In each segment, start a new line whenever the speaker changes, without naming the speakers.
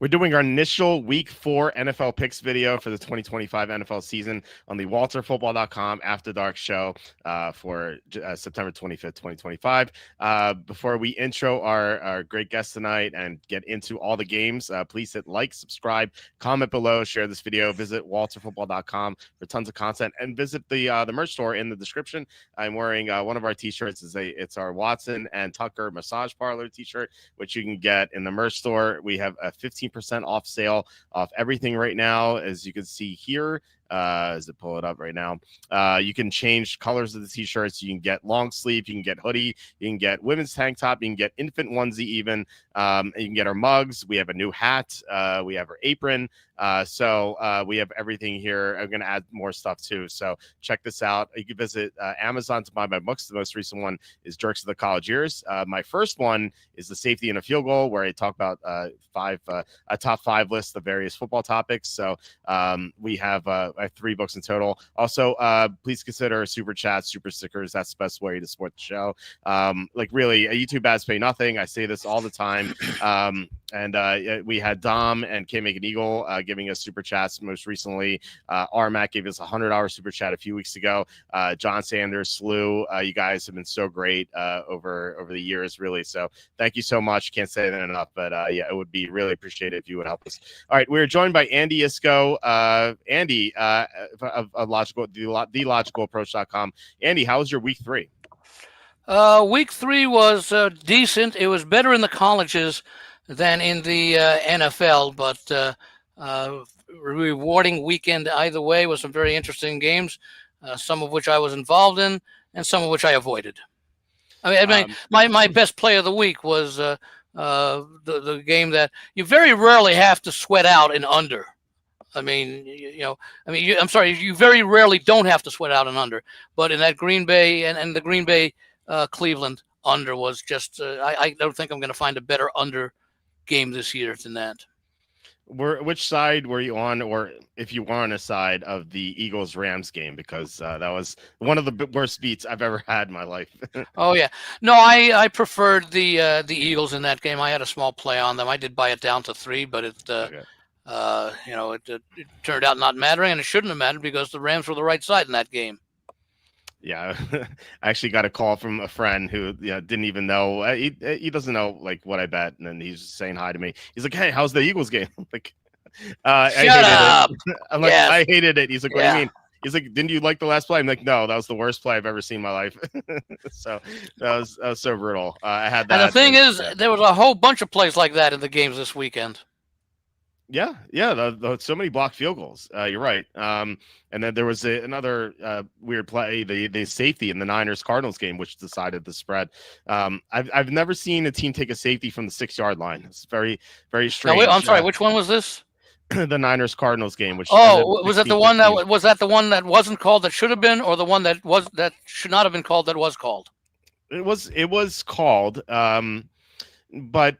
We're doing our initial Week 4 NFL picks video for the 2025 NFL season on the WalterFootball.com After Dark show for September 25th, 2025. Before we intro our great guest tonight and get into all the games, please hit like, subscribe, comment below, share this video, visit WalterFootball.com for tons of content, and visit the merch store in the description. I'm wearing one of our t-shirts. It's our Watson and Tucker Massage Parlor t-shirt, which you can get in the merch store. We have a 15% off sale off everything right now, as you can see here. As it pull it up right now, you can change colors of the t-shirts. You can get long sleeve, you can get hoodie, you can get women's tank top, you can get infant onesie even. You can get our mugs. We have a new hat. We have our apron. So we have everything here. I'm going to add more stuff too. So check this out. You can visit Amazon to buy my books. The most recent one is Jerks of the College Years. My first one is the Safety and a Field Goal, where I talk about a top 5 list of various football topics. So we have 3 books in total. Also, please consider super chats, super stickers. That's the best way to support the show. Like really, YouTube ads pay nothing. I say this all the time. And we had Dom and Can't Make an Eagle giving us super chats most recently. RMAC gave us a $100 super chat a few weeks ago. John Sanders, Slew, you guys have been so great over the years, really. So thank you so much. Can't say that enough, but yeah, it would be really appreciated if you would help us. All right, we're joined by Andy Iskoe. Andy of TheLogicalApproach.com. Andy, how was your week 3?
Week 3 was decent. It was better in the colleges than in the NFL, but rewarding weekend either way, with some very interesting games, some of which I was involved in and some of which I avoided. I mean, my best play of the week was the game that you very rarely have to sweat out in under. I mean, I'm sorry, you very rarely don't have to sweat out an under, but in that Green Bay and the Green Bay Cleveland under was just, I don't think I'm going to find a better under game this year than that.
Which side were you on, or if you were on a side of the Eagles-Rams game? Because that was one of the worst beats I've ever had in my life.
Oh yeah, no, I preferred the Eagles in that game. I had a small play on them. I did buy it down to 3, but it turned out not mattering, and it shouldn't have mattered because the Rams were the right side in that game.
Yeah, I actually got a call from a friend who didn't even know. He doesn't know like what I bet, and then he's just saying hi to me. He's like, "Hey, how's the Eagles game?" I'm like, I hated
up.
It. I'm like,
yes.
I hated it. He's like, what do you mean? He's like, didn't you like the last play? I'm like, no, that was the worst play I've ever seen in my life. So that was so brutal. I had that.
And the thing is, there was a whole bunch of plays like that in the games this weekend.
Yeah. So many blocked field goals. You're right. And then there was another weird play, the safety in the Niners-Cardinals game, which decided the spread. I've never seen a team take a safety from the 6-yard line. It's very, very strange.
Now, wait, I'm sorry. Which one was this?
The Niners-Cardinals game. Which
was that the one that wasn't called that should have been, or the one that should not have been called that was called?
It was called. But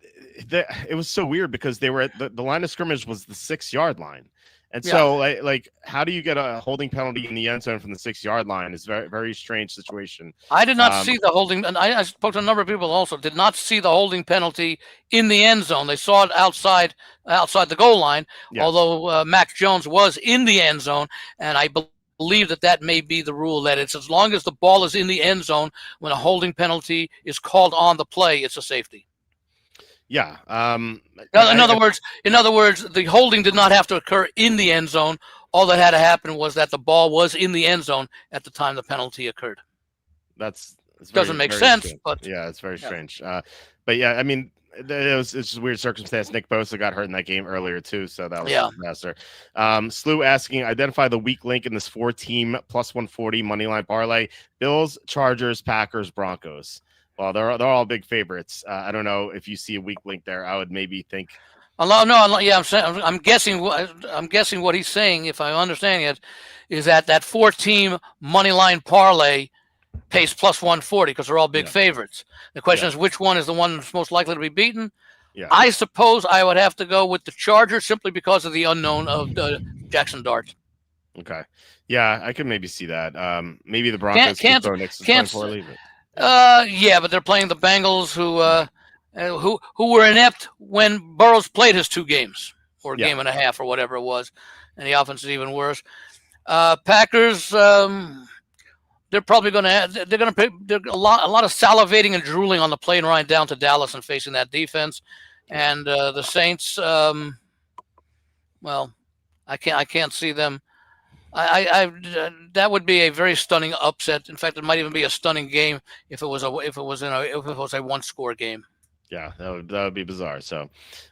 it was so weird because they were at the line of scrimmage was the 6-yard line. And so like how do you get a holding penalty in the end zone from the 6-yard line? Is very, very strange situation.
I did not see the holding, and I spoke to a number of people also did not see the holding penalty in the end zone. They saw it outside the goal line, although Mac Jones was in the end zone, and I believe that may be the rule, that it's as long as the ball is in the end zone, when a holding penalty is called on the play, it's a safety.
Yeah.
In other words, the holding did not have to occur in the end zone. All that had to happen was that the ball was in the end zone at the time the penalty occurred. Doesn't make sense,
strange.
But
yeah, it's very strange. But yeah, I mean, it's just a weird circumstance. Nick Bosa got hurt in that game earlier too, so that was a disaster. Slew asking, identify the weak link in this 4-team plus 140 moneyline parlay: Bills, Chargers, Packers, Broncos. Well, they're all big favorites. I don't know if you see a weak link there. I would maybe think.
I'm guessing what he's saying, if I'm understanding it, is that 4-team moneyline parlay pays plus 140 because they're all big favorites. The question is, which one is the one that's most likely to be beaten?
Yeah.
I suppose I would have to go with the Chargers simply because of the unknown of Jackson Dart.
Okay. Yeah, I could maybe see that. Maybe the Broncos
can't
throw Nixon's
can't
poorly.
but they're playing the Bengals, who who were inept when Burrows played his 2 games or a
Yeah.
game and a half or whatever it was, and the offense is even worse. Packers, they're probably going to have, they're going to pay a lot of salivating and drooling on the plane ride down to Dallas and facing that defense, and the Saints. Well, I can't see them. That would be a very stunning upset. In fact, it might even be a stunning game if it was a 1-score game.
Yeah, that would be bizarre. So,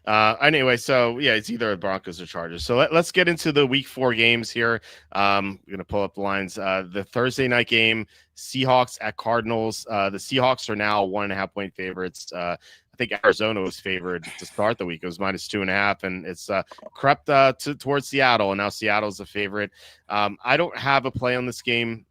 anyway, so yeah, it's either Broncos or Chargers. So let's get into the Week 4 games here. I'm gonna pull up the lines. The Thursday night game, Seahawks at Cardinals. The Seahawks are now 1.5-point favorites. I think Arizona was favored to start the week. It was -2.5, and it's crept towards Seattle, and now Seattle's a favorite. I don't have a play on this game.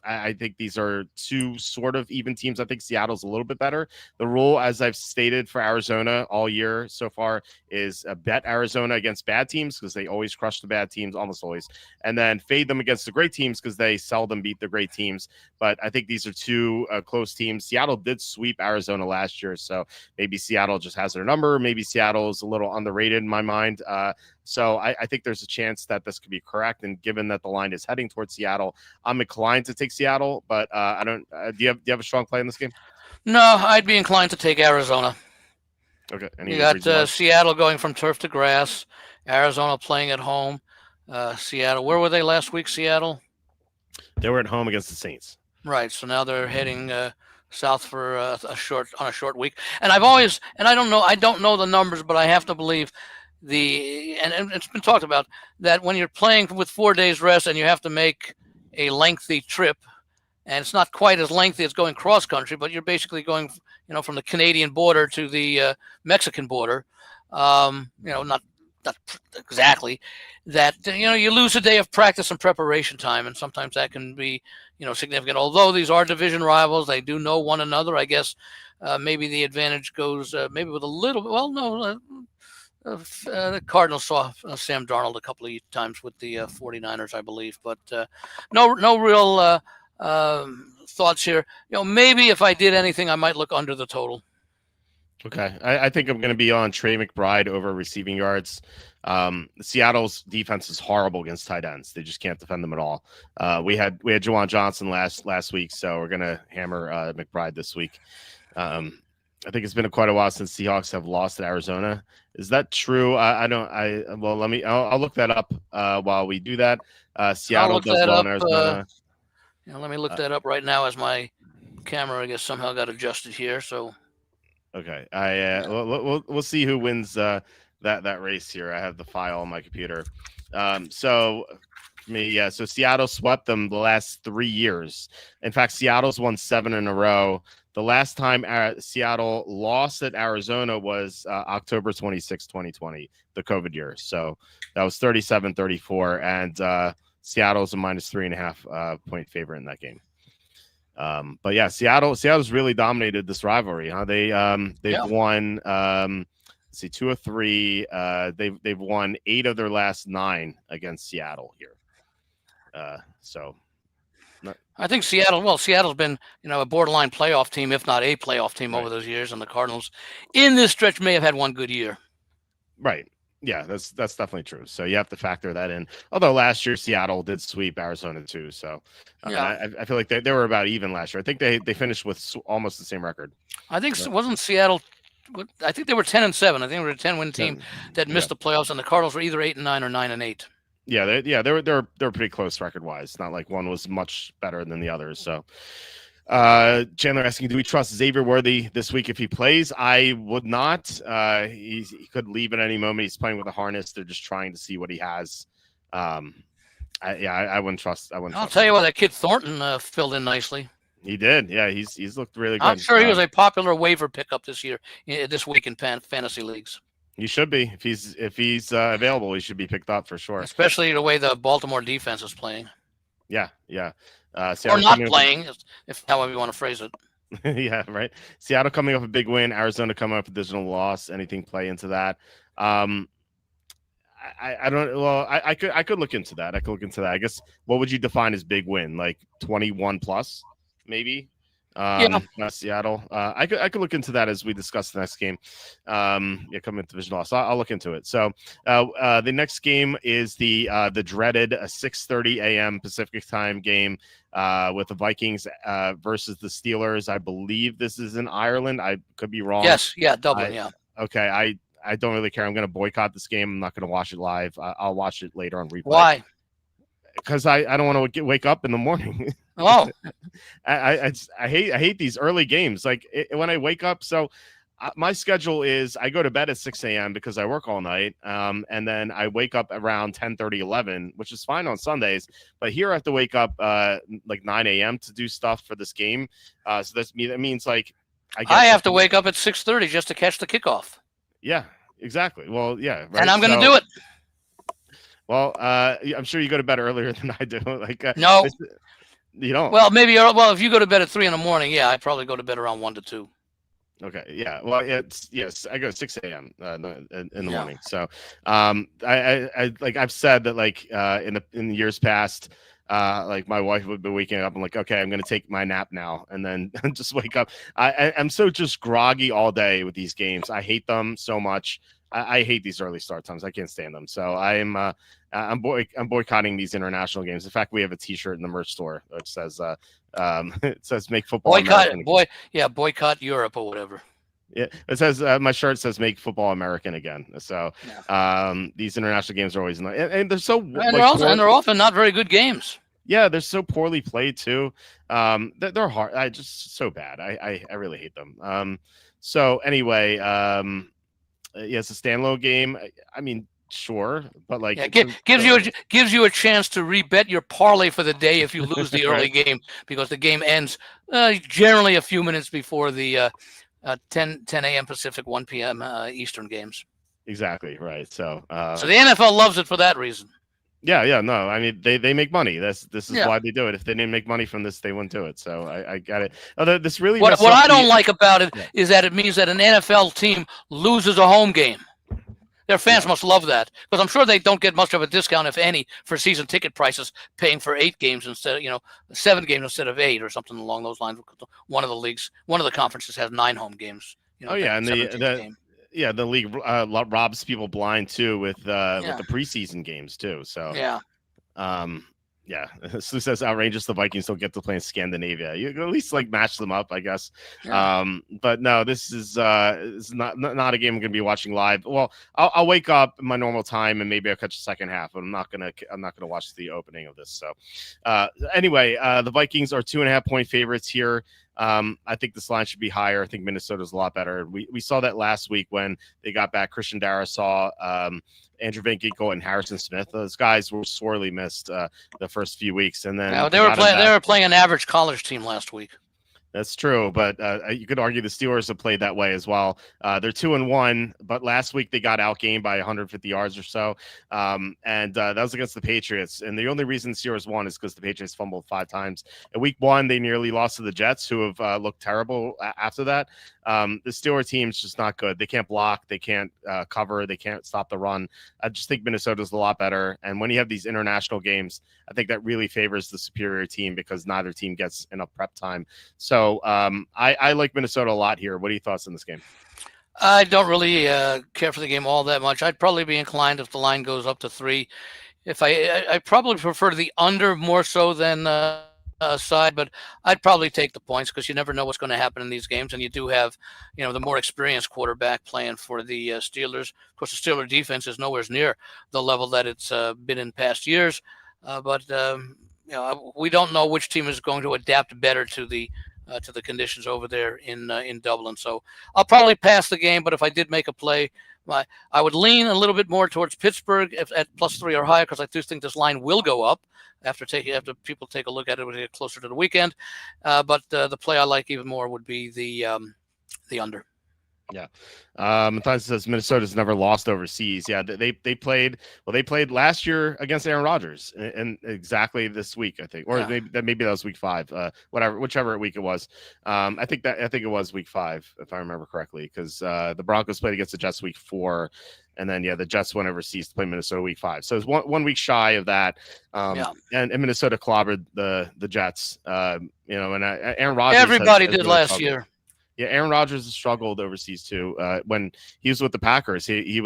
I think these are 2 sort of even teams. I think Seattle's a little bit better. The rule, as I've stated for Arizona all year so far, is bet Arizona against bad teams because they always crush the bad teams, almost always, and then fade them against the great teams because they seldom beat the great teams. But I think these are 2 close teams. Seattle did sweep Arizona last year, so maybe Seattle just has their number. Maybe Seattle's a little underrated in my mind. So I think there's a chance that this could be correct. And given that the line is heading towards Seattle, I'm inclined to take Seattle. But I don't. Do you have a strong play in this game?
No, I'd be inclined to take Arizona.
Okay.
You got Seattle going from turf to grass. Arizona playing at home. Seattle. Where were they last week? Seattle.
They were at home against the Saints.
Right. So now they're heading south for a short week. And I don't know the numbers, but I have to believe and it's been talked about that when you're playing with 4 days rest and you have to make a lengthy trip, and it's not quite as lengthy as going cross country, but you're basically going, from the Canadian border to the Mexican border. Not exactly that. You lose a day of practice and preparation time, and sometimes that can be, significant. Although these are division rivals, they do know one another. I guess maybe the advantage goes maybe with a little. Well, no. The Cardinals saw Sam Darnold a couple of times with the 49ers, I believe, but no real thoughts here. Maybe if I did anything, I might look under the total.
Okay, I think I'm going to be on Trey McBride over receiving yards. Seattle's defense is horrible against tight ends; they just can't defend them at all. We had Juwan Johnson last week, so we're going to hammer McBride this week. I think it's been quite a while since Seahawks have lost at Arizona. Is that true? I'll look that up while we do that. Seattle does well in Arizona.
Let me look that up right now as my camera, I guess, somehow got adjusted here. So,
okay, we'll see who wins that race here. I have the file on my computer. So Seattle swept them the last 3 years. In fact, Seattle's won 7 in a row. The last time Seattle lost at Arizona was October 26, 2020, the COVID year. So that was 37-34, and Seattle's a -3.5 point favorite in that game. But yeah, Seattle's really dominated this rivalry. Huh? They've won 2 of 3. They've won 8 of their last 9 against Seattle here.
I think Seattle's been, a borderline playoff team, if not a playoff team over those years, and the Cardinals in this stretch may have had one good year.
Right. Yeah, that's definitely true. So you have to factor that in. Although last year Seattle did sweep Arizona too. So I feel like they were about even last year. I think they finished with almost the same record.
I think wasn't Seattle. I think they were 10-7. I think they were a 10-win team that missed the playoffs, and the Cardinals were either 8-9 or 9-8.
Yeah, they were pretty close record wise. It's not like one was much better than the others. So, Chandler asking, do we trust Xavier Worthy this week if he plays? I would not. He could leave at any moment. He's playing with a harness. They're just trying to see what he has. I wouldn't trust. I'll
tell you what, that kid Thornton filled in nicely.
He did. Yeah, he's looked really good.
I'm sure he was a popular waiver pickup this week in fantasy leagues.
He should be. If he's available, he should be picked up for sure.
Especially the way the Baltimore defense is playing.
Yeah.
Or not playing, if however you want to phrase it.
Yeah, right. Seattle coming off a big win. Arizona coming off a divisional loss. Anything play into that? I don't. Well, I could look into that. I guess what would you define as big win? Like 21 plus, maybe. Not Seattle. I could look into that as we discuss the next game. Coming to division loss. I'll look into it. So the next game is the dreaded 6:30 a.m. Pacific time game with the Vikings versus the Steelers. I believe this is in Ireland. I could be wrong.
Yes, yeah, Dublin.
Okay, I don't really care. I'm going to boycott this game. I'm not going to watch it live. I'll watch it later on replay.
Why?
Because I don't want to wake up in the morning.
Oh,
I hate these early games. Like when I wake up, so my schedule is I go to bed at 6 a.m. because I work all night, and then I wake up around 10:30, 11, which is fine on Sundays. But here I have to wake up like 9 a.m. to do stuff for this game. So that means like
I have to wake up at 6:30 just to catch the kickoff.
Yeah, exactly. Well, yeah, right.
And I'm going to do it.
Well, I'm sure you go to bed earlier than I do. Like
no,
you don't.
Well, maybe. Well, if you go to bed at 3 a.m, yeah, I probably go to bed around 1 to 2.
Okay. Yeah. Well, yes. I go 6 a.m. In the morning. So, I like I've said that like in the years past, like my wife would be waking up. I'm like, okay, I'm gonna take my nap now, and then just wake up. I'm so just groggy all day with these games. I hate them so much. I hate these early start times. I can't stand them. So I'm boycotting these international games. In fact, we have a T-shirt in the merch store which says it says "Make football American."
Boycott Europe or whatever.
Yeah, it says my shirt says "Make football American again." So these international games are always and they're so
they're often not very good games.
Yeah, they're so poorly played too. They're hard. I just so bad. I really hate them. So anyway, it's a standalone game. I mean, sure, but like
gives you a chance to rebet your parlay for the day if you lose the early game, because the game ends generally a few minutes before the 10 a.m. Pacific, 1 p.m. Eastern games.
Exactly right. So
the NFL loves it for that reason.
Yeah, no. I mean, they make money. This is why they do it. If they didn't make money from this, they wouldn't do it. So I got it. Although this really
what I don't like about it is that it means that an NFL team loses a home game. Their fans must love that, because I'm sure they don't get much of a discount, if any, for season ticket prices, paying for 8 games instead of 7 games instead of 8 or something along those lines. One of the conferences has 9 home games.
And the league robs people blind too with the preseason games too. So Sue says outrageous. The Vikings don't get to play in Scandinavia. You can at least like match them up, I guess. But no, this is not a game I'm gonna be watching live. Well, I'll wake up in my normal time and maybe I'll catch the second half, but I'm not gonna watch the opening of this. So anyway, the Vikings are 2.5-point favorites here. I think this line should be higher. I think Minnesota's a lot better. We saw that last week when they got back Christian Darrisaw, Andrew Van Ginkel, and Harrison Smith. Those guys were sorely missed the first few weeks, and then
they were playing an average college team last week.
That's true, but you could argue the Steelers have played that way as well. They're 2-1, but last week they got outgained by 150 yards or so, and that was against the Patriots. And the only reason the Steelers won is because the Patriots fumbled 5 times. In week 1, they nearly lost to the Jets, who have looked terrible after that. The Steelers team's just not good. They can't block, they can't cover, they can't stop the run. I just think Minnesota's a lot better. And when you have these international games, I think that really favors the superior team because neither team gets enough prep time. So I like Minnesota a lot here. What are your thoughts on this game?
I don't really care for the game all that much. I'd probably be inclined if the line goes up to 3. If I probably prefer the under more so than side, but I'd probably take the points because you never know what's going to happen in these games, and you do have the more experienced quarterback playing for the Steelers. Of course, the Steeler defense is nowhere near the level that it's been in past years, but we don't know which team is going to adapt better to the conditions over there in Dublin. So I'll probably pass the game, but if I did make a play, I would lean a little bit more towards Pittsburgh at +3 or higher, because I do think this line will go up after people take a look at it when we get closer to the weekend. But the play I like even more would be the under.
Yeah. Matthias says Minnesota's never lost overseas. Yeah, they played last year against Aaron Rodgers and exactly this week, I think. Or maybe that was week 5. Whichever week it was. I think it was week 5, if I remember correctly, because the Broncos played against the Jets week 4. And then, the Jets went overseas to play Minnesota week 5. So it's one week shy of that. And Minnesota clobbered the Jets. And Aaron Rodgers.
Everybody
has
did
really
last
struggled.
year.
Yeah, Aaron Rodgers has struggled overseas too. When he was with the Packers, he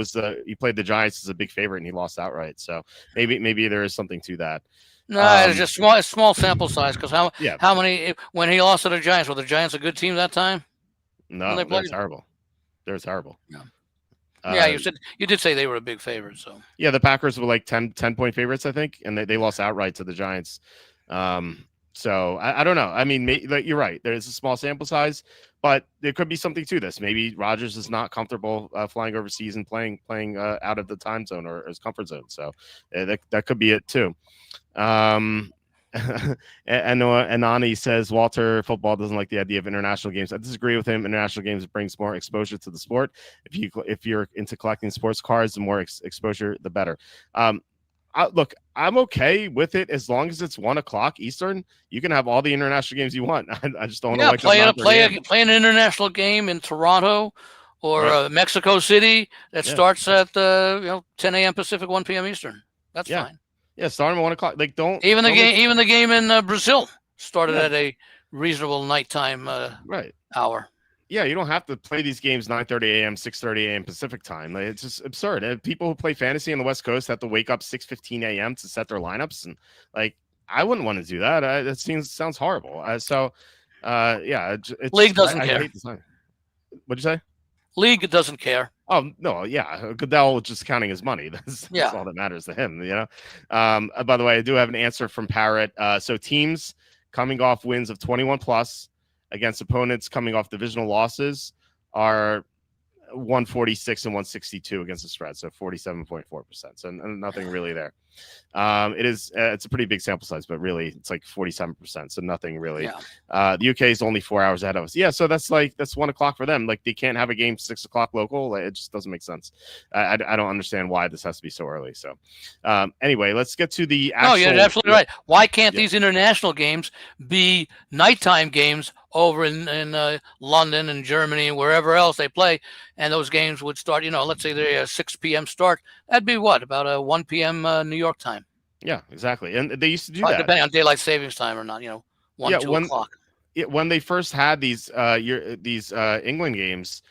played the Giants as a big favorite and he lost outright. So maybe there is something to that.
No, it's just small sample size. Because how many when he lost to the Giants? Were the Giants a good team that time?
No, they're terrible. They're terrible.
Yeah. You did say they were a big favorite. So
yeah, the Packers were like 10-point favorites, I think, and they lost outright to the Giants. So I don't know. I mean, you're right. There's a small sample size, but there could be something to this. Maybe Rodgers is not comfortable flying overseas and playing out of the time zone or his comfort zone. So that could be it too. And Anani says Walter, football doesn't like the idea of international games. I disagree with him. International games brings more exposure to the sport. If you're into collecting sports cards, the more exposure, the better. Look, I'm okay with it as long as it's 1:00 Eastern. You can have all the international games you want. I just don't want to
play an international game in Toronto or Mexico City that starts at 10 a.m. Pacific, 1 p.m. Eastern. That's fine.
Yeah, start at 1:00. Like
even the game in Brazil started at a reasonable nighttime hour.
Yeah, you don't have to play these games 9:30 a.m., 6:30 a.m. Pacific time. Like, it's just absurd. And people who play fantasy on the West Coast have to wake up 6:15 a.m. to set their lineups, and I wouldn't want to do that. That sounds horrible.
League doesn't care.
What'd you say?
League doesn't care.
Oh no, yeah, Goodell just counting his money. That's all that matters to him. By the way, I do have an answer from Parrot. So teams coming off wins of 21 plus against opponents coming off divisional losses are 146 and 162 against the spread, so 47.4%. So nothing really there. It's a pretty big sample size, but really it's like 47%, so nothing really. The UK is only 4 hours ahead of us. That's 1:00 for them. Like, they can't have a game 6:00 local. It just doesn't make sense. I don't understand why this has to be so early. So anyway, let's get to the actual.
You're absolutely right. Why can't these international games be nighttime games over in London and Germany and wherever else they play, and those games would start, let's say they're a 6 p.m. start. That'd be about a 1 p.m. New York time.
Yeah, exactly. And they used to do that.
Depending on daylight savings time or not, 2 o'clock.
When they first had these England games,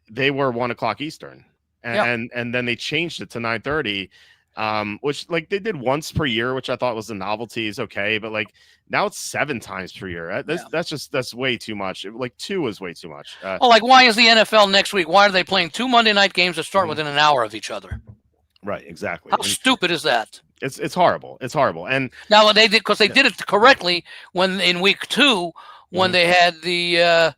they were 1:00 Eastern. And then they changed it to 9:30. Which they did once per year, which I thought was a novelty, is okay, but now it's 7 times per year. That's way too much. 2 is way too much.
Why is the NFL next week? Why are they playing 2 Monday night games that start within an hour of each other?
Right, exactly.
How stupid is that?
It's horrible. It's horrible. And
now they did, because they did it correctly when in week 2 when they had the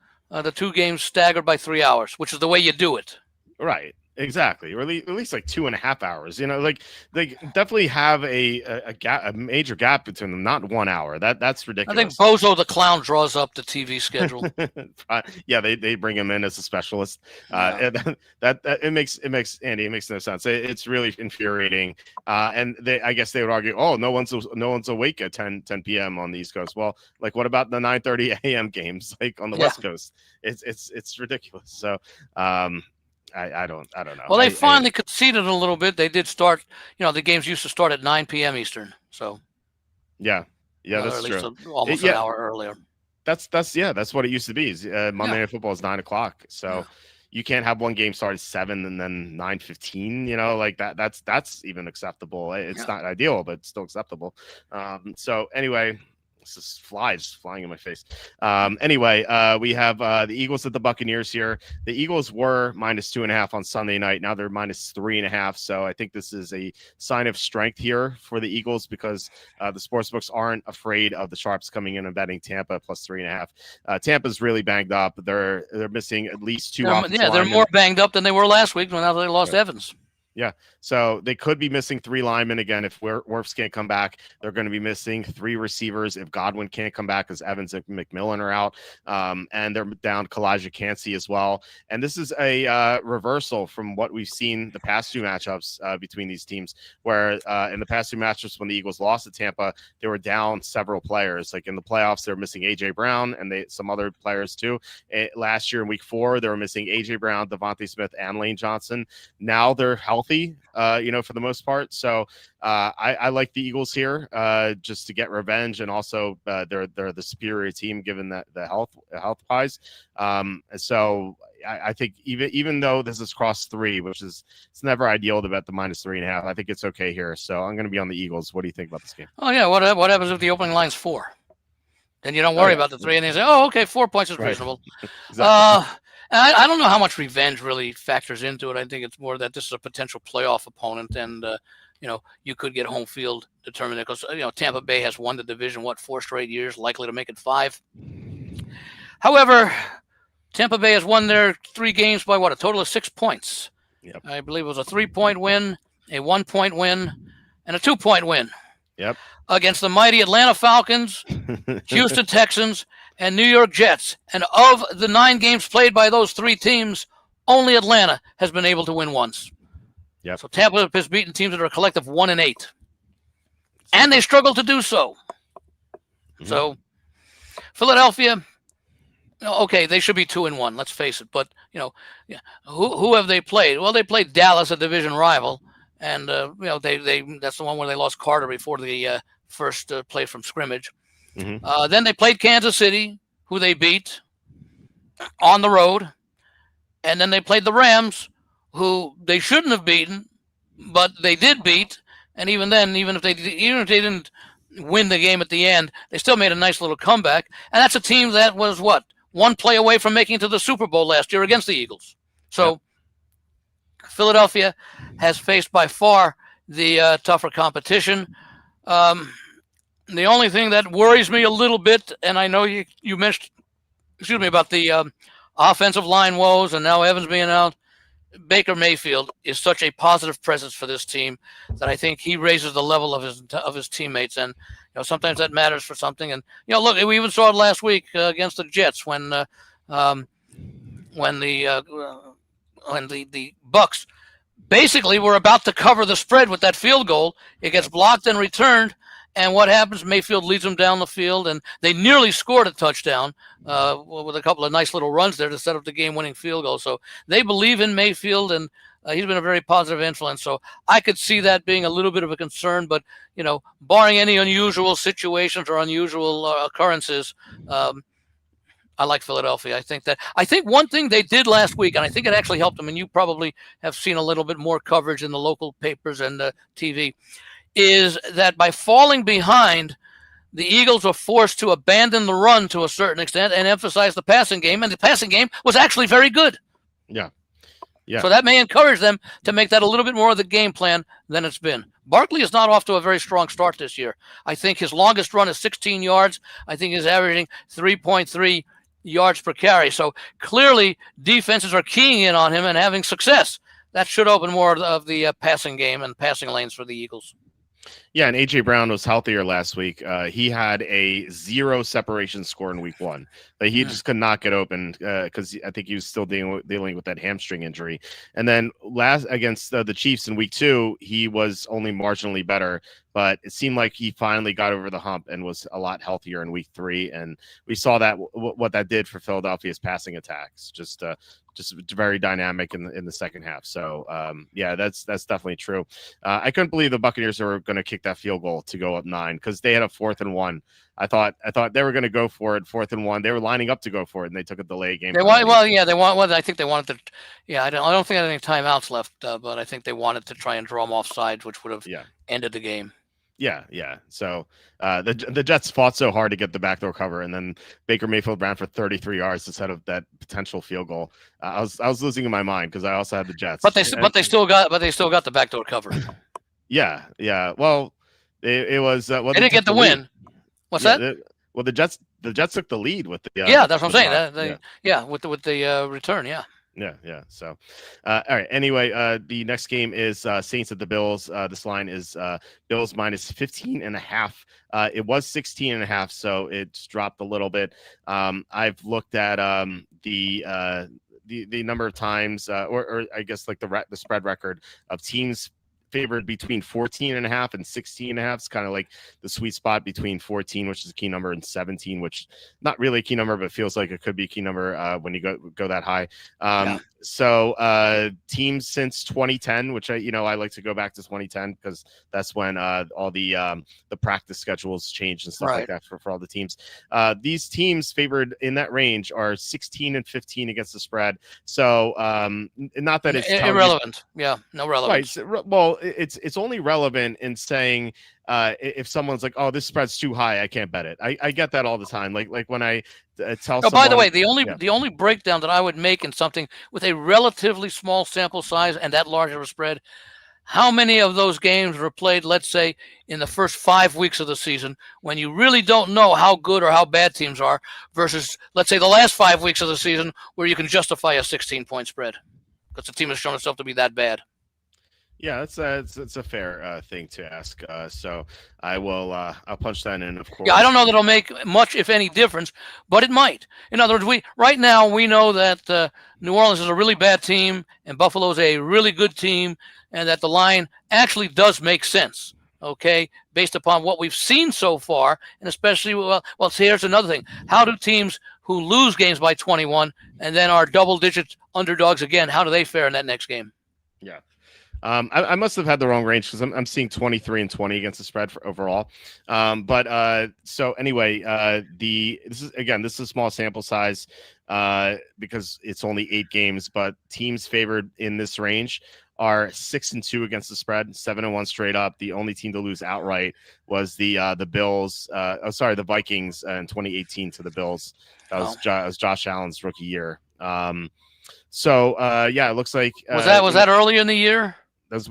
2 games staggered by 3 hours, which is the way you do it.
Right. Exactly, or at least 2.5 hours. They definitely have a major gap between them, not 1 hour. That's ridiculous.
I think Bozo the Clown draws up the TV schedule.
They bring him in as a specialist. It makes no sense. It's really infuriating. And I guess they would argue, no one's awake at 10 p.m. on the East Coast. Well, what about the 9:30 a.m. games on the West Coast? It's ridiculous. So. I don't know.
Well, they finally conceded a little bit. They did start. The games used to start at 9 p.m. Eastern. So. Yeah,
that's true.
Almost an hour earlier.
That's what it used to be. Monday Night Football is 9:00. So you can't have one game start at 7 and then 9:15. That's even acceptable. It's not ideal, but it's still acceptable. So anyway. This is flying in my face. Anyway, we have the Eagles at the Buccaneers here. The Eagles were -2.5 on Sunday night. Now they're -3.5. So I think this is a sign of strength here for the Eagles, because the sportsbooks aren't afraid of the sharps coming in and betting Tampa +3.5. Tampa's really banged up. They're missing at least 2 offensive linemen.
They're more banged up than they were last week when they lost Evans.
Yeah, so they could be missing 3 linemen again if Wirfs can't come back. They're going to be missing 3 receivers if Godwin can't come back, because Evans and McMillan are out, and they're down Kalijah Cansey as well. And this is a reversal from what we've seen the past 2 matchups between these teams, where in the past 2 matchups when the Eagles lost to Tampa, they were down several players. Like in the playoffs, they were missing A.J. Brown and some other players too. Last year in Week 4, they were missing A.J. Brown, Devontae Smith, and Lane Johnson. Now they're healthy, for the most part. So I like the Eagles here just to get revenge, and also they're the superior team given that the health wise. So I think even though this is cross 3, which is it's never ideal to bet the -3.5, I think it's okay here. So I'm going to be on the Eagles. What do you think about this game?
Oh yeah, what happens if the opening line's 4? Then you don't worry about the 3, and they say, oh, okay, 4 points is reasonable.
Exactly.
I don't know how much revenge really factors into it. I think it's more that this is a potential playoff opponent, and you could get home field determined, because Tampa Bay has won the division 4 straight years, likely to make it 5. However, Tampa Bay has won their 3 games by a total of 6 points.
Yep.
I believe it was a 3-point win, a 1-point win, and a 2-point win.
Yep.
Against the mighty Atlanta Falcons, Houston Texans, and New York Jets. And of the 9 games played by those 3 teams, only Atlanta has been able to win once.
Yep.
So Tampa has beaten teams that are a collective 1-8. And they struggle to do so. Mm-hmm. So Philadelphia, okay, they should be 2-1, let's face it. But, who have they played? Well, they played Dallas, a division rival. And, that's the one where they lost Carter before the first play from scrimmage. Mm-hmm. Then they played Kansas City, who they beat on the road. And then they played the Rams, who they shouldn't have beaten, but they did beat. And even then, even if they didn't win the game at the end, they still made a nice little comeback. And that's a team that was, 1 play away from making it to the Super Bowl last year against the Eagles. So Philadelphia has faced by far the tougher competition. The only thing that worries me a little bit, and I know you mentioned, about the offensive line woes, and now Evans being out, Baker Mayfield is such a positive presence for this team that I think he raises the level of his teammates, and sometimes that matters for something. And look, we even saw it last week against the Jets when the Bucs basically were about to cover the spread with that field goal. It gets blocked and returned. And what happens? Mayfield leads them down the field, and they nearly scored a touchdown with a couple of nice little runs there to set up the game-winning field goal. So they believe in Mayfield, and he's been a very positive influence. So I could see that being a little bit of a concern, but barring any unusual situations or unusual occurrences, I like Philadelphia. I think one thing they did last week, and I think it actually helped them, and you probably have seen a little bit more coverage in the local papers and TV, is that by falling behind, the Eagles were forced to abandon the run to a certain extent and emphasize the passing game, and the passing game was actually very good.
Yeah.
So that may encourage them to make that a little bit more of the game plan than it's been. Barkley is not off to a very strong start this year. I think his longest run is 16 yards. I think he's averaging 3.3 yards per carry. So clearly defenses are keying in on him and having success. That should open more of the passing game and passing lanes for the Eagles.
Yeah, and A.J. Brown was healthier last week. He had a 0 separation score in Week 1. But he just could not get open because I think he was still dealing with that hamstring injury. And then last against the Chiefs in Week 2, he was only marginally better. But it seemed like he finally got over the hump and was a lot healthier in Week 3. And we saw that what that did for Philadelphia's passing attacks, just very dynamic in the second half. So that's definitely true. I couldn't believe the Buccaneers were going to kick that field goal to go up 9 because they had a 4th and 1. I thought they were going to go for it, 4th and 1. They were lining up to go for it, and they took a delay game.
I think they wanted to. Yeah, I don't think they had any timeouts left, but I think they wanted to try and draw them offsides, which would have ended the game.
Yeah. So the Jets fought so hard to get the backdoor cover, and then Baker Mayfield ran for 33 yards instead of that potential field goal. I was losing in my mind because I also had the Jets.
But they still got the backdoor cover.
Yeah. Well, it was.
They didn't get the win. What's that?
The Jets took the lead with the.
That's what I'm saying. With the return. Yeah.
Yeah. So, all right. Anyway, the next game is Saints at the Bills. This line is Bills minus 15.5. It was 16.5, so it's dropped a little bit. I've looked at the number of times, or I guess like the spread record of teams favored between 14.5 and 16.5. It's kind of like the sweet spot between 14, which is a key number, and 17, which not really a key number, but feels like it could be a key number when you go that high. So teams since 2010, which I like to go back to 2010 because that's when all the practice schedules changed and stuff like that for all the teams. These teams favored in that range are 16 and 15 against the spread. So not that it's
irrelevant. No relevance.
Right. Well, it's only relevant in saying if someone's like, oh, this spread's too high, I can't bet it. I get that all the time. Like when I tell someone.
By the way, the only breakdown that I would make in something with a relatively small sample size and that large of a spread, how many of those games were played, let's say, in the first 5 weeks of the season when you really don't know how good or how bad teams are versus, let's say, the last 5 weeks of the season where you can justify a 16-point spread because the team has shown itself to be that bad.
Yeah, it's a fair thing to ask. So I will I'll punch that in, of course.
Yeah, I don't know that it'll make much, if any, difference, but it might. In other words, right now we know that New Orleans is a really bad team and Buffalo is a really good team, and that the line actually does make sense. Okay, based upon what we've seen so far, and especially well, here's another thing: how do teams who lose games by 21 and then are double-digit underdogs again? How do they fare in that next game?
Yeah. I must have had the wrong range because I'm seeing 23 and 20 against the spread for overall. So anyway, this is a small sample size because it's only 8 games, but teams favored in this range are 6-2 against the spread, 7-1 straight up. The only team to lose outright was the Bills. The Vikings in 2018 to the Bills. That was Josh Allen's rookie year. It looks like
was that early in the year?
This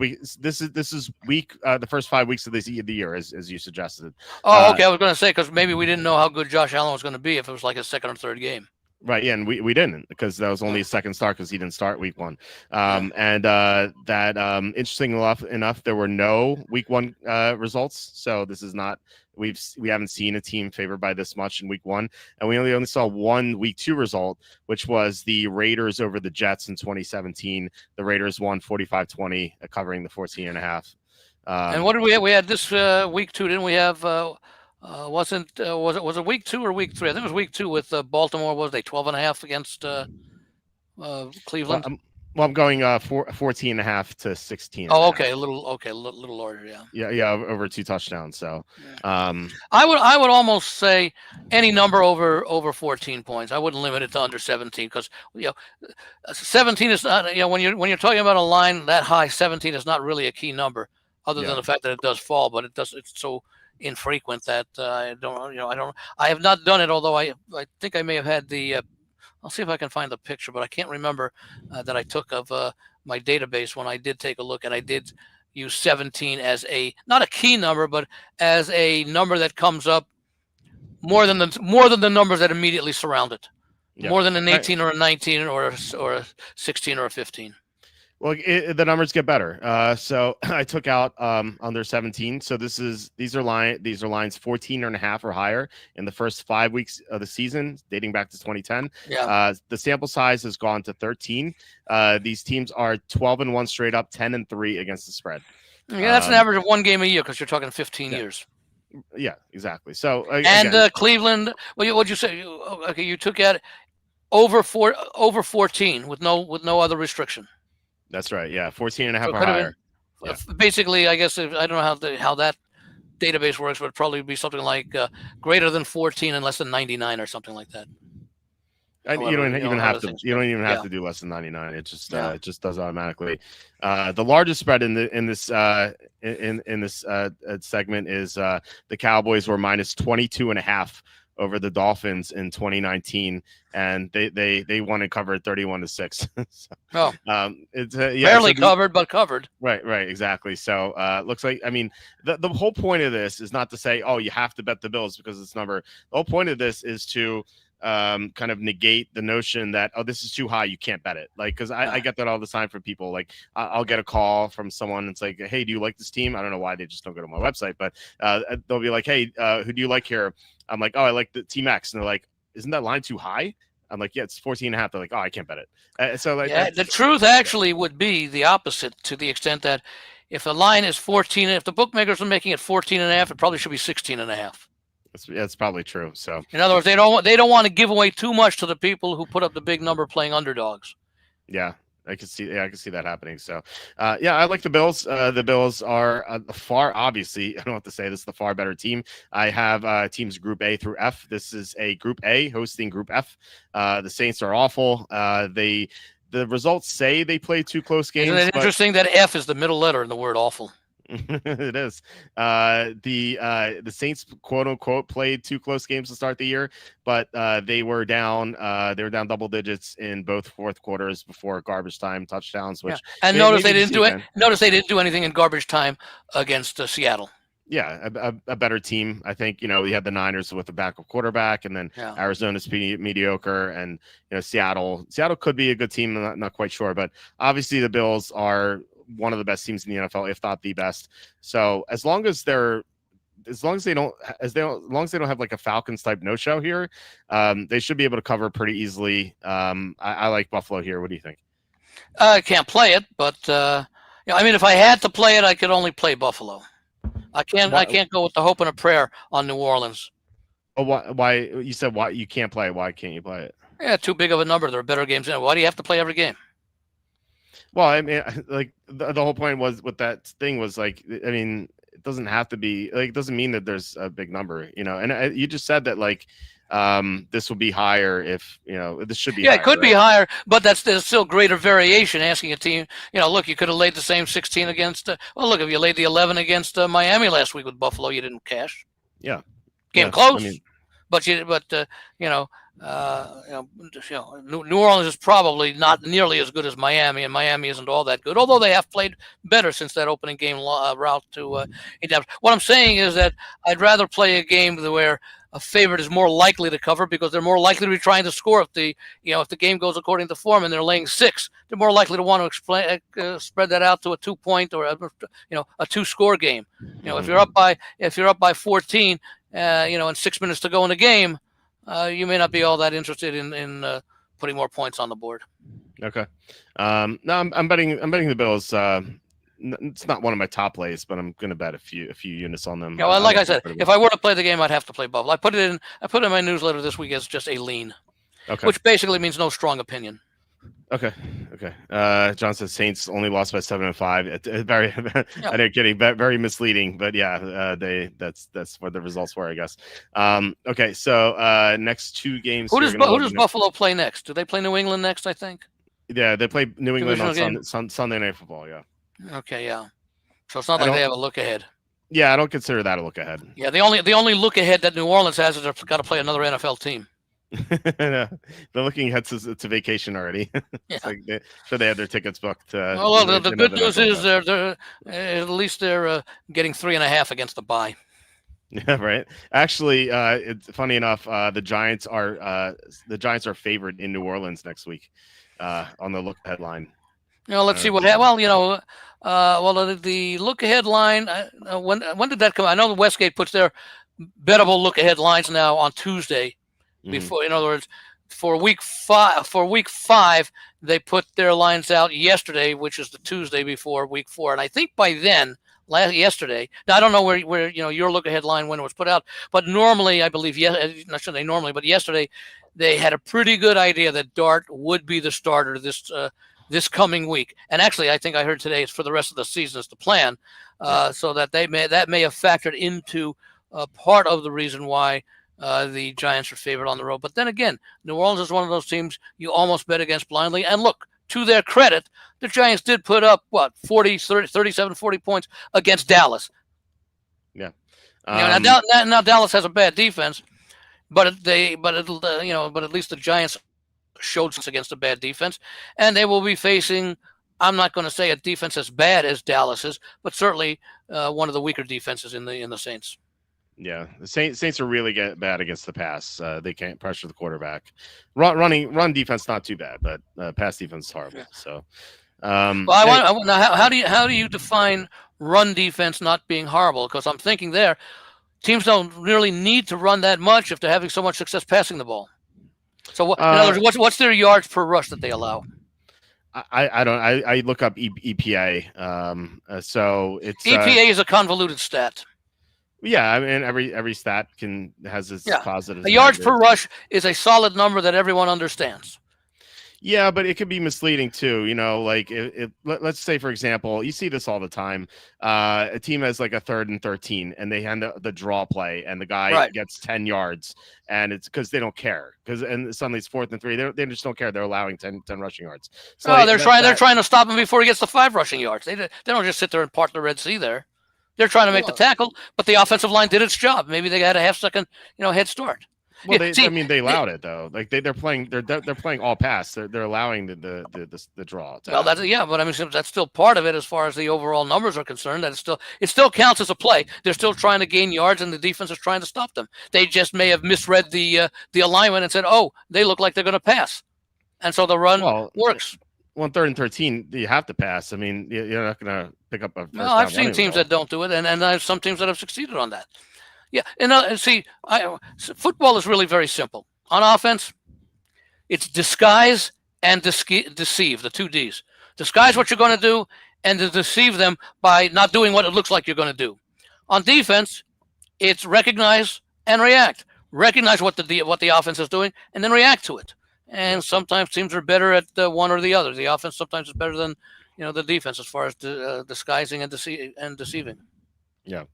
is week the first 5 weeks of the year, as you suggested.
Oh, okay. I was going to say because maybe we didn't know how good Josh Allen was going to be if it was like a second or third game.
Right, yeah, and we didn't because that was only a second start because he didn't start week 1. Interesting enough, there were no week 1 results. So this is not we haven't seen a team favored by this much in week 1, and we only saw one week 2 result, which was the Raiders over the Jets in 2017. The Raiders won 45-20, covering the 14.5.
And what did we have? We had this week 2, didn't we have? Was it week 2 or week 3? I think it was week 2 with Baltimore. Was they 12.5 against Cleveland?
I'm going 14.5 to 16.
Oh, okay, a little larger, yeah.
Yeah, over 2 touchdowns. So,
I would almost say any number over 14 points. I wouldn't limit it to under 17 because 17 is not. When you're talking about a line that high, 17 is not really a key number, other than the fact that it does fall, but it's so infrequent that I have not done it, although I think I may have had the I'll see if I can find the picture, but I can't remember that I took of my database when I did take a look, and I did use 17 as not a key number, but as a number that comes up more than the numbers that immediately surround it, more than an 18 or a 19 or a 16 or a 15.
Well, the numbers get better. So I took out under 17. So these are lines 14.5 or higher in the first 5 weeks of the season, dating back to 2010.
Yeah.
The sample size has gone to 13. These teams are 12-1 straight up, 10-3 against the spread.
Yeah, that's an average of 1 game a year because you're talking 15 years.
Yeah, exactly. So
Cleveland. Well, what'd you say? Okay, you took out over 14 with no other restriction.
That's right. Yeah, 14.5 or higher.
Basically, I guess I don't know how that database works, but it'd probably be something like greater than 14 and less than 99 or something like that.
And you don't even have to do less than 99. It just does automatically. The largest spread in this segment is the Cowboys were minus 22.5 over the Dolphins in 2019, and they won and covered 31-6. It's barely
covered, but covered.
Right, exactly. So looks like, I mean, the whole point of this is not to say, oh, you have to bet the Bills because it's number. The whole point of this is to kind of negate the notion that, oh, this is too high, you can't bet it. Like, because I get that all the time from people. Like, I'll get a call from someone. It's like, hey, do you like this team? I don't know why they just don't go to my website, but they'll be like, hey, who do you like here? I'm like, oh, I like the Team X, and they're like, isn't that line too high? I'm like, yeah, it's 14.5. They're like, oh, I can't bet it. So like,
the truth actually would be the opposite, to the extent that if the line is 14, if the bookmakers are making it 14.5, it probably should be 16.5.
That's probably true. So
in other words, they don't want to give away too much to the people who put up the big number playing underdogs.
Yeah, I can see that happening. So, yeah, I like the Bills. The Bills are obviously, I don't have to say this, the far better team. I have teams Group A through F. This is a Group A hosting Group F. The Saints are awful. The results say they played 2 close games.
Isn't it interesting that F is the middle letter in the word awful?
It is. The Saints, quote unquote, played 2 close games to start the year, but they were down. They were down double digits in both fourth quarters before garbage time touchdowns. Which
and notice they didn't do it. Notice they didn't do anything in garbage time against Seattle.
Yeah, a better team. I think, we had the Niners with a backup quarterback, and then Arizona's mediocre, and Seattle could be a good team. I'm not quite sure, but obviously the Bills are one of the best teams in the NFL, if not the best. So as long as they don't have like a Falcons type no show here, they should be able to cover pretty easily. I like Buffalo here. What do you think?
I can't play it, but if I had to play it, I could only play Buffalo. I can't go with the hope and a prayer on New Orleans.
Oh, why you said why you can't play it? Why can't you play it?
Yeah, too big of a number. There are better games in it. Why do you have to play every game?
Well, I mean, like the whole point was with that thing was like, I mean, it doesn't have to be like, it doesn't mean that there's a big number, and you just said that like, this will be higher if, this should be.
Yeah,
higher,
it could
right?
be higher, but there's still greater variation. Asking a team, look, you could have laid the same 16 against. Look, if you laid the 11 against Miami last week with Buffalo, you didn't cash.
Yeah,
came close, New Orleans is probably not nearly as good as Miami, and Miami isn't all that good, although they have played better since that opening game route to Indianapolis. What I'm saying is that I'd rather play a game where a favorite is more likely to cover, because they're more likely to be trying to score. If the game goes according to form and they're laying 6, they're more likely to want to spread that out to a 2-point or a 2-score game. If you're up by 14, and 6 minutes to go in the game, you may not be all that interested in putting more points on the board.
Okay. No, I'm betting the Bills. It's not one of my top plays, but I'm going to bet a few units on them.
Like I said, if I were to play the game, I'd have to play Buffalo. I put it in my newsletter this week as just a lean, which basically means no strong opinion.
Okay. John says Saints only lost by 7-5. Very, I know, kidding, very misleading, but yeah, that's what the results were, I guess. Okay, so next 2 games.
Who does Buffalo play next? Do they play New England next? I think.
Yeah, they play New England on Sunday Night Football. Yeah.
Okay, yeah. So it's not like they have a look ahead.
Yeah, I don't consider that a look ahead.
Yeah, the only look ahead that New Orleans has is they've got to play another NFL team.
They're looking ahead to vacation already. It's like they had their tickets booked.
The good news is they're at least they're getting 3.5 against the bye.
Yeah, right. Actually, it's funny enough. The Giants are favored in New Orleans next week on the look ahead line.
Let's see what happens. The look ahead line. When did that come? I know the Westgate puts their bettable look ahead lines now on Tuesday. Before, in other words, for week 5, they put their lines out yesterday, which is the Tuesday before week 4, and I think by then, yesterday. Now I don't know where your look ahead line when it was put out, but normally I believe not sure they normally, but yesterday they had a pretty good idea that Dart would be the starter this coming week, and actually I think I heard today it's for the rest of the season is the plan, so that that may have factored into part of the reason why. The Giants are favored on the road. But then again, New Orleans is one of those teams you almost bet against blindly. And look, to their credit, the Giants did put up, 37, 40 points against Dallas.
Yeah.
Now Dallas has a bad defense, but at least the Giants showed us against a bad defense. And they will be facing, I'm not going to say a defense as bad as Dallas's, but certainly one of the weaker defenses in the Saints.
Yeah, the Saints are really bad against the pass. They can't pressure the quarterback. Run defense not too bad, but pass defense is horrible.
Yeah.
So,
Well, I want now. How do you define run defense not being horrible? Because I'm thinking there, teams don't really need to run that much if they're having so much success passing the ball. So, in other words, what's their yards per rush that they allow?
I look up EPA. So it's
EPA is a convoluted stat.
Yeah, I mean every stat has its positives.
A yards per rush is a solid number that everyone understands.
Yeah, but it could be misleading too. Like let's say, for example, you see this all the time. A team has like a 3rd and 13, and they hand the draw play, and the guy gets 10 yards, and it's because they don't care. And suddenly it's 4th and 3. They just don't care. They're allowing 10 rushing yards. So
they're trying to stop him before he gets to 5 rushing yards. They don't just sit there and part the Red Sea there. They're trying to make the tackle, but the offensive line did its job. Maybe they had a half-second, head start.
Well, they allowed it though. Like they're playing all pass. They're allowing the draw.
Well, but I mean that's still part of it as far as the overall numbers are concerned. That it still counts as a play. They're still trying to gain yards, and the defense is trying to stop them. They just may have misread the alignment and said, "Oh, they look like they're going to pass," and so the run works.
3rd and 13, you have to pass. I mean, you're not going to pick up a first down.
I've seen teams that don't do it, and I have some teams that have succeeded on that. Yeah, and football is really very simple. On offense, it's disguise and deceive, the 2 Ds. Disguise what you're going to do, and to deceive them by not doing what it looks like you're going to do. On defense, it's recognize and react. Recognize what the offense is doing, and then react to it. And sometimes teams are better at one or the other. The offense sometimes is better than the defense as far as disguising and deceiving.
Yeah.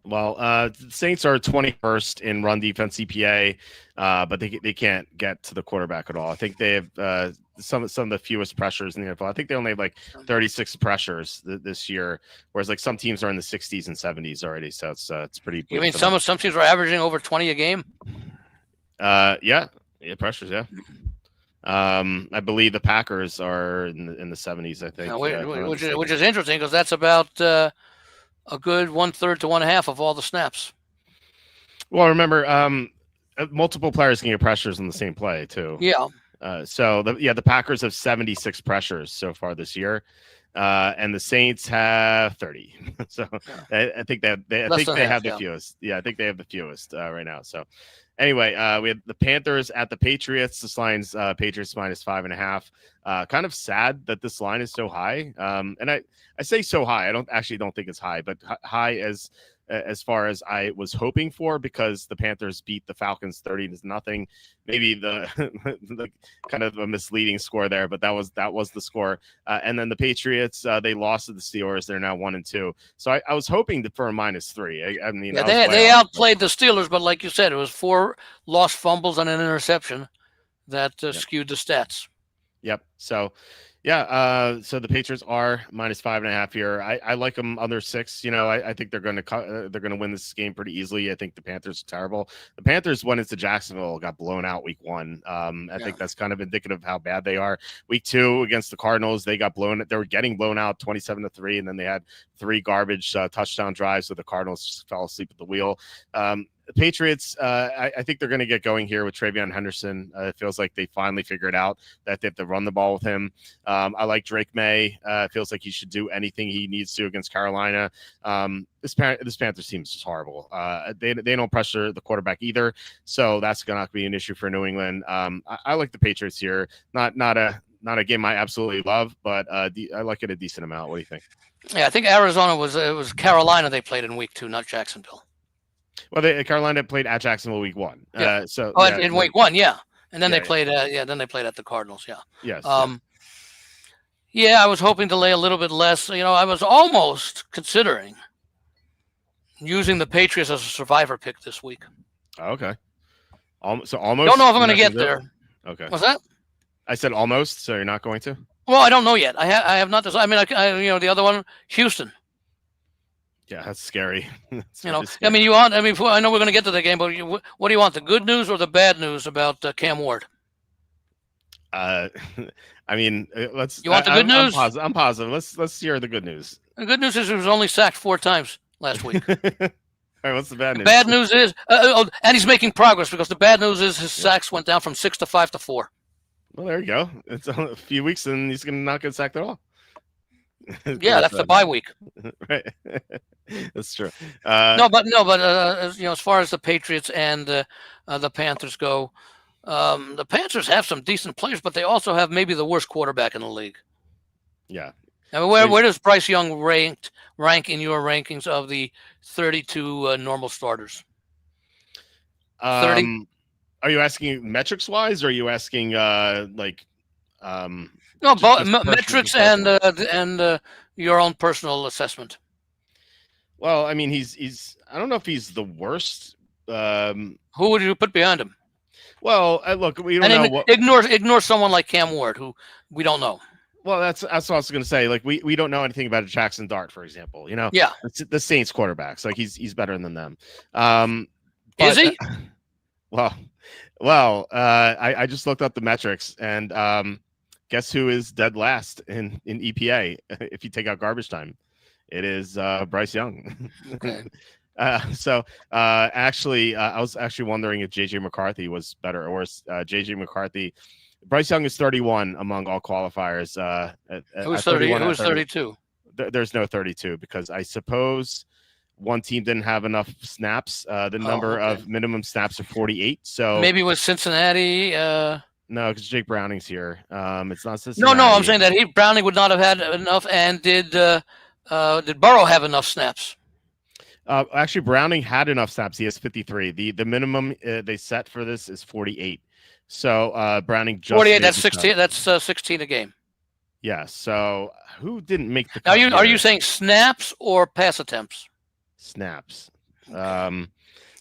Well, the Saints are 21st in run defense EPA, but they can't get to the quarterback at all. I think they have some of the fewest pressures in the NFL. I think they only have like 36 pressures this year, whereas like some teams are in the 60s and 70s already. So it's pretty.
You mean some teams are averaging over 20 a game?
Yeah, pressures. Yeah. I believe the Packers are in the 70s. I think,
which is interesting because that's about a good 1/3 to 1/2 of all the snaps.
Well, remember, multiple players can get pressures in the same play too.
Yeah.
The Packers have 76 pressures so far this year, and the Saints have 30. So I think they have the fewest. Yeah, I think they have the fewest right now. So. Anyway, we have the Panthers at the Patriots. This line's Patriots -5.5. Kind of sad that this line is so high. And I say so high. I don't think it's high, but high as far as I was hoping for, because the Panthers beat the Falcons 30-0. Maybe the kind of a misleading score there, but that was the score. And then the Patriots, they lost to the Steelers. They're now 1-2. So I was hoping for a -3. I mean,
they outplayed the Steelers, but like you said, it was 4 lost fumbles and an interception that skewed the stats.
Yep. So. Yeah, so the Patriots are -5.5 here. I like them under 6. I think they're going to win this game pretty easily. I think the Panthers are terrible. The Panthers went into Jacksonville, got blown out week 1. I think that's kind of indicative of how bad they are. Week 2 against the Cardinals, they were getting blown out 27-3, and then they had 3 garbage touchdown drives, so the Cardinals just fell asleep at the wheel. The Patriots, I think they're going to get going here with Travion Henderson. It feels like they finally figured out that they have to run the ball with him. I like Drake May. It feels like he should do anything he needs to against Carolina. This Panthers team is just horrible. They don't pressure the quarterback either, so that's going to be an issue for New England. I like the Patriots here. Not a game I absolutely love, but I like it a decent amount. What do you think?
Yeah, I think Arizona was Carolina they played in week 2, not Jacksonville.
Well, Carolina played at Jacksonville week 1.
Yeah. In week 1, yeah, and then they played. Then they played at the Cardinals. Yeah.
Yes.
I was hoping to lay a little bit less. I was almost considering using the Patriots as a survivor pick this week.
Okay. Almost.
Don't know if I'm going to get there.
Okay.
What's that?
I said almost, so you're not going to?
Well, I don't know yet. I have not decided. I mean, the other one, Houston.
Yeah, that's scary.
Scary. I know we're going to get to the game, but what do you want? The good news or the bad news about Cam Ward?
Let's.
You want the good news?
I'm positive. Let's hear the good news.
The good news is he was only sacked 4 times last week.
All right, what's the bad
The
news?
bad news is, and he's making progress because the bad news is his sacks went down from 6 to 5 to 4.
Well, there you go. It's a few weeks and he's going to not get sacked at all.
Yeah, that's the bye week.
Right. That's true.
But as far as the Patriots and the Panthers go, the Panthers have some decent players, but they also have maybe the worst quarterback in the league.
Yeah.
I mean, where does Bryce Young rank in your rankings of the 32 normal starters? 30?
Are you asking metrics wise, or are you asking
No, metrics and your own personal assessment.
Well, I mean, he's I don't know if he's the worst.
Who would you put behind him?
Well, look, we don't know.
Ignore someone like Cam Ward, who we don't know.
Well, that's what I was going to say. Like, we don't know anything about Jackson Dart, for example.
Yeah,
the Saints quarterbacks. Like, he's better than them.
Is he?
I just looked up the metrics, and guess who is dead last in EPA if you take out garbage time? It is Bryce Young.
Okay.
Actually, I was actually wondering if JJ McCarthy was better or worse. JJ McCarthy, Bryce Young is 31 among all qualifiers.
Who's 30? Who's 32?
There's no 32 because I suppose one team didn't have enough snaps. The number of minimum snaps are 48. So
maybe with Cincinnati.
No, because Jake Browning's here. It's not Cincinnati.
No, I'm saying that Browning would not have had enough. And did Burrow have enough snaps?
Actually, Browning had enough snaps. He has 53. The minimum they set for this is 48. So Browning just
48. That's 16. That's 16 a game.
Yeah. So who didn't make the?
Are you saying snaps or pass attempts?
Snaps.
So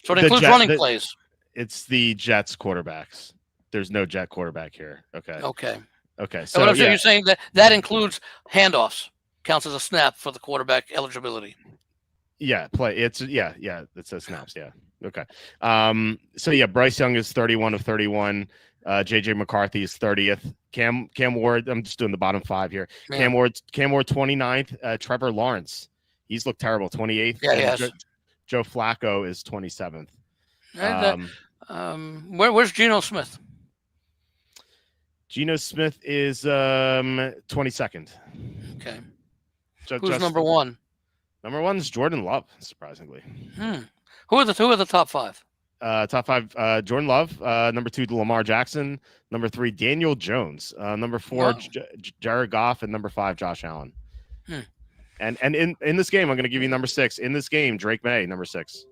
it includes running plays.
It's the Jets quarterbacks. There's no Jet quarterback here. Okay. So
what I'm saying, you're saying that includes handoffs, counts as a snap for the quarterback eligibility.
Yeah, it says snaps. Yeah. Okay. So yeah, Bryce Young is 31 of 31. JJ McCarthy is 30th. Cam Ward, I'm just doing the bottom 5 here. Yeah. Cam Ward 29th. Trevor Lawrence, he's looked terrible, 28th.
Yeah, yes.
Joe Flacco is 27th.
Where's Geno Smith?
Geno Smith is 22nd.
Okay. So who's number 1?
Number 1 is Jordan Love, surprisingly.
Who are the top 5?
Top 5, Jordan Love. Number 2, Lamar Jackson. Number 3, Daniel Jones. Number 4, Jared Goff, and number 5, Josh Allen. And in this game, I'm going to give you number 6. In this game, Drake May, number 6.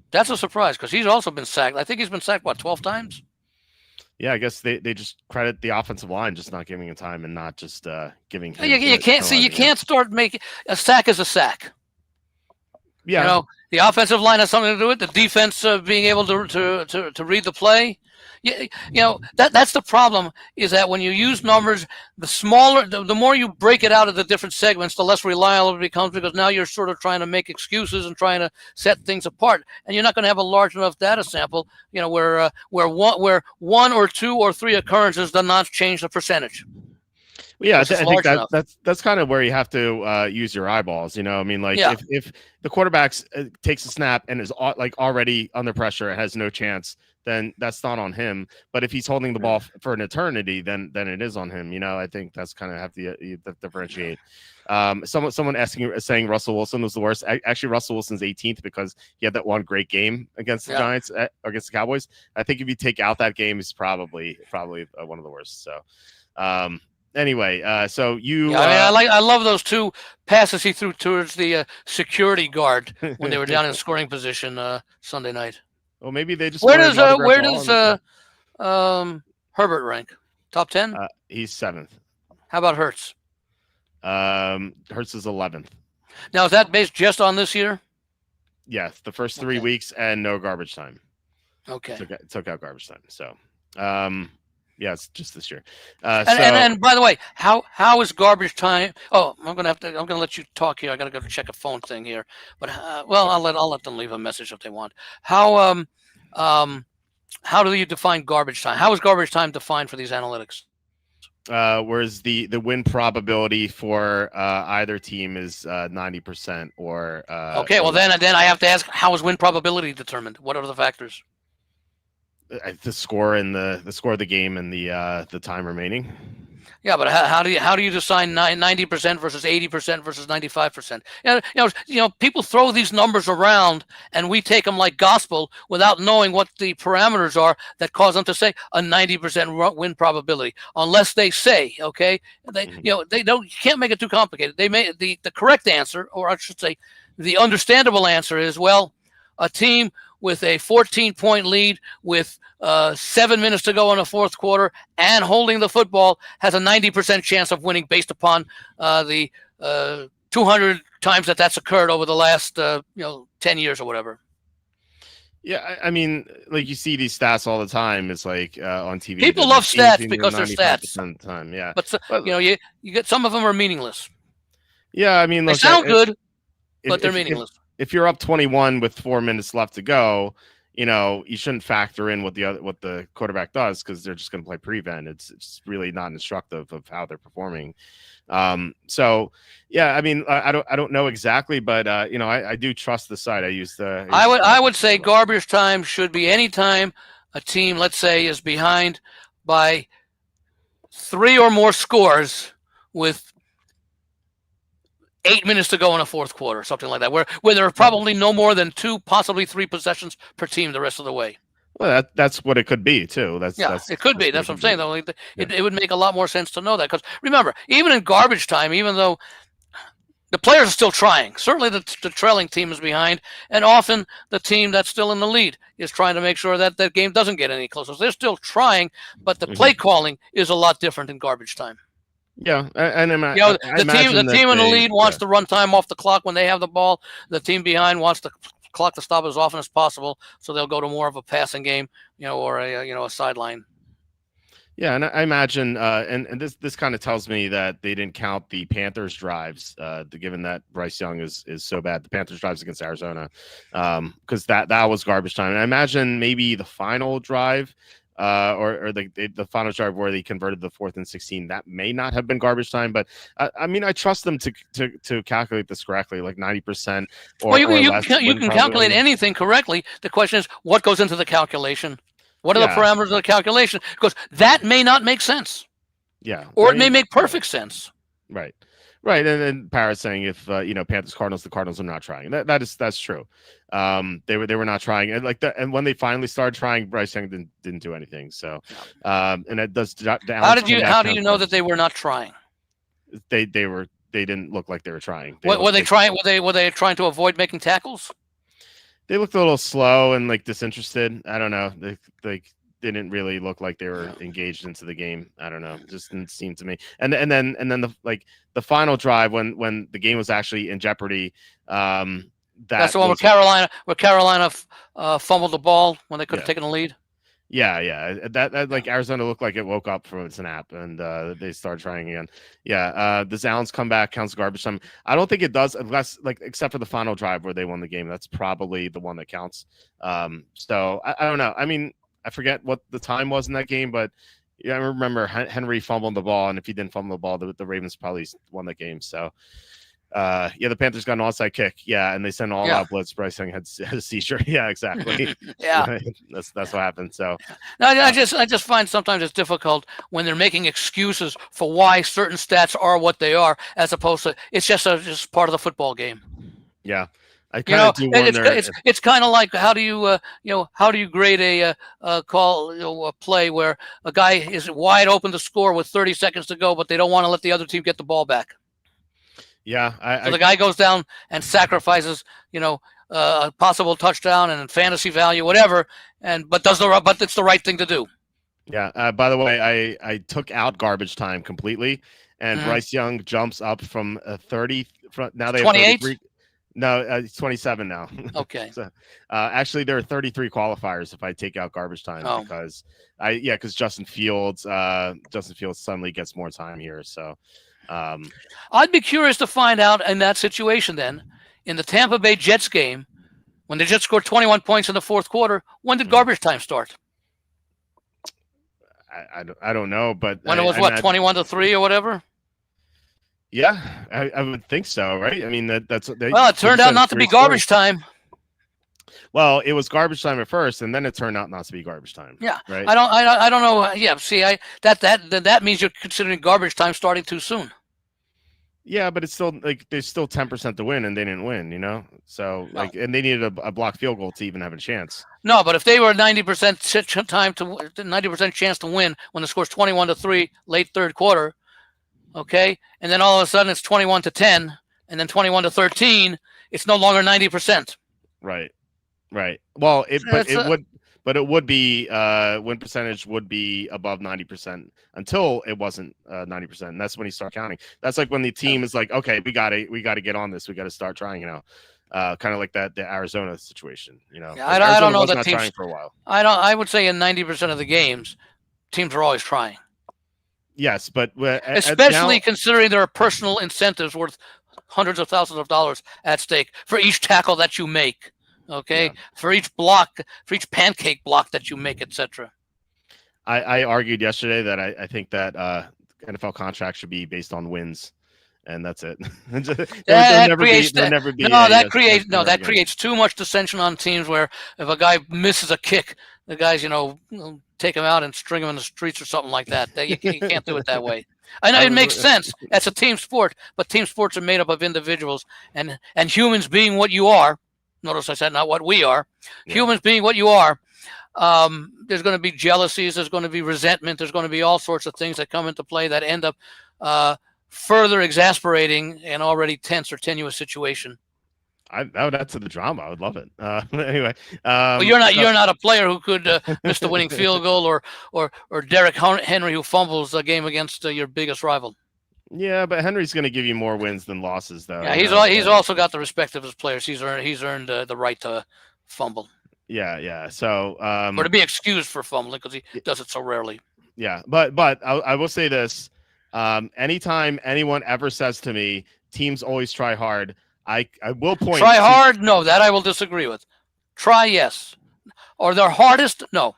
That's a surprise because he's also been sacked. I think he's been sacked 12 times.
Yeah, I guess they just credit the offensive line just not giving him time and not just giving him.
You can't start making a sack as a sack.
Yeah,
the offensive line has something to do with it. The defense being able to read the play. That's the problem. Is that when you use numbers, the more you break it out of the different segments, the less reliable it becomes because now you're sort of trying to make excuses and trying to set things apart, and you're not going to have a large enough data sample. Where one or 2 or 3 occurrences does not change the percentage.
Well, yeah, I think that's kind of where you have to use your eyeballs. I mean, like if the quarterback takes a snap and is already under pressure and has no chance, then that's not on him. But if he's holding the ball for an eternity, then it is on him. I think that's kind of have to differentiate. Someone saying Russell Wilson was the worst. Actually, Russell Wilson's 18th because he had that one great game against the Giants, against the Cowboys. I think if you take out that game, he's probably one of the worst. So. Anyway, so you. Yeah,
I love those 2 passes he threw towards the security guard when they were down in scoring position Sunday night.
Well, maybe they just.
Where does Herbert rank? Top 10?
He's 7th.
How about Hurts?
Hurts is 11th.
Now, is that based just on this year?
Yes, the first 3 weeks and no garbage time.
Okay.
Took out garbage time. So. Yeah, it's just this year.
And by the way, how is garbage time? Oh, I'm gonna let you talk here. I gotta go check a phone thing here. But I'll let them leave a message if they want. How do you define garbage time? How is garbage time defined for these analytics?
Whereas the win probability for either team is 90% or
Okay, well then I have to ask, how is win probability determined? What are the factors?
the score and the score of the game and the time remaining.
Yeah, but how do you decide 90% versus 80% versus 95%? People throw these numbers around and we take them like gospel without knowing what the parameters are that cause them to say a 90% win probability. Unless they say, okay, they they don't. You can't make it too complicated. They may the correct answer, or I should say, the understandable answer is, well, a team with a 14-point lead with 7 minutes to go in the fourth quarter and holding the football has a 90% chance of winning based upon the 200 times that's occurred over the last 10 years or whatever.
Yeah, I mean, like, you see these stats all the time. It's like on TV.
People love stats because they're stats.
Of the time, yeah.
But you get, some of them are meaningless.
Yeah, I mean,
they sound good, but they're meaningless.
If you're up 21 with 4 minutes left to go, you shouldn't factor in what the quarterback does, because they're just going to play prevent. It's really not instructive of how they're performing. So yeah, I mean, I don't know exactly, but I do trust the site. I
would say garbage time should be any time a team, let's say, is behind by 3 or more scores with 8 minutes to go in a fourth quarter, something like that, where there are probably no more than 2, possibly 3 possessions per team the rest of the way.
Well, that's what it could be too.
It could be. That's what I'm saying, though. It would make a lot more sense to know that, because remember, even in garbage time, even though the players are still trying, certainly the trailing team is behind, and often the team that's still in the lead is trying to make sure that game doesn't get any closer. So they're still trying, but the play calling is a lot different in garbage time.
Yeah, and
the team in the lead wants to run time off the clock when they have the ball. The team behind wants the clock to stop as often as possible, so they'll go to more of a passing game, or a sideline.
Yeah, and I imagine, and this kind of tells me that they didn't count the Panthers drives, given that Bryce Young is so bad. The Panthers drives against Arizona, because that was garbage time. And I imagine maybe the final drive, or the final drive where they converted the 4th and 16, that may not have been garbage time. But I mean, I trust them to calculate this correctly, like 90%.
You can calculate anything correctly. The question is, what goes into the calculation? What are the parameters of the calculation? Because that may not make sense.
Yeah.
Or it may make perfect sense.
Right. Right. And then Parrot saying, if Panthers Cardinals, the Cardinals are not trying. That's true. They were not trying, and and when they finally started trying, Bryce Young didn't do anything. So and it does.
How do you know that they were not trying?
They didn't look like they were trying.
Were they trying? Were they trying to avoid making tackles?
They looked a little slow and disinterested. I don't know. They didn't really look like they were engaged into the game. I don't know. It just didn't seem to me. And then the final drive when the game was actually in jeopardy.
That's the one where Carolina fumbled the ball when they could have taken a lead.
Yeah. That Arizona looked like it woke up from its nap, and they started trying again. Yeah. Does Allen's comeback counts garbage time? I don't think it does, unless except for the final drive where they won the game. That's probably the one that counts. So I don't know. I mean, I forget what the time was in that game, but I remember Henry fumbling the ball, and if he didn't fumble the ball, the Ravens probably won that game. So. The Panthers got an onside kick. Yeah, and they sent all out blitz. Bryce Young had a seizure. Yeah, exactly.
Yeah,
that's what happened. So,
no, I just find sometimes it's difficult when they're making excuses for why certain stats are what they are, as opposed to it's just part of the football game.
Yeah, I kind of do wonder.
It's kind of like, how do you grade a play where a guy is wide open to score with 30 seconds to go, but they don't want to let the other team get the ball back.
Yeah,
so the guy goes down and sacrifices, a possible touchdown and fantasy value, whatever, but it's the right thing to do.
Yeah. By the way, I took out garbage time completely, and Bryce Young jumps up from 30. Now they have
28.
No, it's 27 now.
Okay.
So, actually, there are 33 qualifiers if I take out garbage time, because Justin Fields suddenly gets more time here. So.
I'd be curious to find out in that situation then, in the Tampa Bay Jets game, when the Jets scored 21 points in the fourth quarter, when did garbage time start?
I don't know, but
when it was 21-3 or whatever.
Yeah, I would think so, right? I mean that's
well, it turned out not to be garbage time.
Well, it was garbage time at first, and then it turned out not to be garbage time.
Yeah,
right.
I don't know. Yeah, see, that means you're considering garbage time starting too soon.
Yeah, but it's still like there's still 10% to win, and they didn't win. So like, and they needed a blocked field goal to even have a chance.
No, but if they were 90% chance to win when the score's 21-3 late third quarter, okay, and then all of a sudden it's 21-10, and then 21-13, it's no longer 90%.
Right. Well, it would be win percentage would be above 90% until it wasn't 90%, and that's when you start counting. That's like when the team is like, okay, we got to get on this. We got to start trying. Kind of like the Arizona situation.
Yeah,
like
I don't know that
teams
trying
for a while.
I would say in 90% of the games, teams are always trying.
Yes, but
especially considering there are personal incentives worth hundreds of thousands of dollars at stake for each tackle that you make. Okay, yeah. For each block, for each pancake block that you make, etc.
I argued yesterday that I think that NFL contracts should be based on wins, and that's it.
That creates too much dissension on teams. Where if a guy misses a kick, the guys take him out and string him in the streets or something like that. You can't do it that way. I know it makes sense. That's a team sport, but team sports are made up of individuals and humans being what you are. Notice I said not what we are. Yeah. Humans being what you are, there's going to be jealousies, there's going to be resentment, there's going to be all sorts of things that come into play that end up further exasperating an already tense or tenuous situation.
I would add to the drama. I would love it. Anyway,
well, you're not a player who could miss the winning field goal or Derrick Henry who fumbles a game against your biggest rival.
Yeah, but Henry's going to give you more wins than losses, though.
Yeah, he's also got the respect of his players. He's earned the right to fumble.
Yeah. So
or to be excused for fumbling because he does it so rarely.
Yeah, but I will say this: anytime anyone ever says to me, "Teams always try hard," I will point.
Try hard? No, that I will disagree with. Try, yes, or their hardest? No.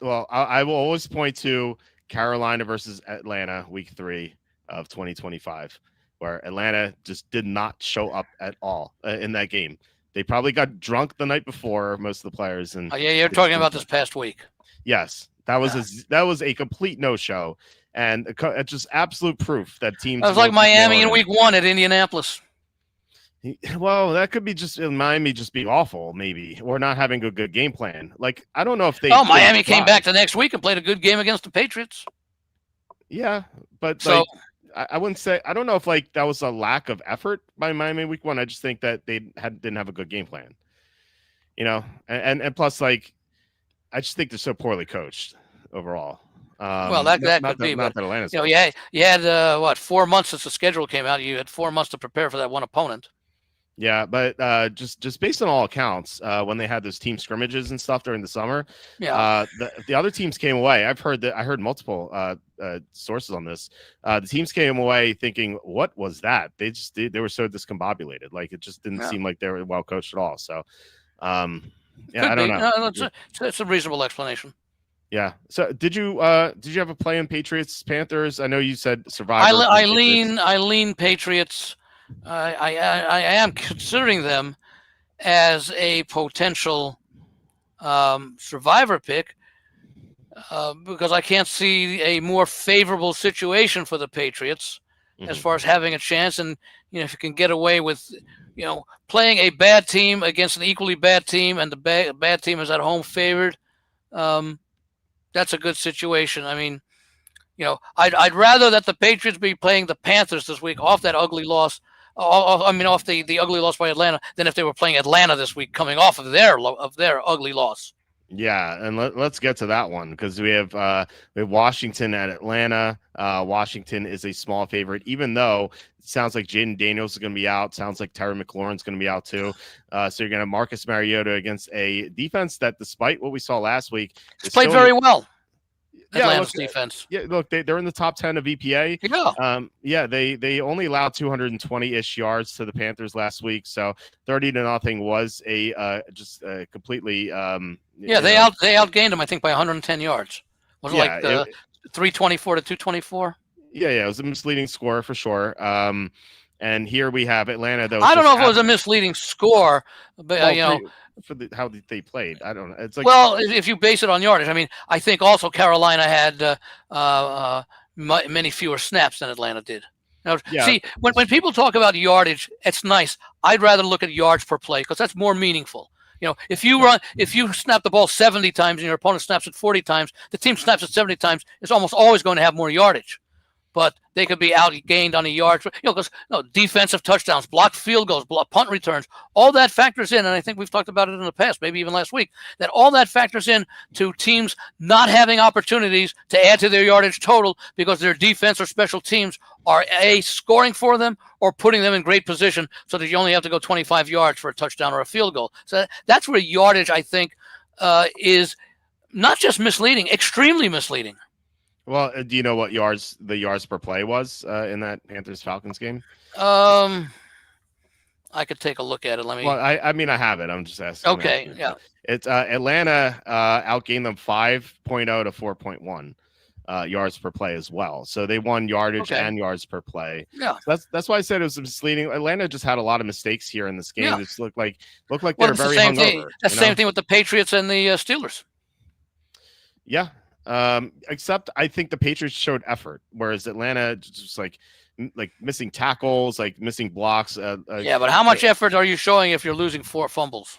Well, I will always point to Carolina versus Atlanta, Week 3 of 2025, where Atlanta just did not show up at all in that game. They probably got drunk the night before, most of the players. And
you're talking about this past week.
Yes, that was a complete no-show, and just absolute proof that teams.
That was like Miami in Week 1 at Indianapolis.
Well, that could be just Miami just being awful, maybe, or not having a good game plan. Like, I don't know if they.
Miami came back the next week and played a good game against the Patriots.
Yeah, but so I wouldn't say. I don't know if that was a lack of effort by Miami Week 1. I just think that they didn't have a good game plan. And plus, I just think they're so poorly coached overall.
Well, that could be, but
Atlanta's
you had 4 months since the schedule came out. You had 4 months to prepare for that one opponent.
Yeah, but just based on all accounts, when they had those team scrimmages and stuff during the summer, the other teams came away. I heard multiple sources on this. The teams came away thinking, "What was that?" They were so discombobulated. Like it just didn't seem like they were well coached at all. So, I don't know.
It's a reasonable explanation.
Yeah. So did you have a play in Patriots Panthers? I know you said Survivor.
I lean Patriots. I am considering them as a potential survivor pick because I can't see a more favorable situation for the Patriots as far as having a chance. And if you can get away with playing a bad team against an equally bad team, and the bad team is at home favored, that's a good situation. I mean, I'd rather that the Patriots be playing the Panthers this week off that ugly loss. Off the ugly loss by Atlanta, than if they were playing Atlanta this week, coming off of their ugly loss.
Yeah, and let's get to that one because we have Washington at Atlanta. Washington is a small favorite, even though it sounds like Jaden Daniels is going to be out. Sounds like Terry McLaurin's going to be out too. So you're going to have Marcus Mariota against a defense that, despite what we saw last week,
it's played very well. Atlanta's defense.
Yeah, look, they're in the top 10 of EPA. Yeah. They only allowed 220-ish yards to the Panthers last week, so 30-0 was a completely.
They outgained them, I think, by 110 yards. Was it like 324 to 224?
Yeah, it was a misleading score for sure. And here we have Atlanta. That
I don't know if it was a misleading score, but
how they played. I don't know. It's like,
well, if you base it on yardage, I mean, I think also Carolina had many fewer snaps than Atlanta did. Now, see, when people talk about yardage, it's nice. I'd rather look at yards per play because that's more meaningful. If you snap the ball 70 times and your opponent snaps it 40 times, the team snaps it 70 times, it's almost always going to have more yardage. But they could be outgained on the yards, because defensive touchdowns, blocked field goals, punt returns, all that factors in. And I think we've talked about it in the past, maybe even last week, that all that factors in to teams not having opportunities to add to their yardage total because their defense or special teams are scoring for them or putting them in great position so that you only have to go 25 yards for a touchdown or a field goal. So that's where yardage, I think, is not just misleading, extremely misleading.
Well, do you know what the yards per play was in that Panthers-Falcons game?
I could take a look at it. Let me.
Well, I mean, I have it. I'm just asking.
Okay, yeah.
It's Atlanta outgained them 5.0 to 4.1 yards per play as well. So they won yardage and yards per play.
Yeah,
so that's why I said it was misleading. Atlanta just had a lot of mistakes here in this game.
Yeah.
It just looked like they're very hungover.
That's the same thing with the Patriots and the Steelers.
Yeah. Except I think the Patriots showed effort, whereas Atlanta just like missing tackles, like missing blocks.
But how much effort are you showing if you're losing 4 fumbles?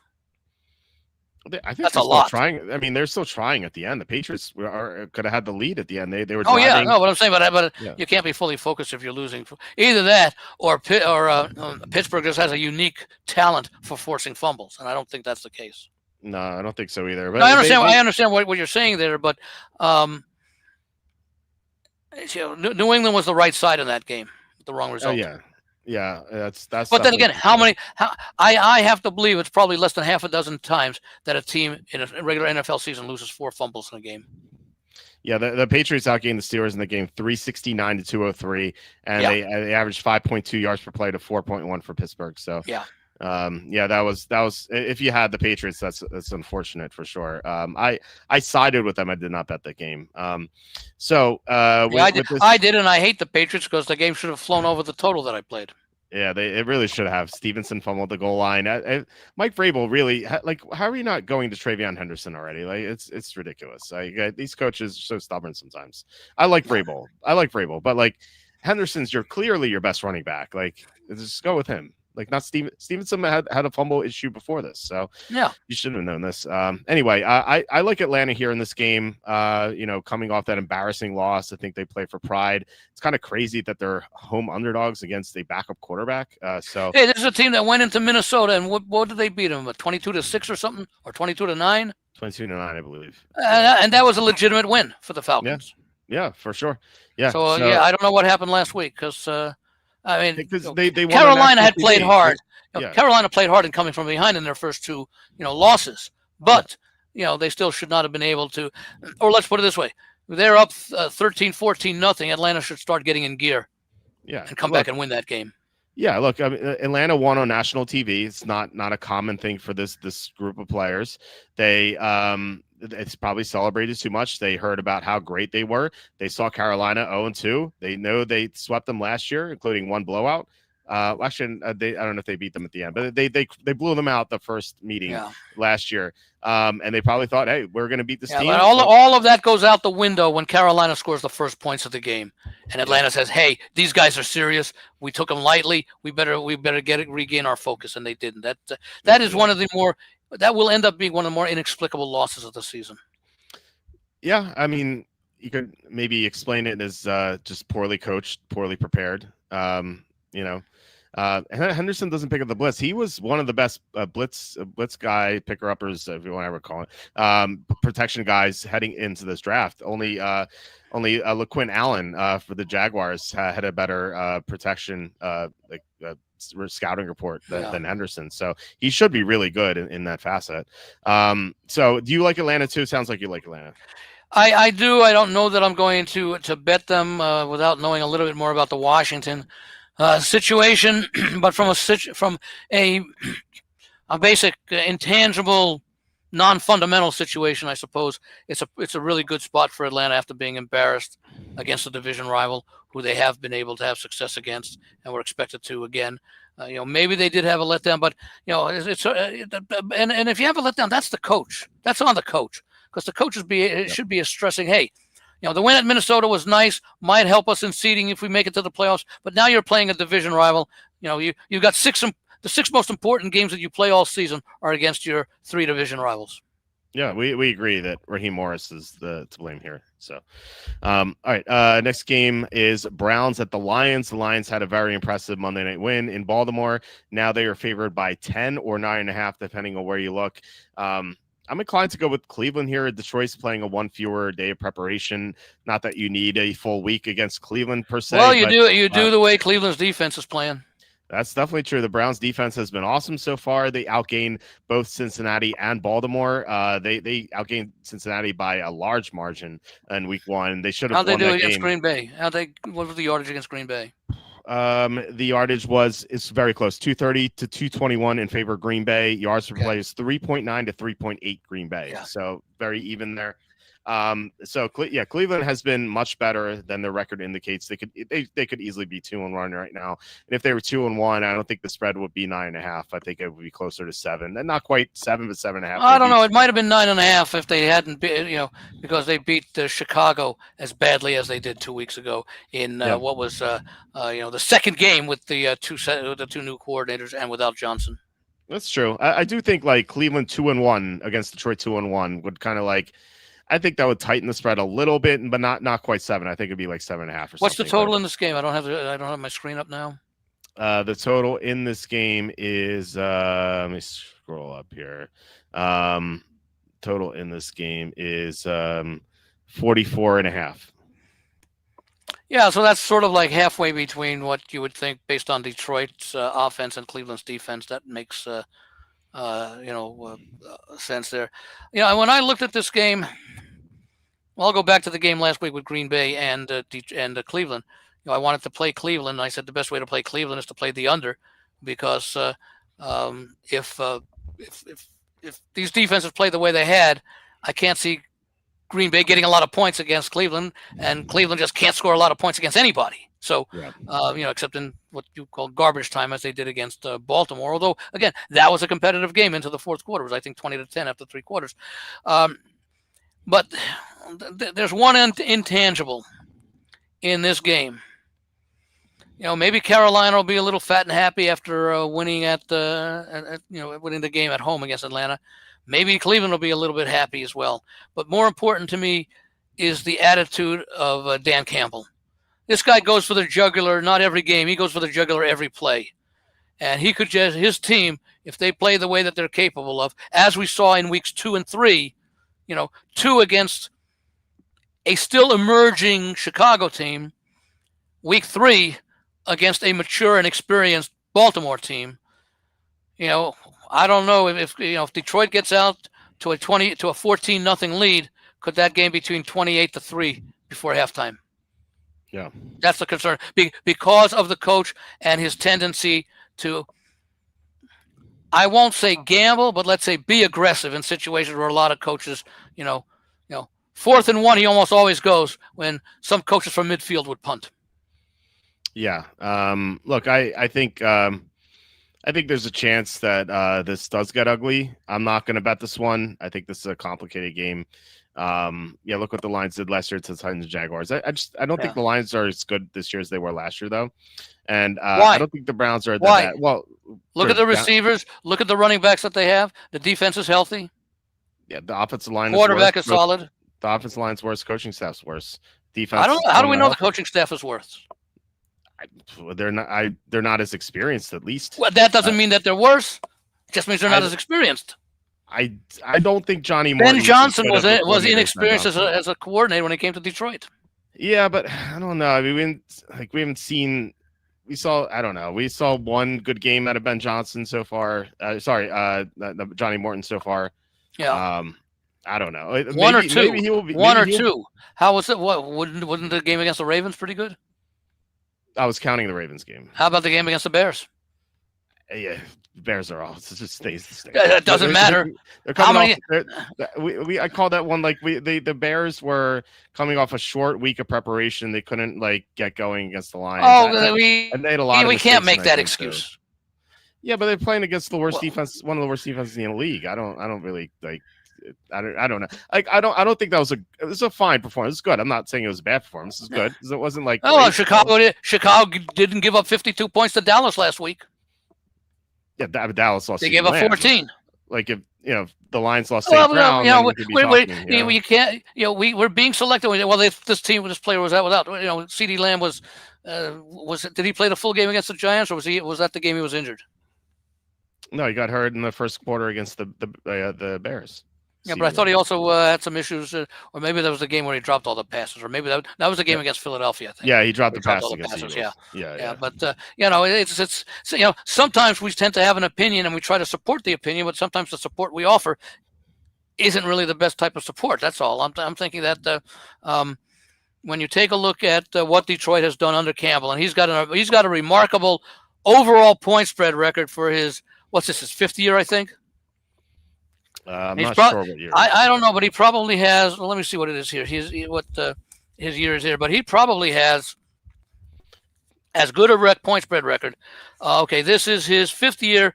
I think
that's a lot.
Trying. I mean, they're still trying at the end. The Patriots could have had the lead at the end. They were.
Oh
driving.
yeah, no. What I'm saying, but you can't be fully focused if you're losing. Either that, or Pittsburgh just has a unique talent for forcing fumbles, and I don't think that's the case.
No, I don't think so either. But
no, I understand what you're saying there, but New England was the right side in that game. The wrong result.
Yeah. That's.
But then again, I have to believe it's probably less than half a dozen times that a team in a regular NFL season loses 4 fumbles in a game.
Yeah, the Patriots outgained the Steelers in the game 369 to 203, and they averaged 5.2 yards per play to 4.1 for Pittsburgh. So that was if you had the Patriots, that's unfortunate for sure. I sided with them. I did not bet that game. I
did, and I hate the Patriots because the game should have flown over the total that I played.
Yeah, it really should have. Stevenson fumbled the goal line. Mike Vrabel really how are you not going to Travion Henderson already? Like it's ridiculous. These coaches are so stubborn sometimes. I like Vrabel, but like Henderson's clearly your best running back. Like just go with him. Like not Stevenson had a fumble issue before this, so you should have known this. Anyway, I like Atlanta here in this game. Coming off that embarrassing loss, I think they play for pride. It's kind of crazy that they're home underdogs against a backup quarterback. Hey,
this is a team that went into Minnesota and what did they beat them? 22-6 or something, or 22-9?
22-9, I believe.
And that was a legitimate win for the Falcons.
Yeah, for sure. Yeah.
So I don't know what happened last week because. I mean,
because they
Carolina had played hard. Carolina played hard in coming from behind in their first 2, losses. But, they still should not have been able to. Or let's put it this way. They're up 13-14-0. Atlanta should start getting in gear.
Yeah.
And come back and win that game.
Yeah, look, I mean, Atlanta won on national TV. It's not a common thing for this group of players. It's probably celebrated too much. They heard about how great they were. They saw Carolina 0-2. They know they swept them last year, including one blowout. Actually, I don't know if they beat them at the end, but they blew them out the first meeting last year. And they probably thought, hey, we're going to beat this team.
But all of that goes out the window when Carolina scores the first points of the game, and Atlanta says, hey, these guys are serious. We took them lightly. We better regain our focus, and they didn't. That is one of the more. That will end up being one of the more inexplicable losses of the season.
Yeah, I mean, you could maybe explain it as just poorly coached, poorly prepared. Henderson doesn't pick up the blitz. He was one of the best blitz guy picker-uppers, if you want to ever call it, protection guys heading into this draft. Only LaQuinn Allen for the Jaguars had a better protection scouting report than Henderson. So he should be really good in that facet. So do you like Atlanta too? Sounds like you like Atlanta.
I do. I don't know that I'm going to bet them without knowing a little bit more about the Washington situation, but from a basic intangible non-fundamental situation, I suppose it's a really good spot for Atlanta after being embarrassed against a division rival who they have been able to have success against and were expected to again. Maybe they did have a letdown, but and if you have a letdown, that's the coach. That's on the coach, because the coaches should be stressing, hey, the win at Minnesota was nice, might help us in seeding if we make it to the playoffs, but now you're playing a division rival. You've got the 6 most important games that you play all season are against your 3 division rivals.
Yeah, we agree that Raheem Morris is to blame here. So, all right. Next game is Browns at the Lions. The Lions had a very impressive Monday night win in Baltimore. Now they are favored by 10 or 9.5, depending on where you look. I'm inclined to go with Cleveland here. Detroit's playing a 1 fewer day of preparation. Not that you need a full week against Cleveland per se.
Well, you do the way Cleveland's defense is playing.
That's definitely true. The Browns defense has been awesome so far. They outgained both Cincinnati and Baltimore. They outgained Cincinnati by a large margin in week 1. They should have won that game.
How'd they do against Green Bay? What was the yardage against Green Bay?
The yardage is very close, 230 to 221 in favor of Green Bay. Yards per play is 3.9 to 3.8 Green Bay. Yeah. So very even there. Cleveland has been much better than their record indicates. They could easily be 2-1 right now. And if they were 2-1, I don't think the spread would be 9.5. I think it would be closer to 7, and not quite 7, but 7.5.
I don't know. It might have been 9.5 if they hadn't been, because they beat Chicago as badly as they did 2 weeks ago in what was the second game with the two new coordinators and without Johnson.
That's true. I do think like Cleveland 2-1 against Detroit 2-1 would kind of like. I think that would tighten the spread a little bit, but not quite 7. I think it'd be like 7.5 or something.
What's the total in this game? I don't have my screen up now.
The total in this game is let me scroll up here. Total in this game is 44.5.
Yeah, so that's sort of like halfway between what you would think based on Detroit's offense and Cleveland's defense. That makes sense there. When I looked at this game, I'll go back to the game last week with Green Bay and Cleveland. I wanted to play Cleveland. I said the best way to play Cleveland is to play the under, because if these defenses play the way they had, I can't see Green Bay getting a lot of points against Cleveland, and Cleveland just can't score a lot of points against anybody. So, except in what you call garbage time, as they did against Baltimore. Although, again, that was a competitive game into the fourth quarter. It was, I think, 20-10 after 3 quarters. But there's one intangible in this game. Maybe Carolina will be a little fat and happy after winning winning the game at home against Atlanta. Maybe Cleveland will be a little bit happy as well. But more important to me is the attitude of Dan Campbell. This guy goes for the jugular, not every game. He goes for the jugular every play. And he could just, his team, if they play the way that they're capable of, as we saw in weeks 2 and 3, 2 against a still emerging Chicago team, week 3 against a mature and experienced Baltimore team. I don't know if Detroit gets out to a 14-0 lead, could that game be between 28-3 before halftime?
Yeah,
that's the concern, because of the coach and his tendency to, I won't say gamble, but let's say be aggressive in situations where a lot of coaches, 4th and 1, he almost always goes when some coaches from midfield would punt.
Yeah. Look, I think there's a chance that this does get ugly. I'm not going to bet this one. I think this is a complicated game. Look what the Lions did last year to the Titans and Jaguars. I don't think the Lions are as good this year as they were last year, though. And I don't think the Browns are that bad. Well,
look at the receivers. Look at the running backs that they have. The defense is healthy.
Yeah, the offensive line
quarterback is solid.
The offensive line's worse. Coaching staff's worse. Defense.
I don't know. How do we know the coaching staff is worse?
They're not as experienced, at least.
Well, that doesn't mean that they're worse. It just means they're not as experienced.
I don't think Johnny
Ben Johnson was inexperienced as a coordinator when he came to Detroit.
Yeah, but I don't know. I mean, we haven't seen. We saw one good game out of Ben Johnson so far. Johnny Morton so far.
Yeah.
I don't know.
One or two. How was it? What wasn't the game against the Ravens pretty good?
I was counting the Ravens game.
How about the game against the Bears?
Yeah, Bears are all. It just stays the same.
It doesn't matter.
They're coming off. I call that one the Bears were coming off a short week of preparation. They couldn't get going against the Lions.
And
they had a lot of
we can't
mistakes
make that excuse.
Yeah, but they're playing against the worst defense, one of the worst defenses in the league. I don't really like. I don't know. I don't think that was it was a fine performance. It's good. I'm not saying it was a bad performance. It's good. It wasn't like.
Oh, Chicago didn't give up 52 points to Dallas last week.
Yeah, Dallas lost.
They gave up 14.
Like if the Lions lost St. Brown,
you can't. We're being selective. Well, this player was out without. CD Lamb was did he play the full game against the Giants, or was that the game he was injured?
No, he got hurt in the first quarter against the Bears.
Yeah, but I thought he also had some issues, or maybe that was the game where he dropped all the passes, or maybe that was the game against Philadelphia. I think.
Yeah, he dropped the passes against the Eagles.
Yeah. But it's sometimes we tend to have an opinion and we try to support the opinion, but sometimes the support we offer isn't really the best type of support. That's all. I'm thinking that when you take a look at what Detroit has done under Campbell, and he's got a remarkable overall point spread record for his his fifth year, I think.
I'm not sure what year.
I don't know, but he probably has. Well, let me see what it is here. His year is here, but he probably has as good a point spread record. Okay, this is his fifth year.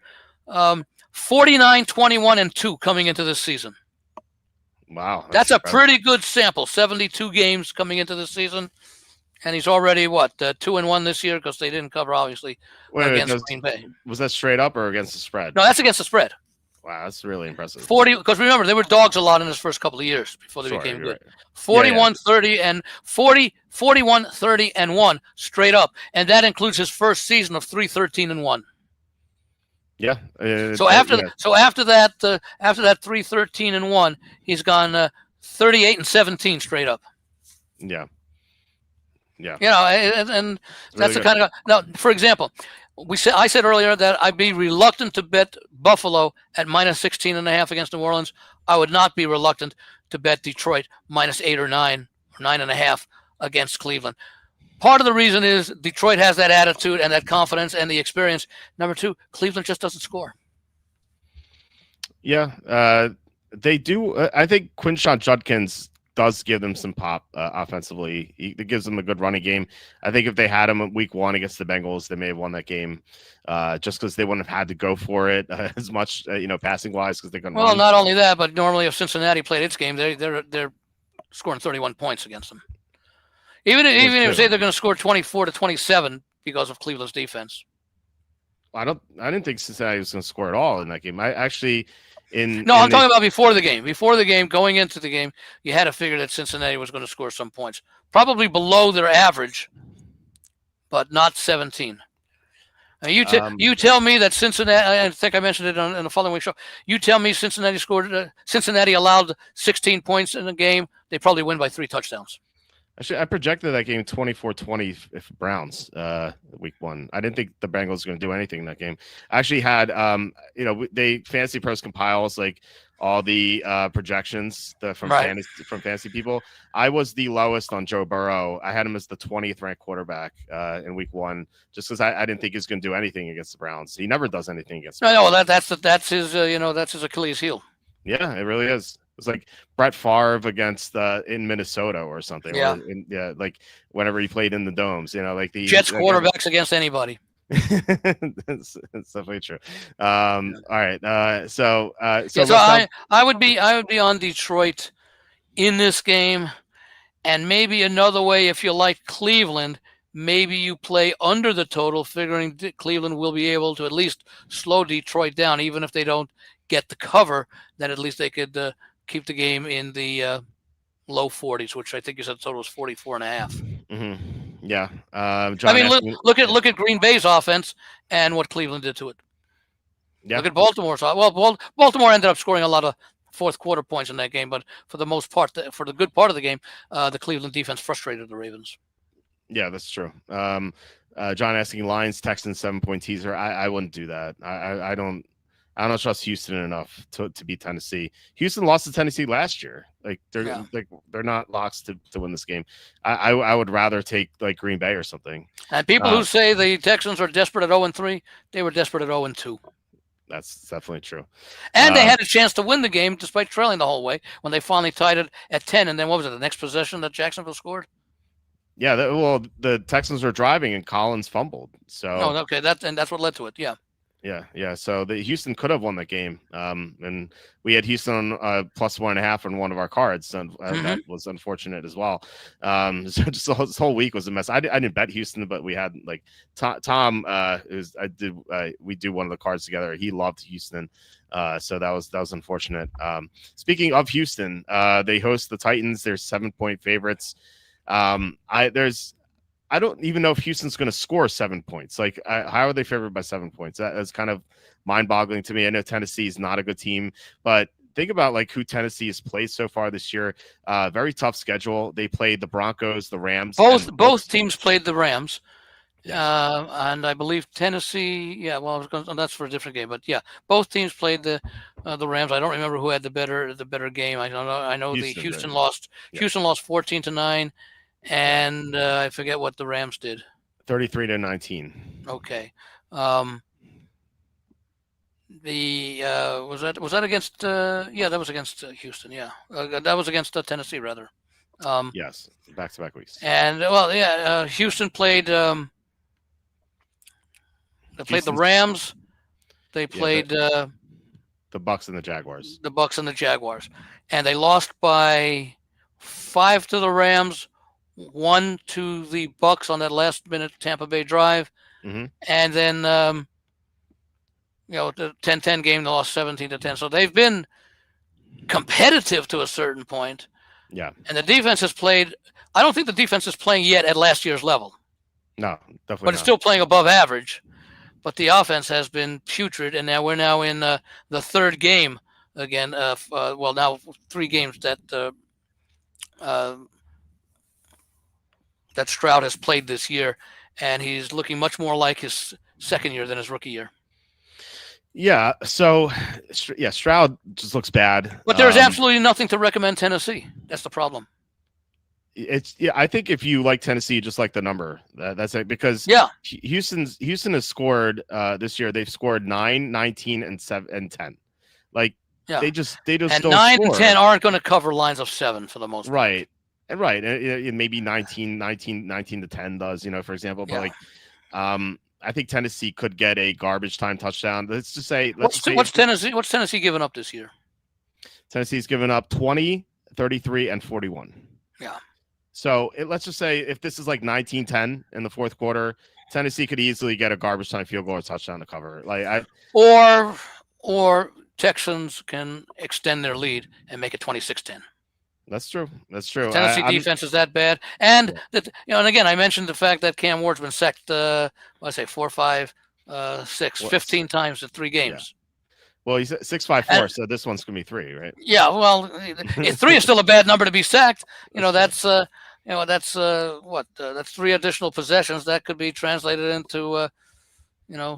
49, 21, and 2 coming into this season.
Wow,
that's a pretty good sample. 72 games coming into the season, and he's already 2-1 this year because they didn't cover obviously against Green Bay.
Was that straight up or against the spread?
No, that's against the spread.
Wow, that's really impressive.
40, because remember, they were dogs a lot in his first couple of years before they became good. Right. 41, 30, and 41, 30, and 1 straight up. And that includes his first season of 3-13-1.
Yeah.
So after that 3-13-1, he's gone 38-17 straight up.
Yeah. Yeah.
And that's really the kind of now, for example, I said earlier that I'd be reluctant to bet Buffalo at -16.5 against New Orleans. I would not be reluctant to bet Detroit -8 or 9 or 9.5 against Cleveland. Part of the reason is Detroit has that attitude and that confidence and the experience. Number 2, Cleveland just doesn't score.
Yeah, they do. I think Quinshon Judkins does give them some pop offensively. It gives them a good running game. I think if they had him in week 1 against the Bengals, they may have won that game just because they wouldn't have had to go for it as much, passing wise because they couldn't.
Well, not only that, but normally if Cincinnati played its game, they're scoring 31 points against them. Even if say they're going to score 24-27 because of Cleveland's defense.
I didn't think Cincinnati was going to score at all in that game. I'm talking about before the game. Before the game, going into the game, you had to figure that Cincinnati was going to score some points, probably below their average, but not 17. Now you tell me that Cincinnati. I think I mentioned it on the following week's show. You tell me Cincinnati allowed 16 points in the game. They probably win by 3 touchdowns. Actually, I projected that game 24-20 if Browns week 1. I didn't think the Bengals were going to do anything in that game. I actually had they Fantasy Pros compiles all the projections from fantasy people. I was the lowest on Joe Burrow. I had him as the 20th ranked quarterback in week 1 just because I didn't think he was going to do anything against the Browns. He never does anything against the Browns.
No, that's his that's his Achilles heel.
Yeah, it really is. It's like Brett Favre against in Minnesota or something.
Yeah.
Like whenever he played in the domes, like the
Jets quarterbacks against anybody.
That's definitely true. All right. So
I would be on Detroit in this game, and maybe another way if you like Cleveland, maybe you play under the total, figuring Cleveland will be able to at least slow Detroit down, even if they don't get the cover. That at least they could keep the game in the low 40s, which I think you said the total was 44.5.
Mm-hmm. Yeah.
Look at Green Bay's offense and what Cleveland did to it. Yeah. Look at Baltimore's. Well, Baltimore ended up scoring a lot of fourth quarter points in that game, but for the most part, for the good part of the game, the Cleveland defense frustrated the Ravens.
Yeah, that's true. John asking Lions, Texans 7-point teaser. I wouldn't do that. I don't. I don't trust Houston enough to beat Tennessee. Houston lost to Tennessee last year. Like they're not locks to win this game. I would rather take like Green Bay or something.
And people who say the Texans are desperate at 0-3, they were desperate at 0-2.
That's definitely true.
And they had a chance to win the game despite trailing the whole way when they finally tied it at 10. And then what was it? The next possession that Jacksonville scored?
Yeah. The Texans were driving and Collins fumbled. So
okay, that's what led to it. Yeah.
Yeah. So the Houston could have won that game. And we had Houston on plus 1.5 on one of our cards. So that was unfortunate as well. So just this whole week was a mess. I didn't bet Houston, but we had like Tom we do one of the cards together. He loved Houston. So that was unfortunate. Speaking of Houston, they host the Titans. They're 7-point favorites. I don't even know if Houston's going to score 7 points. Like, how are they favored by 7 points? That's kind of mind-boggling to me. I know Tennessee is not a good team, but think about like who Tennessee has played so far this year. Very tough schedule. They played the Broncos, the Rams.
Both teams played the Rams, and I believe Tennessee. Yeah, well, that's for a different game, but yeah, both teams played the Rams. I don't remember who had the better game. I don't know. I know Houston lost. Yeah. Houston lost 14-9. And I forget what the Rams did.
33-19.
Okay. Was that against? That was against Houston. Yeah, that was against Tennessee rather.
Yes, back-to-back weeks.
And Houston played. They played the Rams. They played
the Bucs and the Jaguars.
The Bucs and the Jaguars, and they lost by 5 to the Rams. 1 to the Bucs on that last-minute Tampa Bay drive, and then the 10-10 game they lost 17-10. So they've been competitive to a certain point.
Yeah,
and the defense has played. I don't think the defense is playing yet at last year's level.
No, definitely.
But it's still playing above average. But the offense has been putrid, and now we're in the third game again. Now 3 games that. That Stroud has played this year, and he's looking much more like his second year than his rookie year.
Yeah. So, Stroud just looks bad.
But there's absolutely nothing to recommend Tennessee. That's the problem.
I think if you like Tennessee, you just like the number. That's it, because Houston has scored this year. They've scored 9, 19, and 7 and 10. Like they just and don't
9
score.
And 10 aren't going to cover lines of 7 for the most part.
Right. And maybe 19 to 10 does, for example, but I think Tennessee could get a garbage time touchdown. Let's say
what's Tennessee giving up this year?
Tennessee's given up 20, 33, and 41.
Yeah.
So let's just say if this is like 19-10 in the fourth quarter, Tennessee could easily get a garbage time field goal or touchdown to cover.
Or Texans can extend their lead and make it 26-10.
That's true.
Tennessee defense is that bad, and and again, I mentioned the fact that Cam Ward's been sacked. 4, 5, 6, 15 times in 3 games.
Yeah. Well, he's 6'5", so this one's gonna be 3, right?
Yeah. Well, 3 is still a bad number to be sacked. That's 3 additional possessions that could be translated into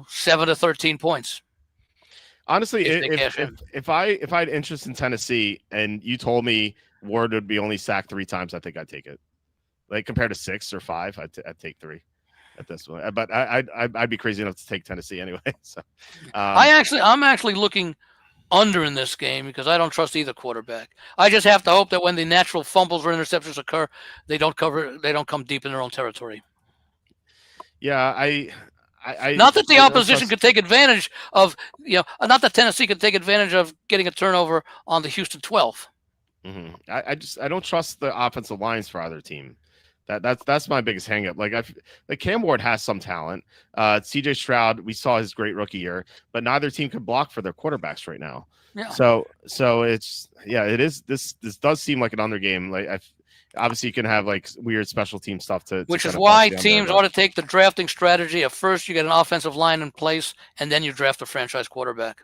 7 to 13 points.
Honestly, if I had interest in Tennessee and you told me Ward would be only sacked 3 times, I think I'd take it. Like compared to 6 or 5, I'd take 3 at this point. But I'd be crazy enough to take Tennessee anyway. So
I'm actually looking under in this game because I don't trust either quarterback. I just have to hope that when the natural fumbles or interceptions occur, they don't come deep in their own territory.
Yeah,
not that the opposition could take advantage of, not that Tennessee could take advantage of getting a turnover on the Houston 12.
Mm-hmm. I don't trust the offensive lines for either team. That's my biggest hangup. Like Cam Ward has some talent. CJ Stroud, we saw his great rookie year, but neither team could block for their quarterbacks right now.
Yeah.
So it is. This does seem like an under game. Obviously you can have like weird special team stuff which
is why teams ought to take the drafting strategy of first you get an offensive line in place and then you draft a franchise quarterback.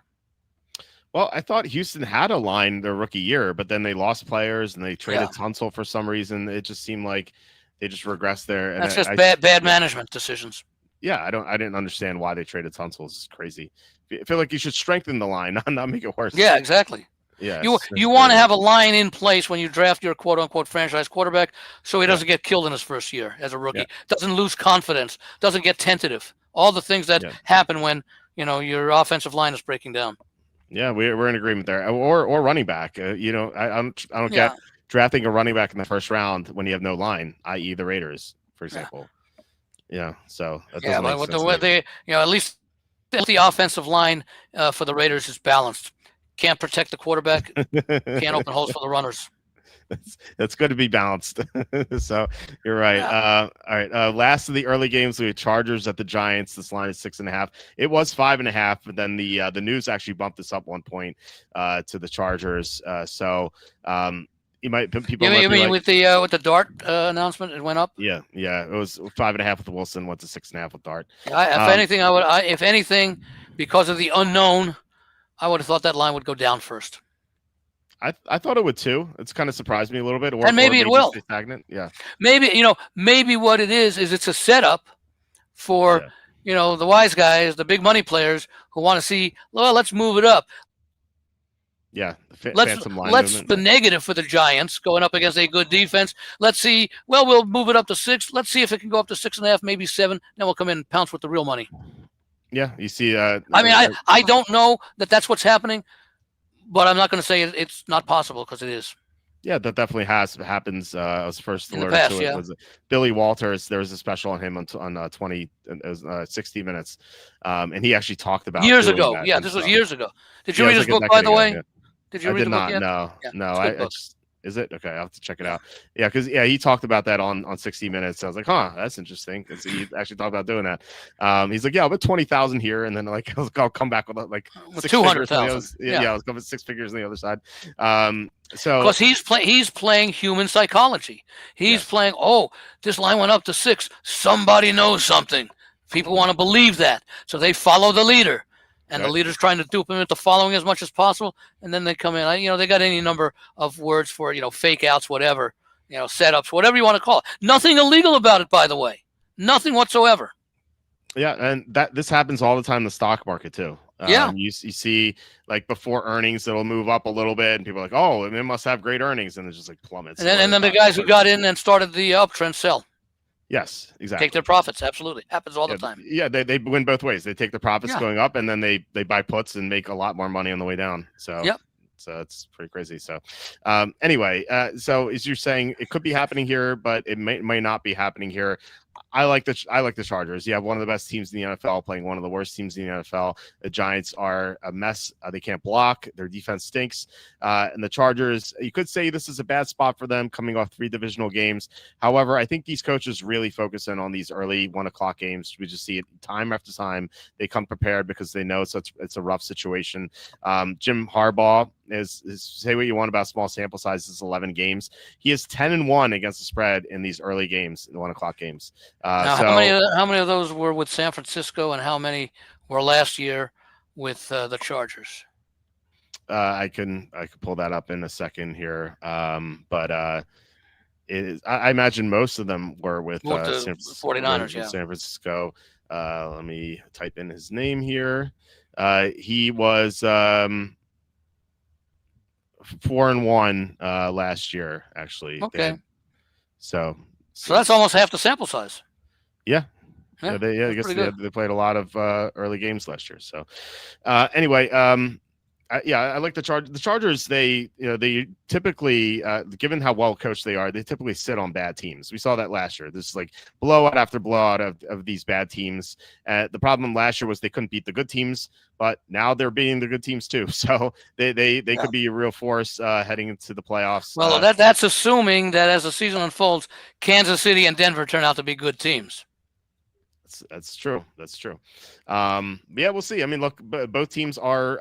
Well, I thought Houston had a line their rookie year, but then they lost players and they traded Tunsil for some reason. It just seemed like they just regressed there.
And that's just bad management decisions.
Yeah, I didn't understand why they traded Tunsil. It's crazy. feel like you should strengthen the line, not make it worse.
Yeah, exactly.
Yeah,
You want to have a line in place when you draft your quote unquote franchise quarterback, so he doesn't get killed in his first year as a rookie, doesn't lose confidence, doesn't get tentative. All the things that happen when your offensive line is breaking down.
Yeah, we're in agreement there. Or running back. I don't get drafting a running back in the first round when you have no line, i.e. the Raiders, for example. Yeah, so that doesn't make sense.
At least the offensive line for the Raiders is balanced. Can't protect the quarterback. Can't open holes for the runners.
That's good to be balanced. So you're right.
Yeah.
All right. Last of the early games, we had Chargers at the Giants. This line is 6.5. It was 5.5, but then the news actually bumped this up 1 point to the Chargers. So you might
mean with the Dart announcement, it went up.
Yeah. It was 5.5 with Wilson, went to 6.5 with Dart.
If anything, because of the unknown, I would have thought that line would go down first.
I thought it would too. It's kind of surprised me a little bit.
And maybe it will.
Stay stagnant. Yeah.
Maybe what it is it's a setup for the wise guys, the big money players who want to see. Well, let's move it up.
Yeah.
Let's the negative for the Giants going up against a good defense. Let's see. Well, we'll move it up to 6. Let's see if it can go up to 6.5, maybe 7. Then we'll come in and pounce with the real money.
Yeah, you see.
I don't know that that's what's happening, but I'm not going to say it's not possible because it is.
Yeah, that definitely happens. I was first to learn to it. Was Billy Walters. There was a special on him on 60 Minutes, and he actually talked about
years ago. Yeah, this was years ago. Did you read his book, by the way?
Yeah.
Did you read the book yet?
No. I just. Is it? Okay, I'll have to check it out. Yeah, because he talked about that on 60 Minutes. I was like, that's interesting, because he actually talked about doing that. He's like, I'll bet 20,000 here, and then I'll come back with
200,000.
Yeah, I was going with 6 figures on the other side. So
because he's playing human psychology. He's playing. This line went up to 6. Somebody knows something. People want to believe that, so they follow the leader. And the leader's trying to dupe him into following as much as possible, and then they come in. They got any number of words for fake outs, whatever, setups, whatever you want to call it. Nothing illegal about it, by the way. Nothing whatsoever.
Yeah, and this happens all the time in the stock market too. You see before earnings, it'll move up a little bit, and people are like, it must have great earnings, and it just plummets.
And then the guys who got in and started the uptrend sell.
Yes, exactly.
Take their profits. Absolutely. Happens all the time.
Yeah, they win both ways. They take the profits going up, and then they buy puts and make a lot more money on the way down. So so it's pretty crazy. So anyway, so as you're saying, it could be happening here, but it may not be happening here. I like the Chargers. You have one of the best teams in the NFL playing one of the worst teams in the NFL. The Giants are a mess. They can't block. Their defense stinks. And the Chargers, you could say this is a bad spot for them coming off 3 divisional games. However, I think these coaches really focus in on these early 1 o'clock games. We just see it time after time. They come prepared because they know it's a rough situation. Jim Harbaugh is say what you want about small sample sizes, 11 games. He is 10-1 against the spread in these early games, the 1 o'clock games.
Now, how many of those were with San Francisco, and how many were last year with the Chargers?
I can pull that up in a second here. But it is. I imagine most of them were with
the 49ers.
San Francisco. Let me type in his name here. He was 4-1 last year, actually.
Okay.
So
that's almost half the sample size.
Yeah. I guess they played a lot of early games last year. So anyway, I like the Chargers. The Chargers, they typically, given how well coached they are, they typically sit on bad teams. We saw that last year. This is blowout after blowout of these bad teams. The problem last year was they couldn't beat the good teams, but now they're beating the good teams too. So they could be a real force heading into the playoffs.
Well, that's assuming that as the season unfolds, Kansas City and Denver turn out to be good teams.
That's true. We'll see. I mean, look, both teams are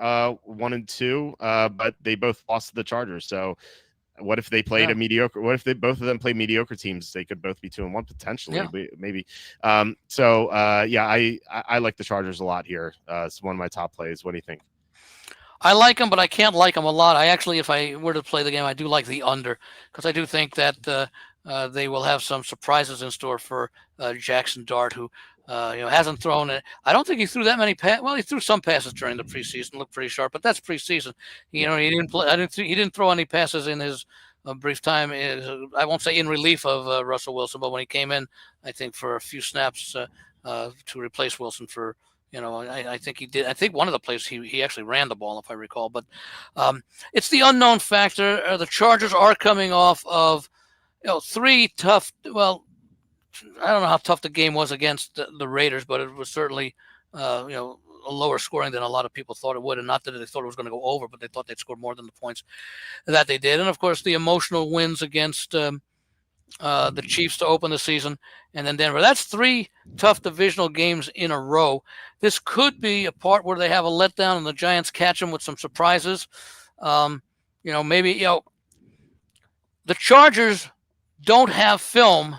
1-2, but they both lost to the Chargers. So what if they played a mediocre? What if both of them play mediocre teams? They could both be 2-1 potentially, maybe. I like the Chargers a lot here. It's one of my top plays. What do you think?
I like them, but I can't like them a lot. I actually, if I were to play the game, I do like the under, because I do think that they will have some surprises in store for Jackson Dart, who Hasn't thrown it. I don't think he threw that many passes. Well, he threw some passes during the preseason, looked pretty sharp, but that's preseason. He didn't play. He didn't throw any passes in his brief time. I won't say in relief of Russell Wilson, but when he came in, I think for a few snaps to replace Wilson for. I think he did. I think one of the plays he actually ran the ball, if I recall. But it's the unknown factor. The Chargers are coming off of 3 tough. Well, I don't know how tough the game was against the Raiders, but it was certainly a lower scoring than a lot of people thought it would. And not that they thought it was going to go over, but they thought they'd score more than the points that they did. And of course, the emotional wins against the Chiefs to open the season, and then Denver. That's 3 tough divisional games in a row. This could be a part where they have a letdown and the Giants catch them with some surprises. Maybe the Chargers don't have film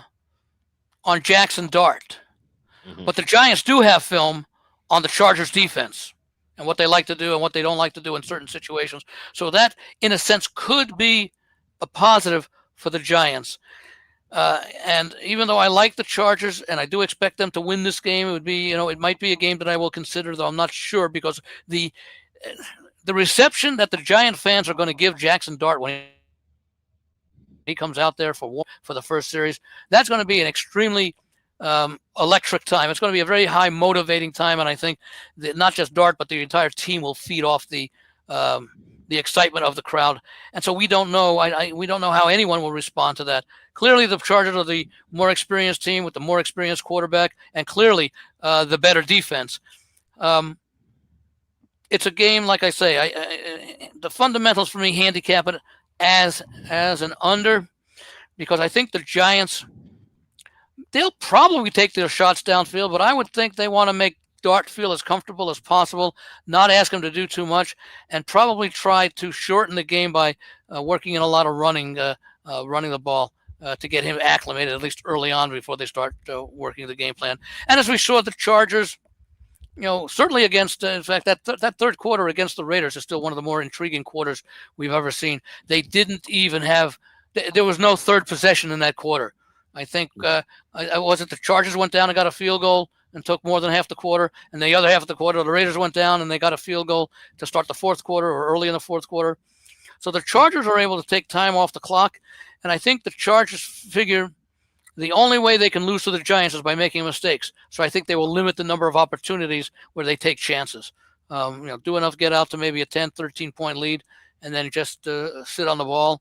on Jackson Dart, but the Giants do have film on the Chargers defense and what they like to do and what they don't like to do in certain situations. So that, in a sense, could be a positive for the Giants. And even though I like the Chargers and I do expect them to win this game, it might be a game that I will consider, though I'm not sure, because the reception that the Giant fans are going to give Jackson Dart when he comes out there for the first series, that's going to be an extremely electric time. It's going to be a very high motivating time, and I think that not just Dart, but the entire team will feed off the excitement of the crowd. And so we don't know. We don't know how anyone will respond to that. Clearly, the Chargers are the more experienced team with the more experienced quarterback, and clearly the better defense. It's a game, like I say, the fundamentals for me handicap it as an under, because I think the Giants, they'll probably take their shots downfield, but I would think they want to make Dart feel as comfortable as possible, not ask him to do too much, and probably try to shorten the game by working in a lot of running the ball to get him acclimated, at least early on, before they start working the game plan. And as we saw, the Chargers, certainly against, in fact, that third quarter against the Raiders is still one of the more intriguing quarters we've ever seen. They didn't even have, there was no third possession in that quarter. I think, was it the Chargers went down and got a field goal and took more than half the quarter, and the other half of the quarter, the Raiders went down and they got a field goal to start the fourth quarter or early in the fourth quarter. So the Chargers are able to take time off the clock, and I think the Chargers figure the only way they can lose to the Giants is by making mistakes. So I think they will limit the number of opportunities where they take chances. Do enough, get out to maybe a 10, 13-point lead, and then just sit on the ball,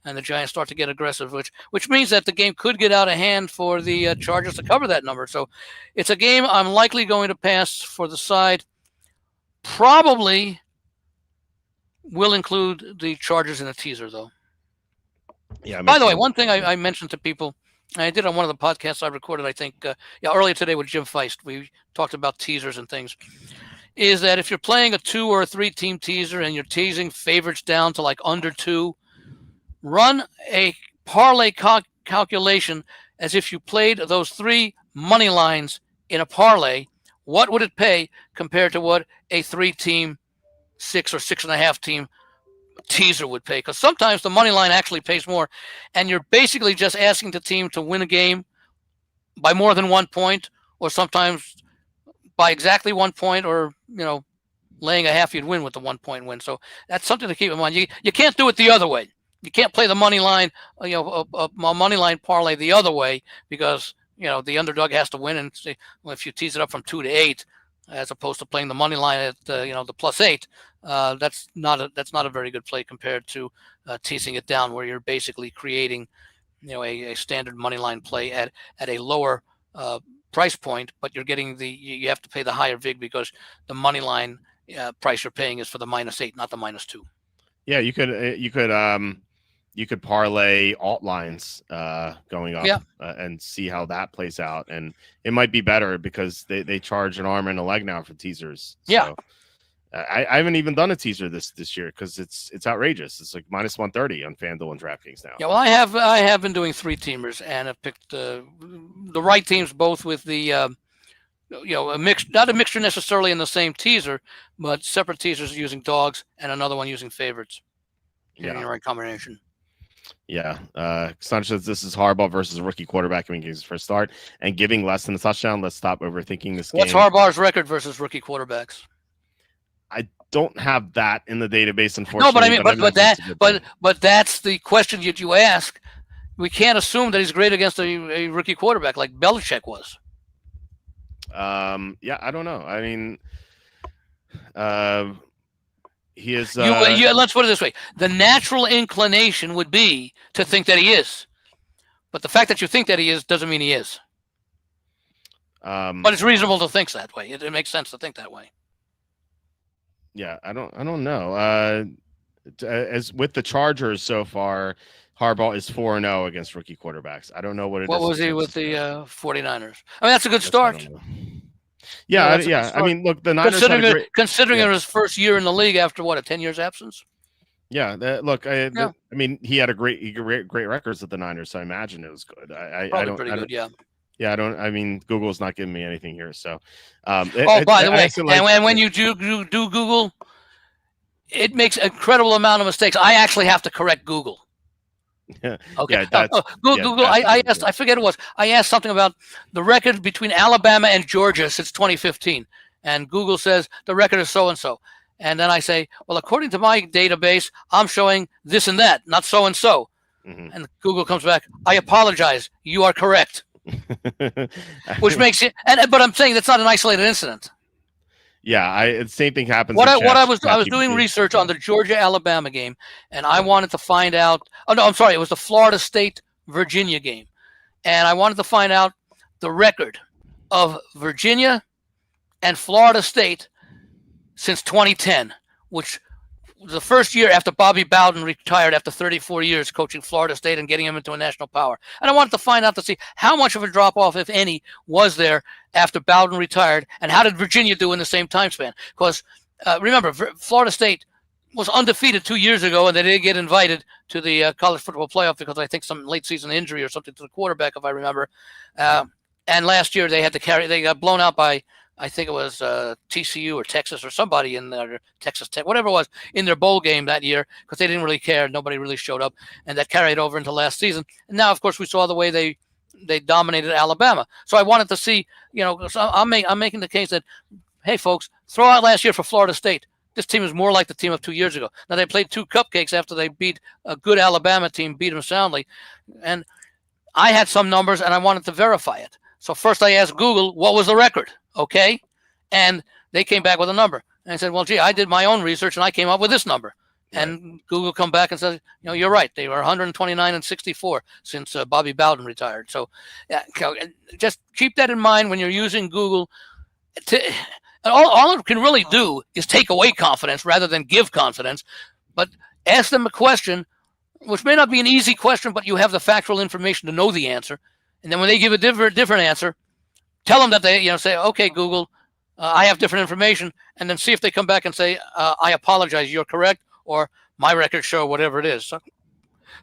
and the Giants start to get aggressive, which means that the game could get out of hand for the Chargers to cover that number. So it's a game I'm likely going to pass for the side. Probably will include the Chargers in a teaser, though.
Yeah.
By the way, one thing I mentioned to people, and I did on one of the podcasts I recorded, I think, earlier today with Jim Feist, we talked about teasers and things, is that if you're playing a 2 or a 3-team teaser and you're teasing favorites down to like under 2, run a parlay calculation as if you played those 3 money lines in a parlay. What would it pay compared to what a 3-team, 6 or 6.5 team teaser would pay? Because sometimes the money line actually pays more, and you're basically just asking the team to win a game by more than 1 point, or sometimes by exactly 1 point, or laying a half, you'd win with the 1 point win. So that's something to keep in mind. You can't do it the other way. You can't play the money line, a money line parlay the other way, because the underdog has to win. And if you tease it up from 2 to 8, as opposed to playing the money line at the +8, that's not a very good play compared to teasing it down, where you're basically creating a standard money line play at a lower price point, but you're getting you have to pay the higher vig because the money line price you're paying is for the -8, not the -2.
Yeah, you could parlay alt lines going up and see how that plays out, and it might be better because they charge an arm and a leg now for teasers.
Yeah.
So, I haven't even done a teaser this year because it's outrageous. It's like -130 on FanDuel and DraftKings now.
Yeah, well, I have been doing 3-teamers and have picked the right teams, both with the a mix, not a mixture necessarily in the same teaser, but separate teasers using dogs and another one using favorites.
Yeah,
the right combination.
Yeah. Sanchez, this is Harbaugh versus rookie quarterback making his first start and giving less than a touchdown. Let's stop overthinking this game.
What's Harbaugh's record versus rookie quarterbacks?
I don't have that in the database, unfortunately.
No, but I mean, but that's the question that you ask. We can't assume that he's great against a rookie quarterback like Belichick was.
Yeah, I don't know. I mean, he is.
Let's put it this way: the natural inclination would be to think that he is, but the fact that you think that he is doesn't mean he is. But it's reasonable to think that way. It makes sense to think that way.
Yeah, I don't know. As with the Chargers so far, Harbaugh is 4-0 against rookie quarterbacks. I don't know what it is.
What was he with the 49ers? I mean, that's a good start.
Yeah, yeah. I mean, look, the Niners
considering it was first year in the league after what, a 10 years absence.
Yeah, I mean, he had great records at the Niners, so I imagine it was good.
Pretty good.
Yeah, I mean, Google's not giving me anything here, so.
By the way, and when you do Google, it makes an incredible amount of mistakes. I actually have to correct Google. Okay. Yeah, Google. I asked. I forget what it was. I asked something about the record between Alabama and Georgia since 2015, and Google says the record is so and so. And then I say, well, according to my database, I'm showing this and that, not so and so. And Google comes back. I apologize. You are correct. Which makes it. But I'm saying that's not an isolated incident.
Yeah, same thing happens.
I was doing research on the Georgia-Alabama game, and I wanted to find out. Oh no, I'm sorry, it was the Florida State-Virginia game, and I wanted to find out the record of Virginia and Florida State since 2010, which was the first year after Bobby Bowden retired after 34 years coaching Florida State and getting him into a national power. And I wanted to find out to see how much of a drop-off, if any, was there after Bowden retired, and how did Virginia do in the same time span? Because remember, Florida State was undefeated 2 years ago, and they didn't get invited to the college football playoff because I think some late season injury or something to the quarterback, if I remember. And last year they got blown out by, I think it was TCU or Texas or somebody in there, Texas Tech, whatever it was, in their bowl game that year because they didn't really care. Nobody really showed up, and that carried over into last season. And now, of course, we saw the way they dominated Alabama. So I wanted to see, so I'm making the case that, hey, folks, throw out last year for Florida State. This team is more like the team of 2 years ago. Now, they played two cupcakes after they beat a good Alabama team, beat them soundly. And I had some numbers, and I wanted to verify it. So first I asked Google, what was the record? Okay. And they came back with a number. And I said, well, gee, I did my own research, and I came up with this number. And Google come back and says, you're right. They were 129-64 since Bobby Bowden retired. So just keep that in mind when you're using Google. All it can really do is take away confidence rather than give confidence. But ask them a question, which may not be an easy question, but you have the factual information to know the answer. And then when they give a different answer, tell them that they say, okay, Google, I have different information, and then see if they come back and say, I apologize, you're correct, or my records show whatever it is. So,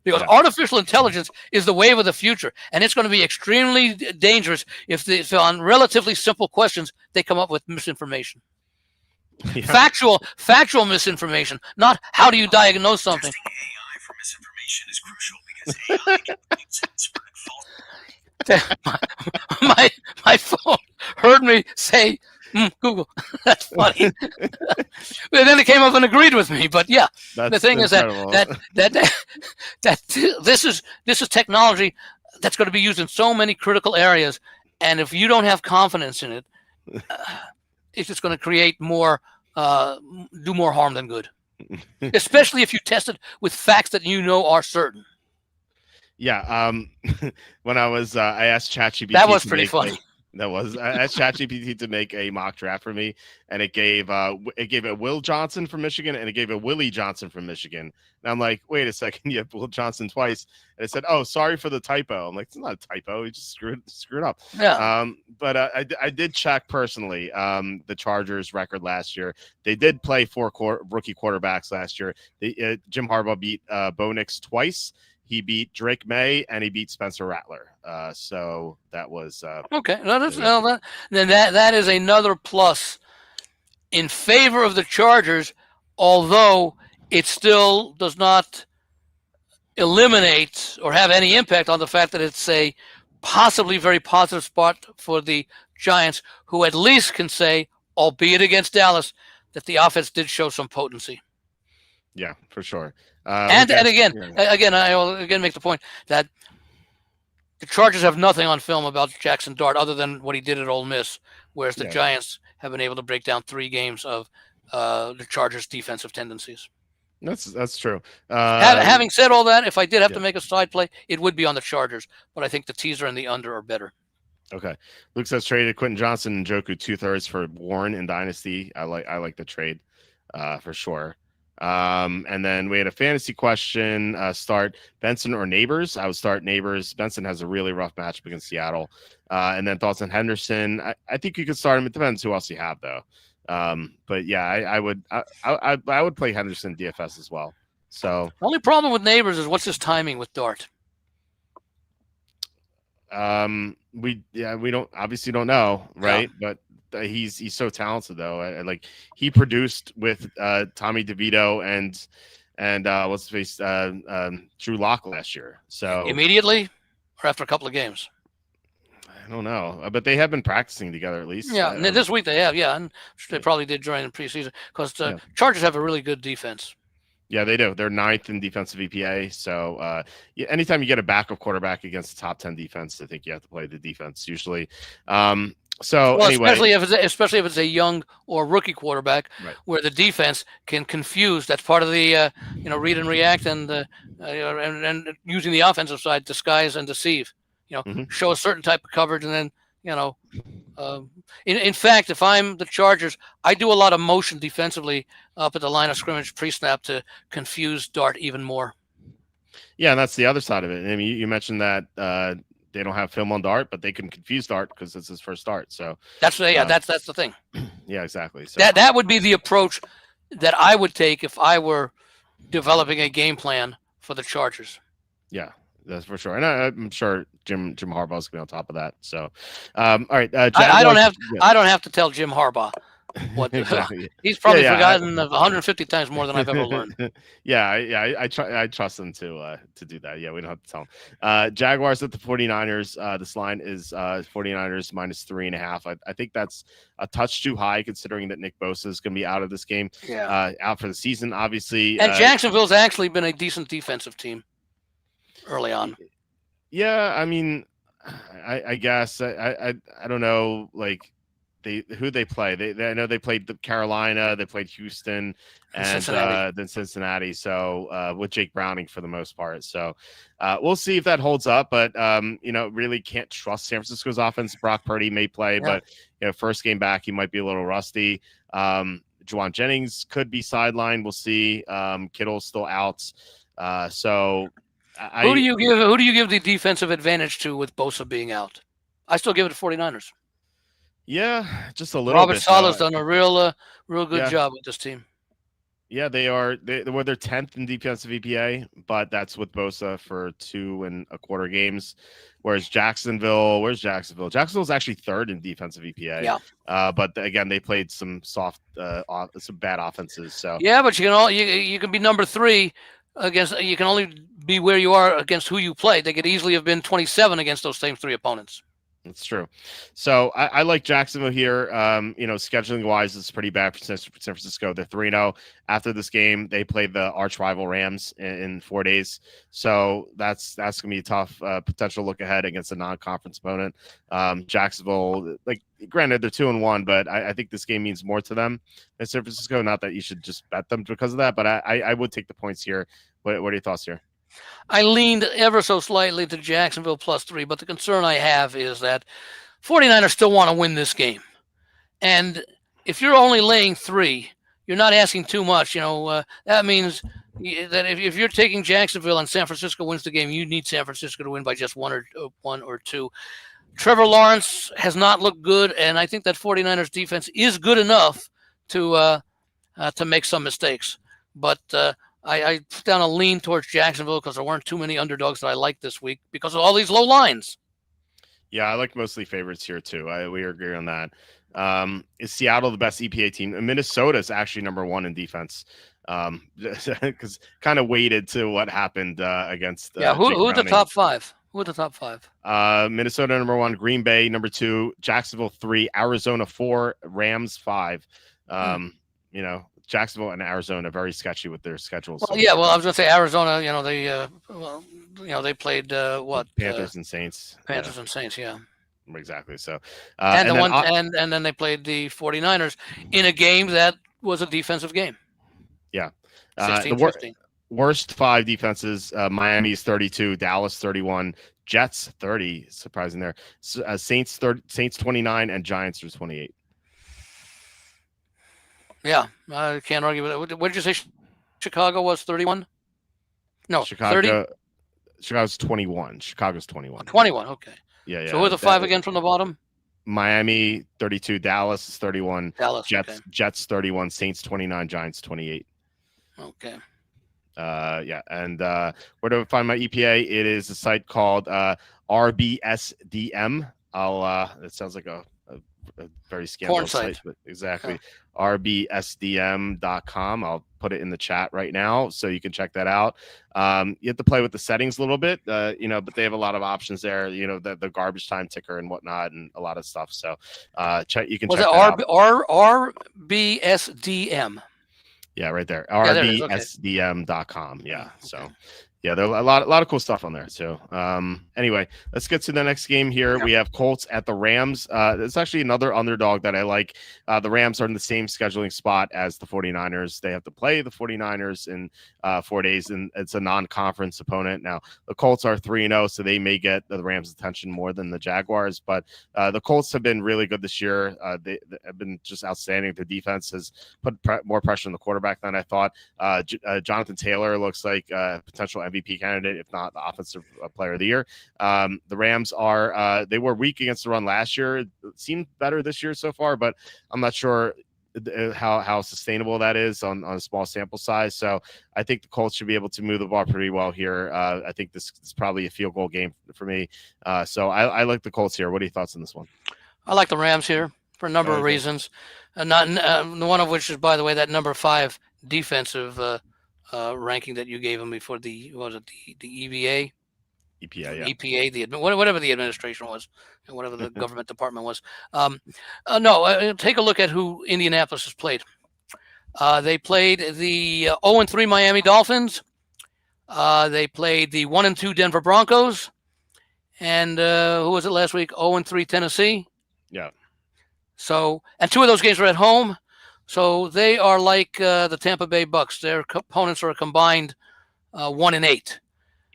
because artificial intelligence is the wave of the future, and it's going to be extremely dangerous if on relatively simple questions they come up with misinformation. Yeah. Factual misinformation, not how do you diagnose something.
AI for misinformation is crucial because AI can
my phone heard me say Google. That's funny. And then it came up and agreed with me. But yeah, the thing incredible. that this is technology that's going to be used in so many critical areas, and if you don't have confidence in it, it's just going to create do more harm than good. Especially if you test it with facts that are certain.
Yeah. When I asked ChatGPT.
That was pretty funny.
I asked ChatGPT to make a mock draft for me, and it gave a Will Johnson from Michigan, and it gave a Willie Johnson from Michigan. And I'm like, wait a second, you have Will Johnson twice. And it said, oh, sorry for the typo. I'm like, it's not a typo. You just screwed up.
Yeah.
But I did check personally the Chargers record last year. They did play 4 rookie quarterbacks last year. Jim Harbaugh beat Bo Nix twice. He beat Drake May, and he beat Spencer Rattler. So that was
okay. That is another plus in favor of the Chargers, although it still does not eliminate or have any impact on the fact that it's a possibly very positive spot for the Giants, who at least can say, albeit against Dallas, that the offense did show some potency.
Yeah, for sure.
And again, I will again make the point that the Chargers have nothing on film about Jackson Dart other than what he did at Ole Miss, whereas the Giants have been able to break down 3 games of the Chargers' defensive tendencies.
That's true.
Having said all that, if I did have to make a side play, it would be on the Chargers, but I think the teaser and the under are better.
Okay. Luke says traded Quentin Johnson and Njoku 2/3 for Warren in Dynasty. I like the trade for sure. And then we had a fantasy question. Start Benson or Neighbors. I would start Neighbors. Benson has a really rough matchup against Seattle. And then thoughts on Henderson. I think you could start him. It depends who else you have though. But yeah, I would play Henderson DFS as well. So
the only problem with Neighbors is what's his timing with Dart.
We obviously don't know, right? Yeah. But he's so talented though. Like he produced with Tommy DeVito and what's his face Drew Lock last year. So
immediately or after a couple of games.
I don't know, but they have been practicing together at least.
Yeah, this week they have. Yeah, and they probably did during the preseason because the Chargers have a really good defense.
Yeah, they do. They're 9th in defensive EPA. So anytime you get a backup quarterback against a top 10 defense, I think you have to play the defense usually. Anyway,
especially if it's a young or rookie quarterback, right, where the defense can confuse. That's part of the read and react and using the offensive side, disguise and deceive. Show a certain type of coverage, and then in fact, if I'm the Chargers, I do a lot of motion defensively up at the line of scrimmage pre-snap to confuse Dart even more.
Yeah, and that's the other side of it. I mean, you mentioned that they don't have film on Dart, but they can confuse Dart because it's his first start. So
that's the thing.
Yeah, exactly. So
that would be the approach that I would take if I were developing a game plan for the Chargers.
Yeah. That's for sure, and I'm sure Jim Harbaugh's gonna be on top of that. So, all right,
I don't have to tell Jim Harbaugh what
exactly.
He's probably forgotten 150 times more than I've ever learned.
I trust him to do that. Yeah, we don't have to tell him. Jaguars at the 49ers. This line is 49ers -3.5. I think that's a touch too high considering that Nick Bosa is going to be out of this game. Out for the season, obviously.
And Jacksonville's actually been a decent defensive team early on.
Yeah, I mean, I guess I don't know, like who they play. I know they played Carolina, they played Houston, and then Cincinnati. So with Jake Browning for the most part. So we'll see if that holds up. But really can't trust San Francisco's offense. Brock Purdy may play, but first game back, he might be a little rusty. Juwan Jennings could be sidelined. We'll see. Kittle's still out. So.
Who do you give the defensive advantage to with Bosa being out? I still give it to 49ers.
Yeah, just a little
Robert
bit.
Saleh's done a real good job with this team.
Yeah, they are. They're 10th in defensive EPA, but that's with Bosa for 2.25 games. Whereas where's Jacksonville? Jacksonville's actually 3rd in defensive EPA.
Yeah.
But again, they played some some bad offenses. So
yeah, but you can be number 3 against. You can only be where you are against who you play. They could easily have been 27 against those same 3 opponents.
That's true. So I like Jacksonville here. Scheduling wise, it's pretty bad for San Francisco. They're 3-0. After this game, they played the arch rival Rams in 4 days. So that's gonna be a tough potential look ahead against a non-conference opponent. Jacksonville, granted they're 2-1, but I think this game means more to them than San Francisco. Not that you should just bet them because of that, but I would take the points here. What are your thoughts here?
I leaned ever so slightly to Jacksonville +3, but the concern I have is that 49ers still want to win this game. And if you're only laying 3, you're not asking too much. That means that if you're taking Jacksonville and San Francisco wins the game, you need San Francisco to win by just one or two. Trevor Lawrence has not looked good, and I think that 49ers defense is good enough to make some mistakes. But I put down a lean towards Jacksonville because there weren't too many underdogs that I liked this week because of all these low lines.
Yeah, I like mostly favorites here too. We agree on that. Is Seattle the best EPA team? Minnesota is actually number 1 in defense. Because kind of waited to what happened against.
Who
Jake
are the
Browning.
top five? Who are the top five?
Minnesota number 1, Green Bay number 2, Jacksonville 3, Arizona 4, Rams 5. Jacksonville and Arizona very sketchy with their schedules.
Well, yeah. Well, I was going to say Arizona. They played what?
Panthers and Saints.
Panthers and Saints. Yeah.
Exactly. So,
and then they played the 49ers in a game that was a defensive game.
Yeah.
16-15.
Worst 5 defenses: Miami's 32, Dallas 31, Jets 30. Surprising there. Saints 29, and Giants are 28.
Yeah, I can't argue with it. What did you say? Chicago was 31? No,
Chicago.
30?
Chicago's 21. Chicago's 21.
21. Okay.
Yeah.
So who are the 5 again from the bottom?
Miami 32, Dallas is 31,
Dallas.
Jets 31, Saints 29, Giants 28.
Okay.
And where do I find my EPA? It is a site called RBSDM. It sounds like a very scandalous site, but exactly.
Yeah.
RBSDM.com. I'll put it in the chat right now so you can check that out. You have to play with the settings a little bit, but they have a lot of options there, the garbage time ticker and whatnot and a lot of stuff. So you can check that out.
RBSDM?
Yeah, right there. RBSDM.com. Yeah. So yeah, there are a lot of cool stuff on there. So anyway, let's get to the next game here. We have Colts at the Rams. It's actually another underdog that I like. The Rams are in the same scheduling spot as the 49ers. They have to play the 49ers in 4 days, and it's a non-conference opponent. Now, the Colts are 3-0, so they may get the Rams' attention more than the Jaguars, but the Colts have been really good this year. They have been just outstanding. The defense has put more pressure on the quarterback than I thought. Jonathan Taylor looks like a potential MVP candidate, if not the offensive player of the year. The Rams they were weak against the run last year. It seemed better this year so far, but I'm not sure how sustainable that is on a small sample size. So I think the Colts should be able to move the ball pretty well here. I think this is probably a field goal game for me. So I like the Colts here. What are your thoughts on this one?
I like the Rams here for a number of reasons. Not one of which is, by the way, that number 5 defensive ranking that you gave them before the EVA?
EPA, yeah.
EPA, whatever the administration was, and whatever the government department was. Take a look at who Indianapolis has played. They played the 0-3 Miami Dolphins. They played the 1-2 Denver Broncos. And who was it last week? 0-3 Tennessee.
Yeah.
So, and 2 of those games were at home. So they are like the Tampa Bay Bucks. Their opponents are a combined 1-8.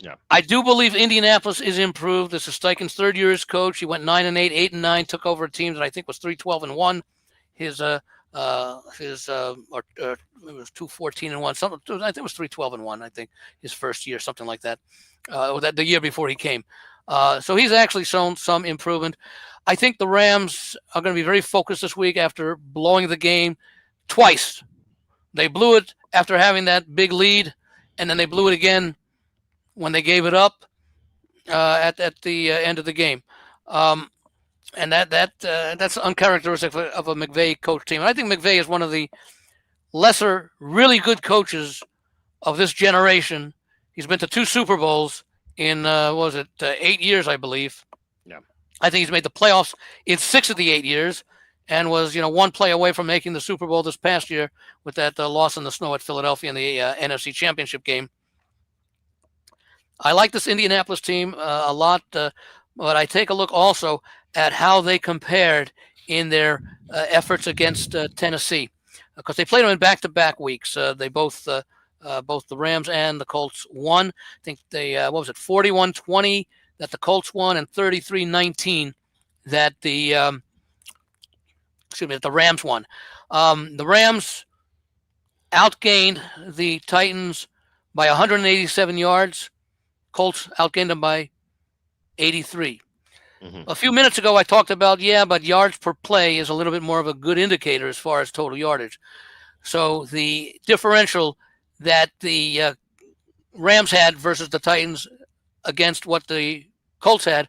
Yeah,
I do believe Indianapolis is improved. This is Steichen's 3rd year as coach. He went 9-8, 8-9, took over a team that I think was 3-12-1. It was 2-14-1. Something, I think it was 3-12-1. I think his first year, something like that. The year before he came. So he's actually shown some improvement. I think the Rams are going to be very focused this week after blowing the game twice. They blew it after having that big lead, and then they blew it again when they gave it up at the end of the game. And that's uncharacteristic of a McVay coach team. And I think McVay is one of the lesser, really good coaches of this generation. He's been to 2 Super Bowls in 8 years, I believe.
Yeah.
I think he's made the playoffs in 6 of the 8 years, and was 1 play away from making the Super Bowl this past year with that loss in the snow at Philadelphia in the NFC Championship game. I like this Indianapolis team a lot, but I take a look also at how they compared in their efforts against Tennessee, because they played them in back-to-back weeks. They both the Rams and the Colts won. I think they 41-20 that the Colts won, and 33-19 that the Rams won. The Rams outgained the Titans by 187 yards. Colts outgained them by 83. Mm-hmm. A few minutes ago, I talked about, but yards per play is a little bit more of a good indicator as far as total yardage. So the differential that the Rams had versus the Titans against what the Colts had,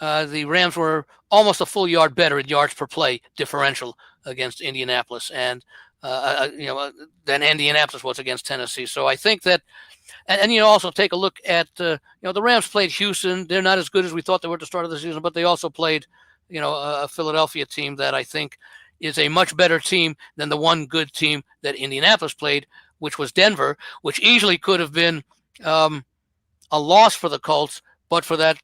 the Rams were almost a full yard better in yards per play differential against Indianapolis. And than Indianapolis was against Tennessee. So I think that, and also take a look at the Rams played Houston. They're not as good as we thought they were at the start of the season, but they also played a Philadelphia team that I think is a much better team than the one good team that Indianapolis played, which was Denver, which easily could have been a loss for the Colts, but for that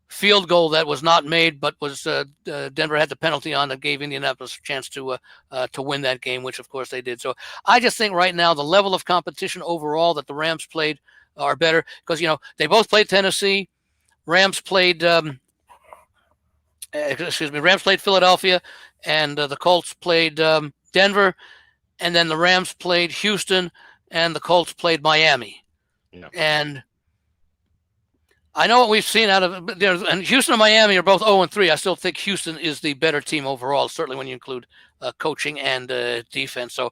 field goal that was not made, but was Denver had the penalty on that gave Indianapolis a chance to win that game, which of course they did. So I just think right now the level of competition overall that the Rams played are better because they both played Tennessee. Rams played Rams played Philadelphia, and the Colts played Denver, and then the Rams played Houston, and the Colts played Miami.
Yeah.
And I know what we've seen out of and Houston and Miami are both 0-3. I still think Houston is the better team overall, certainly when you include coaching and defense. So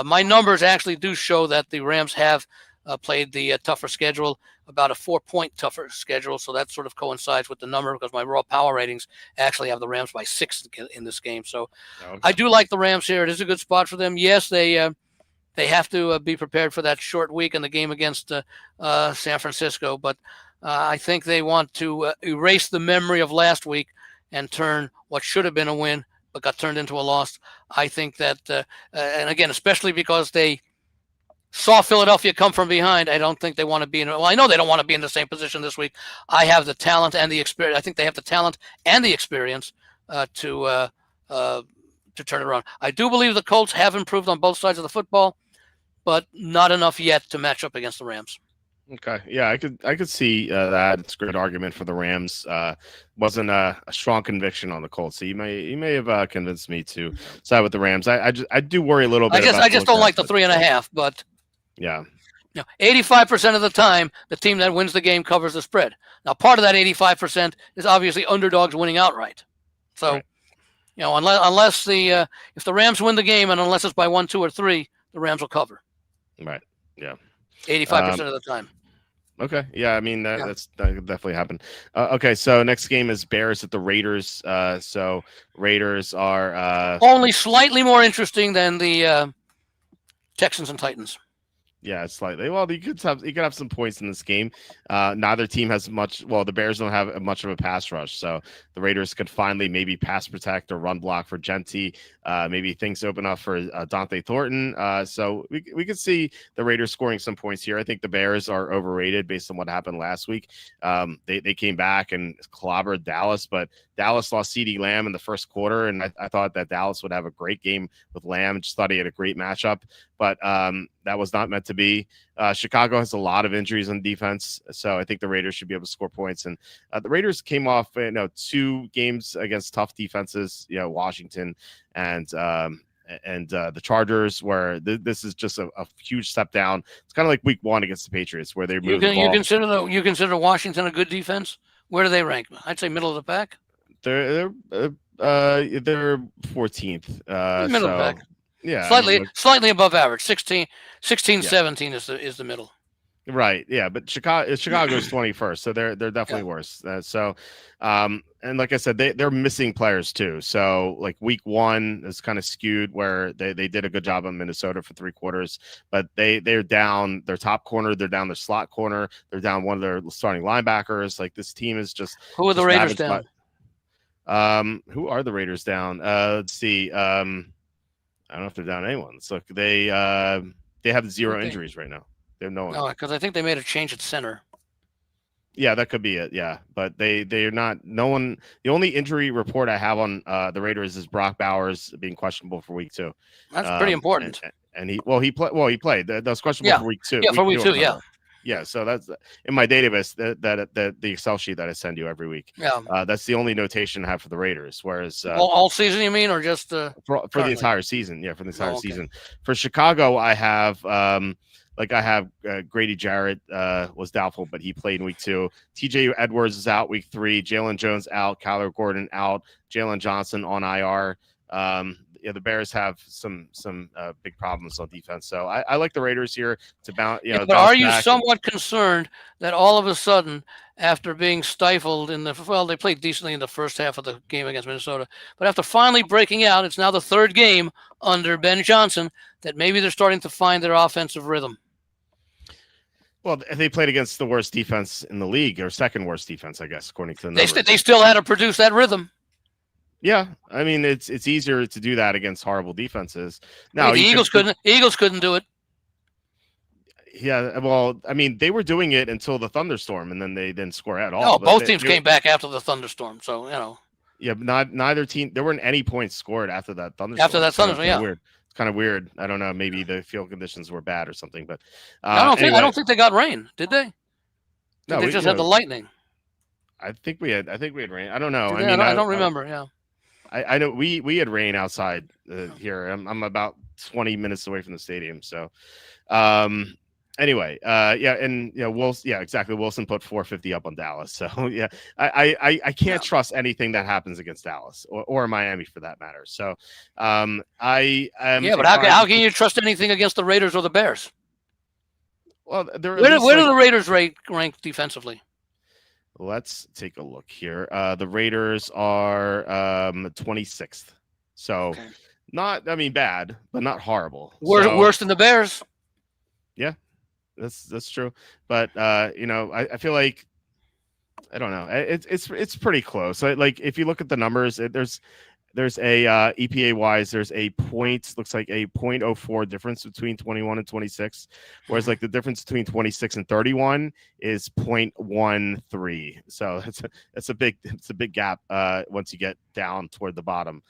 my numbers actually do show that the Rams have played the tougher schedule, about a 4-point tougher schedule. So that sort of coincides with the number because my raw power ratings actually have the Rams by 6 in this game. So okay. I do like the Rams here. It is a good spot for them. Yes, they have to be prepared for that short week in the game against San Francisco, but I think they want to erase the memory of last week and turn what should have been a win but got turned into a loss. I think that, and again, especially because they saw Philadelphia come from behind, I don't think they want to be in. Well, I know they don't want to be in the same position this week. I have the talent and the experience. I think they have the talent and the experience to turn it around. I do believe the Colts have improved on both sides of the football, but not enough yet to match up against the Rams.
Okay, yeah, I could see that. It's a great argument for the Rams. Wasn't a strong conviction on the Colts, so you may have convinced me to side with the Rams. I do worry a little bit.
I just don't like the 3.5, but
yeah,
85% of the time the team that wins the game covers the spread. Now, part of that 85% is obviously underdogs winning outright. So, right. Unless if the Rams win the game and unless it's by 1, 2, or 3, the Rams will cover.
Right. Yeah.
85% of the time.
Okay. Yeah. I mean, that could definitely happen. Okay. So next game is Bears at the Raiders. So Raiders are
only slightly more interesting than the Texans and Titans.
Yeah, slightly. Well, you could have some points in this game. Neither team has much. Well, the Bears don't have much of a pass rush, so the Raiders could finally maybe pass protect or run block for Genty. Maybe things open up for Dante Thornton. So we could see the Raiders scoring some points here. I think the Bears are overrated based on what happened last week. They came back and clobbered Dallas, but Dallas lost CeeDee Lamb in the first quarter, and I thought that Dallas would have a great game with Lamb. Just thought he had a great matchup, but that was not meant to be. Chicago has a lot of injuries on defense, so I think the Raiders should be able to score points. And the Raiders came off 2 games against tough defenses, Washington and the Chargers, where this is just a huge step down. It's kind of like week 1 against the Patriots, where they moved the ball.
You consider Washington a good defense? Where do they rank? I'd say middle of the pack.
They're 14th.
Middle of the pack.
Yeah,
slightly above average. 16, 17 is the middle.
Right. Yeah, but Chicago's 21st, so they're definitely worse. And like I said, they're missing players too. So like week 1 is kind of skewed, where they did a good job on Minnesota for 3 quarters, but they're down their top corner, they're down their slot corner, they're down one of their starting linebackers. Like this team is just.
Who are the Raiders down?
Who are the Raiders down? Let's see. I don't know if they're down anyone. So they have 0 injuries right now. They have no one.
No, because I think they made a change at center.
Yeah, that could be it. Yeah, but they're not. No one. The only injury report I have on the Raiders is Brock Bowers being questionable for week 2.
That's pretty important.
And he played. That was questionable for week 2.
Yeah, for week 2. Yeah.
Yeah, so that's in my database, that the Excel sheet that I send you every week.
Yeah,
that's the only notation I have for the Raiders. Whereas
all season, you mean, or just
for the entire season? Yeah, for the entire season. For Chicago, I have Grady Jarrett was doubtful, but he played in week 2. TJ Edwards is out week 3. Jalen Jones out. Kyler Gordon out. Jalen Johnson on IR. the Bears have some big problems on defense. So I like the Raiders here to bounce.
But are you somewhat concerned that all of a sudden, after being stifled they played decently in the first half of the game against Minnesota, but after finally breaking out, it's now the third game under Ben Johnson, that maybe they're starting to find their offensive rhythm?
Well, they played against the worst defense in the league, or second worst defense, I guess, according to the numbers.
They still had to produce that rhythm.
Yeah, I mean it's easier to do that against horrible defenses. Now
the Eagles couldn't do it.
Yeah, well, I mean they were doing it until the thunderstorm, and then they didn't score at all.
No, both teams came back after the thunderstorm, so
Yeah, but neither team. There weren't any points scored after that thunderstorm.
Yeah.
Weird. It's kind of weird. I don't know. Maybe the field conditions were bad or something. But
I don't think they got rain. Did they?
No,
they just had the lightning.
I think we had rain. I don't know.
I don't remember. Yeah.
I know we had rain outside here. I'm about 20 minutes away from the stadium. So, anyway, and exactly. Wilson put 450 up on Dallas. So yeah, I can't trust anything that happens against Dallas or Miami for that matter. So, but
how can you trust anything against the Raiders or the Bears?
Well,
where do the Raiders rank defensively?
Let's take a look here. The Raiders are 26th. So not bad, but not horrible.
Worse than the Bears.
Yeah, that's true. But I feel like I don't know. It's pretty close. Like if you look at the numbers, there's a EPA wise, there's looks like a 0.04 difference between 21 and 26, whereas like the difference between 26 and 31 is 0.13. So it's a big gap once you get down toward the bottom.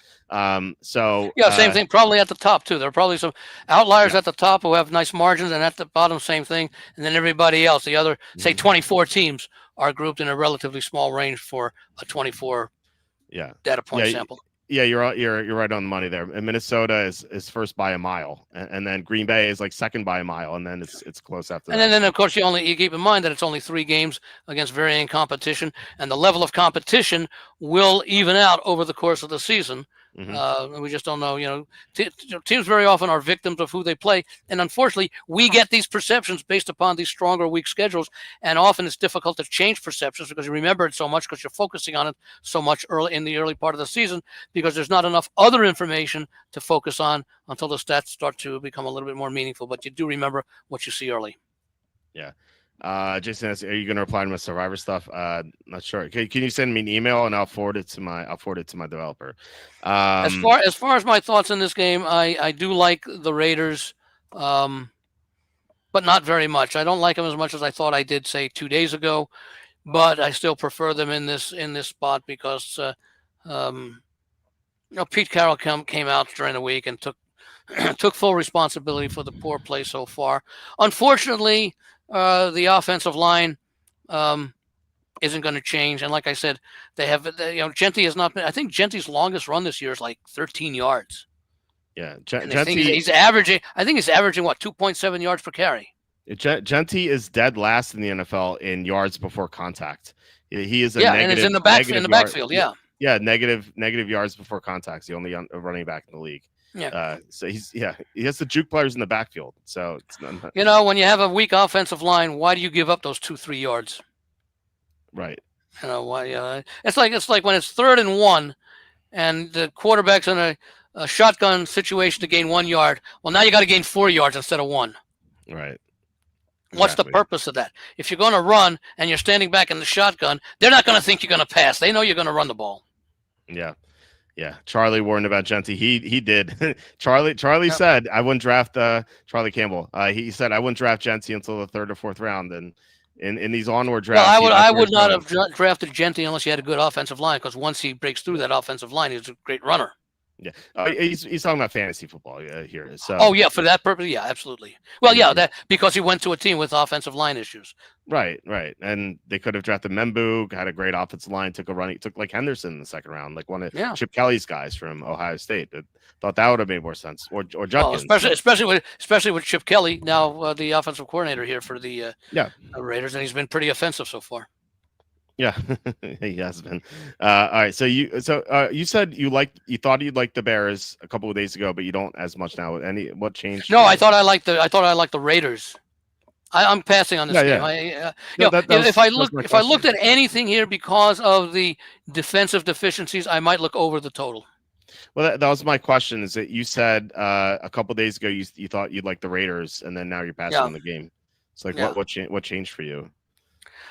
Same thing probably at the top too. There are probably some outliers at the top who have nice margins, and at the bottom same thing, and then everybody else, the other say 24 teams, are grouped in a relatively small range for a 24 data point sample. Yeah, you're right on the money there. And Minnesota is first by a mile, and then Green Bay is like second by a mile, and then it's close after that.
And then of course you keep in mind that it's only 3 games against varying competition, and the level of competition will even out over the course of the season. Mm-hmm. We just don't know. Teams very often are victims of who they play, and unfortunately, we get these perceptions based upon these strong or weak schedules. And often it's difficult to change perceptions because you remember it so much because you're focusing on it so much in the early part of the season, because there's not enough other information to focus on until the stats start to become a little bit more meaningful. But you do remember what you see early.
Yeah. Jason, are you going to reply to my Survivor stuff? Not sure. Can you send me an email and I'll forward it to my developer.
As far as my thoughts in this game, I do like the Raiders, but not very much. I don't like them as much as I thought I did, say 2 days ago, but I still prefer them in this spot because Pete Carroll came out during the week and took full responsibility for the poor play so far. Unfortunately, the offensive line isn't going to change, and like I said, they have Genty has not been. I think Genty's longest run this year is like 13 yards.
Yeah,
he's averaging. I think he's averaging 2.7 yards per carry.
Genty is dead last in the NFL in yards before contact. He is negative,
and it's in the backfield.
Yeah, negative yards before contact. He's the only running back in the league.
Yeah.
So he has the juke players in the backfield. So it's
when you have a weak offensive line, why do you give up those 2-3 yards?
Right.
Why? It's like when it's 3rd and 1, and the quarterback's in a shotgun situation to gain 1 yard. Well, now you got to gain 4 yards instead of 1.
Right.
What's the purpose of that? If you're going to run and you're standing back in the shotgun, they're not going to think you're going to pass. They know you're going to run the ball.
Yeah. Yeah, Charlie warned about Genty. He did. Charlie said I wouldn't draft Charlie Campbell. He said I wouldn't draft Genty until the 3rd or 4th round. And in these onward drafts,
I would not have drafted Genty unless he had a good offensive line, because once he breaks through that offensive line, he's a great runner.
Yeah, he's talking about fantasy football here. So.
Oh yeah, for that purpose, yeah, absolutely. Well, yeah, that because he went to a team with offensive line issues.
Right, and they could have drafted Membu, had a great offensive line, took like Henderson in the 2nd round, like one of Chip Kelly's guys from Ohio State. Thought that would have made more sense, or Judkins.
Especially with Chip Kelly now, the offensive coordinator here for the Raiders, and he's been pretty offensive so far.
Yeah, he has been. All right, so you said you thought you'd like the Bears a couple of days ago, but you don't as much now. What changed?
No,
for
I
you?
thought I liked the Raiders. I'm passing on this
Yeah,
game.
yeah. No,
If I
that's my
if I looked
question.
at anything here because of the defensive deficiencies, I might look over the total.
Well, that was my question. Is that you said a couple of days ago you thought you'd like the Raiders, and then now you're passing
Yeah,
on the game. It's like
yeah.
what changed for you?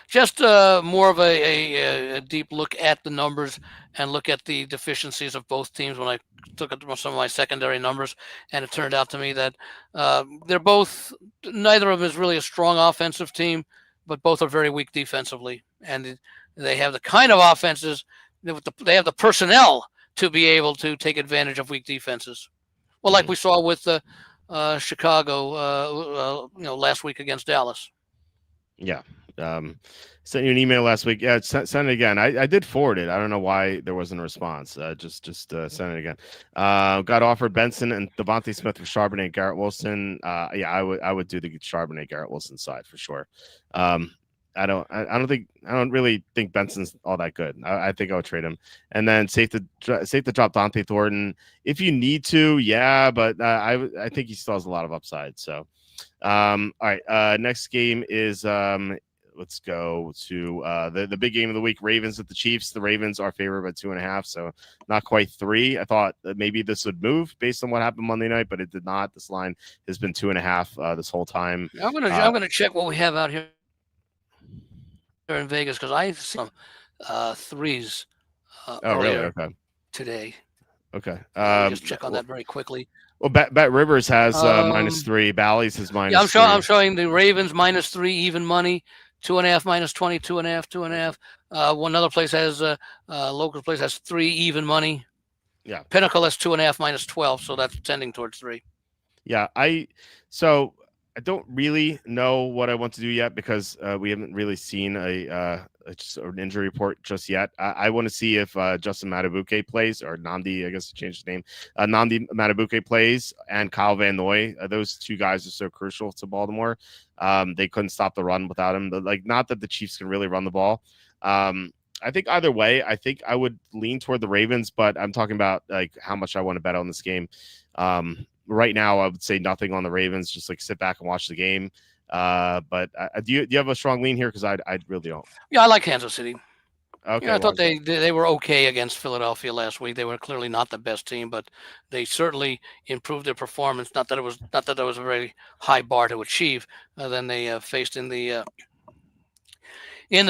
Just more of a deep look at the numbers and look at the deficiencies of both teams when I took some of my secondary numbers, and it turned out to me that neither of them is really a strong offensive team, but both are very weak defensively, and they have the kind of offenses, they have the personnel to be able to take advantage of weak defenses. Well, like we saw with Chicago, last week against Dallas.
Yeah. Sent you an email last week. Yeah, send it again. I did forward it. I don't know why there wasn't a response. Just send it again. Got offered Benson and Devontae Smith for Charbonnet, Garrett Wilson. Yeah, I would do the Charbonnet, Garrett Wilson side for sure. I don't really think Benson's all that good. I think I would trade him, and then safe to drop Dante Thornton if you need to. Yeah, but I think he still has a lot of upside. So, all right. Next game is let's go to the big game of the week. Ravens at the Chiefs. The Ravens are favored by 2.5, so not quite 3. I thought that maybe this would move based on what happened Monday night, but it did not. This line has been 2.5 this whole time.
I'm gonna check what we have out here in Vegas because I saw some threes earlier today.
Okay.
Just check on that very quickly.
Well, Bet Rivers has -3. Bally's has -3.
I'm showing the Ravens -3 even money, 2.5 -20, 2.5, 2.5. One other place has local place has 3 even money.
Yeah.
Pinnacle has 2.5 -12, so that's tending towards 3.
Yeah, I don't really know what I want to do yet because we haven't really seen just an injury report just yet. I want to see if Justin Matabuke plays, or Nnamdi, I guess to change his name. Nnamdi Matabuke plays, and Kyle Van Noy. Those two guys are so crucial to Baltimore. They couldn't stop the run without him. Not that the Chiefs can really run the ball. I think either way, I think I would lean toward the Ravens, but I'm talking about like how much I want to bet on this game. Right now, I would say nothing on the Ravens. Just like sit back and watch the game. But do you have a strong lean here? Because I really don't.
Yeah, I like Kansas City.
Okay,
I thought they were okay against Philadelphia last week. They were clearly not the best team, but they certainly improved their performance. Not that it was a very high bar to achieve. Than they faced in the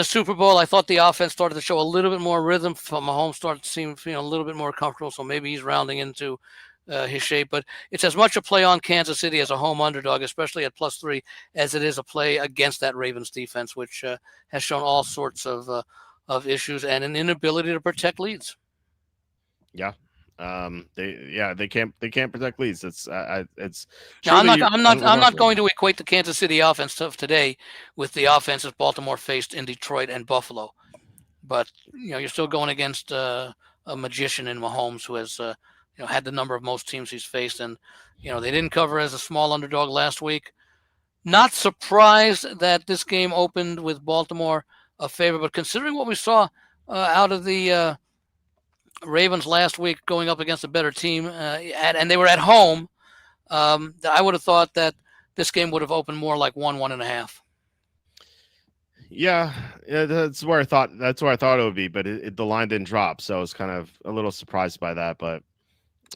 Super Bowl. I thought the offense started to show a little bit more rhythm. Mahomes started to seem a little bit more comfortable. So maybe he's rounding into his shape, but it's as much a play on Kansas City as a home underdog, especially at +3, as it is a play against that Ravens defense, which has shown all sorts of issues and an inability to protect leads.
Yeah, they can't protect leads. It's now,
I'm not going to equate the Kansas City offense of today with the offenses Baltimore faced in Detroit and Buffalo, but you're still going against a magician in Mahomes who has had the number of most teams he's faced, and they didn't cover as a small underdog last week. Not surprised that this game opened with Baltimore a favor, but considering what we saw out of the Ravens last week going up against a better team, and they were at home, I would have thought that this game would have opened more like 1.5.
Yeah, that's where I thought it would be, but the line didn't drop, so I was kind of a little surprised by that, but.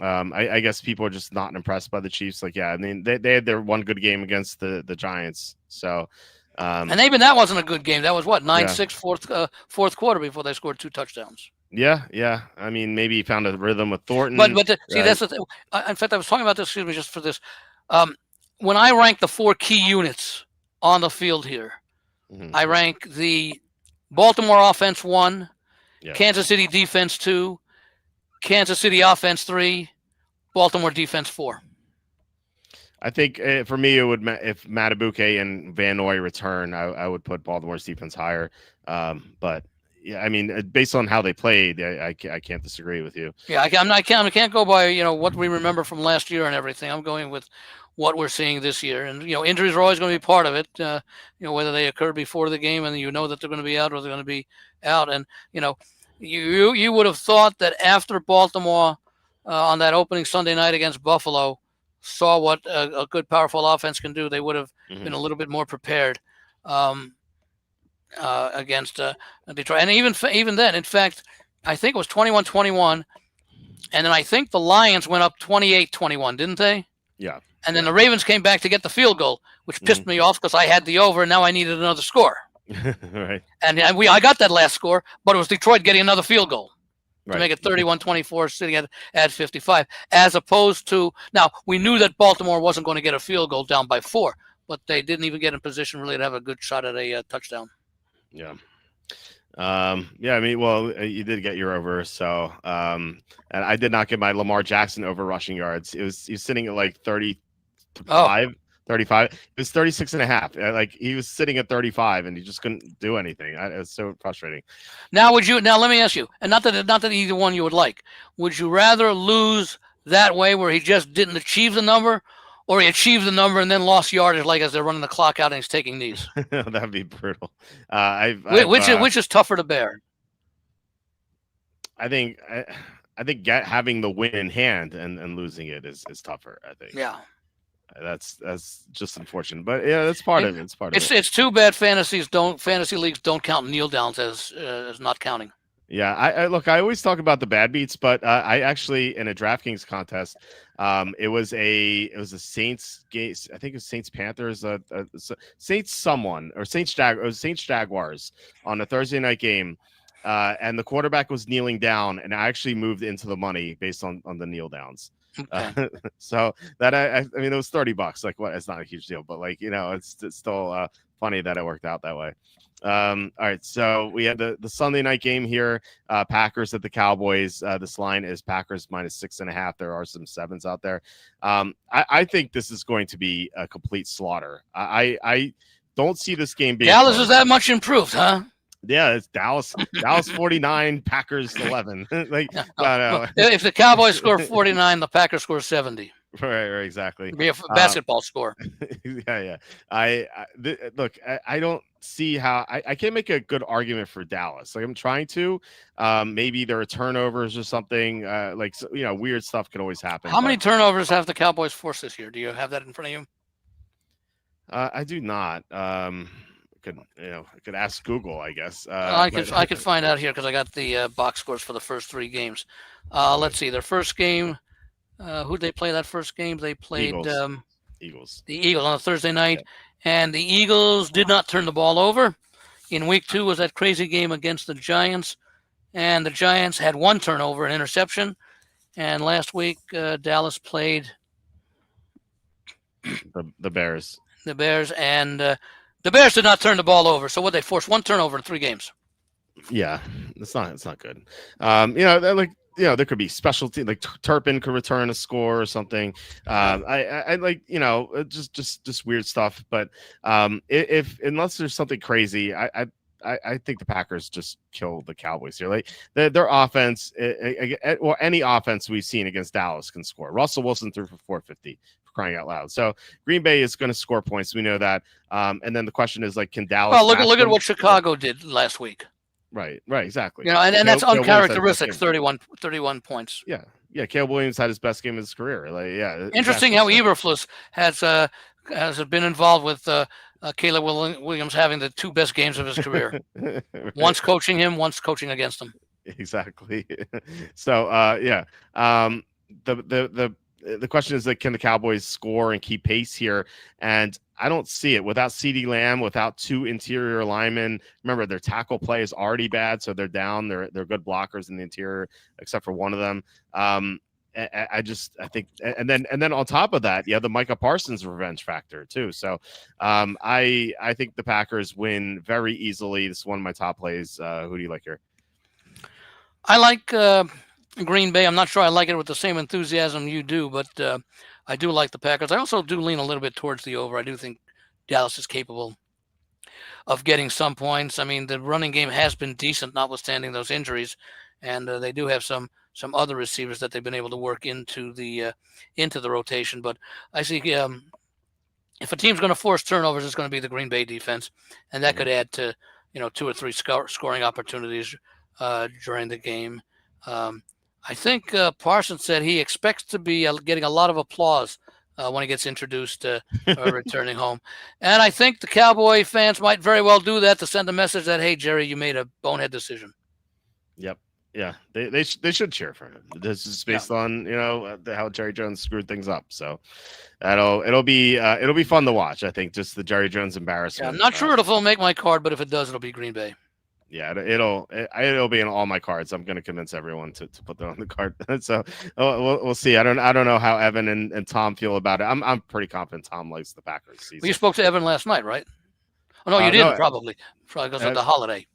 I guess people are just not impressed by the Chiefs. Like, yeah, I mean, they had their one good game against the Giants. So,
and even that wasn't a good game. That was what 9-6 fourth quarter before they scored 2 touchdowns.
Yeah. I mean, maybe he found a rhythm with Thornton.
But see, that's the thing. In fact, I was talking about this. Excuse me, just for this. When I rank the 4 key units on the field here, I rank the Baltimore offense 1, Kansas City defense 2. Kansas City offense 3, Baltimore defense 4.
I think for me, it would if Matabuke and Van Noy return, I would put Baltimore's defense higher. But yeah, I mean, based on how they played, I can't disagree with you.
Yeah, I can't go by what we remember from last year and everything. I'm going with what we're seeing this year. And, injuries are always going to be part of it, whether they occur before the game and that they're going to be out or they're going to be out. And, you would have thought that after Baltimore on that opening Sunday night against Buffalo saw what a good, powerful offense can do, they would have been a little bit more prepared against Detroit. And even then, in fact, I think it was 21-21. And then I think the Lions went up 28-21, didn't they?
Yeah.
And then the Ravens came back to get the field goal, which pissed me off because I had the over and now I needed another score.
Right.
And I got that last score, but it was Detroit getting another field goal to
Right.
make it 31-24, sitting at 55, as opposed to now we knew that Baltimore wasn't going to get a field goal down by 4, but they didn't even get in position really to have a good shot at a touchdown.
Yeah. Yeah, I mean, well, you did get your over, so and I did not get my Lamar Jackson over rushing yards. He was sitting at like 35. It was 36.5. Like he was sitting at 35 and he just couldn't do anything. It was so frustrating.
Now let me ask you, and not that either one you would like, would you rather lose that way where he just didn't achieve the number, or he achieved the number and then lost yardage, like as they're running the clock out and he's taking knees?
That'd be brutal.
Which is tougher to bear?
I think having the win in hand and losing it is tougher. I think.
Yeah.
That's just unfortunate, but yeah, that's part of it. It's part of it.
It's too bad fantasy leagues don't count kneel downs as not counting.
Yeah, I always talk about the bad beats, but I actually in a DraftKings contest, it was a Saints game. I think it was Saints Panthers, Saints someone or Saints Jaguars on a Thursday night game, and the quarterback was kneeling down, and I actually moved into the money based on the kneel downs.
Okay.
So that I mean it was $30. Like what? It's not a huge deal, but like it's still funny that it worked out that way. All right, so we had the Sunday night game here, Packers at the Cowboys. This line is Packers -6.5. There are some 7s out there. I think this is going to be a complete slaughter. I don't see this game being
Dallas
close.
is that much improved, huh?
Yeah, it's Dallas 49, Packers 11. Like no.
If the Cowboys score 49, the Packers score 70.
Right, exactly.
It'd be a basketball score.
Yeah. Look, I don't see how I can't make a good argument for Dallas. Like I'm trying to. Maybe there are turnovers or something. Weird stuff could always happen.
How many turnovers have the Cowboys forced this year? Do you have that in front of you?
I do not. I could ask Google, I guess.
I could find out here because I got the box scores for the first 3 games. Let's see. Their first game. Who'd they play that first game? They played
Eagles.
The Eagles on a Thursday night, and the Eagles did not turn the ball over. In week 2 was that crazy game against the Giants, and the Giants had 1 turnover, an interception. And last week, Dallas played
the Bears.
The Bears, and the Bears did not turn the ball over. So what, they forced 1 turnover in 3 games.
Yeah, it's not good. There could be specialty, like Turpin could return a score or something. I like, just weird stuff. But unless there's something crazy, I think the Packers just kill the Cowboys here. Like their offense, or any offense we've seen against Dallas can score. Russell Wilson threw for 450, for crying out loud. So Green Bay is going to score points. We know that. And then the question is, like, can Dallas?
Well, look at what Chicago did last week.
Right, exactly.
And that's uncharacteristic. 31 points.
Yeah. Caleb Williams had his best game of his career. Like, yeah.
Interesting how Eberflus has been involved with Caleb Williams having the 2 best games of his career. Right. Once coaching him, once coaching against him.
Exactly. So, the question is, like, can the Cowboys score and keep pace here? And I don't see it without CeeDee Lamb, without 2 interior linemen. Remember, their tackle play is already bad, so they're down. They're good blockers in the interior, except for one of them. I think, and then on top of that, the Micah Parsons revenge factor too. So, I think the Packers win very easily. This is one of my top plays. Who do you like here?
I like Green Bay. I'm not sure I like it with the same enthusiasm you do, but I do like the Packers. I also do lean a little bit towards the over. I do think Dallas is capable of getting some points. I mean, the running game has been decent, notwithstanding those injuries, and they do have some some other receivers that they've been able to work into the rotation. But I see if a team's going to force turnovers, it's going to be the Green Bay defense, and that could add to 2 or 3 scoring opportunities during the game. I think Parsons said he expects to be getting a lot of applause when he gets introduced returning home. And I think the Cowboy fans might very well do that to send a message that, hey, Jerry, you made a bonehead decision.
Yep. Yeah, they should cheer for him. This is based on how Jerry Jones screwed things up. So it'll be fun to watch. I think just the Jerry Jones embarrassment.
Yeah, I'm not sure if it'll make my card, but if it does, it'll be Green Bay.
Yeah, it'll be in all my cards. I'm going to convince everyone to put that on the card. So we'll see. I don't know how Evan and Tom feel about it. I'm pretty confident Tom likes the Packers season.
Well, you spoke to Evan last night, right? Oh no, you didn't. Probably because of the holiday.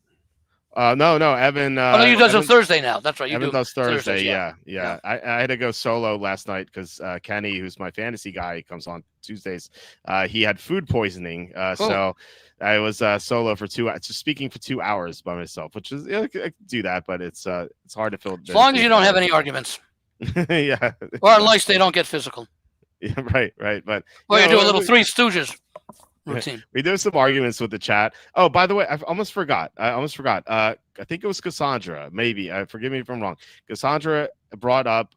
No, Evan.
no, you does on Thursday now. That's right.
Evan does Thursday.
Yeah.
I had to go solo last night because Kenny, who's my fantasy guy, comes on Tuesdays. He had food poisoning, so I was solo for 2 hours, just speaking for 2 hours by myself, which is I could do that, but it's hard to fill.
As long as you don't have any arguments.
Yeah.
Or at least they don't get physical.
Yeah, right. But
you do a little Three Stooges routine.
We do some arguments with the chat. Oh, by the way, I almost forgot. I think it was Cassandra. Maybe. Forgive me if I'm wrong. Cassandra brought up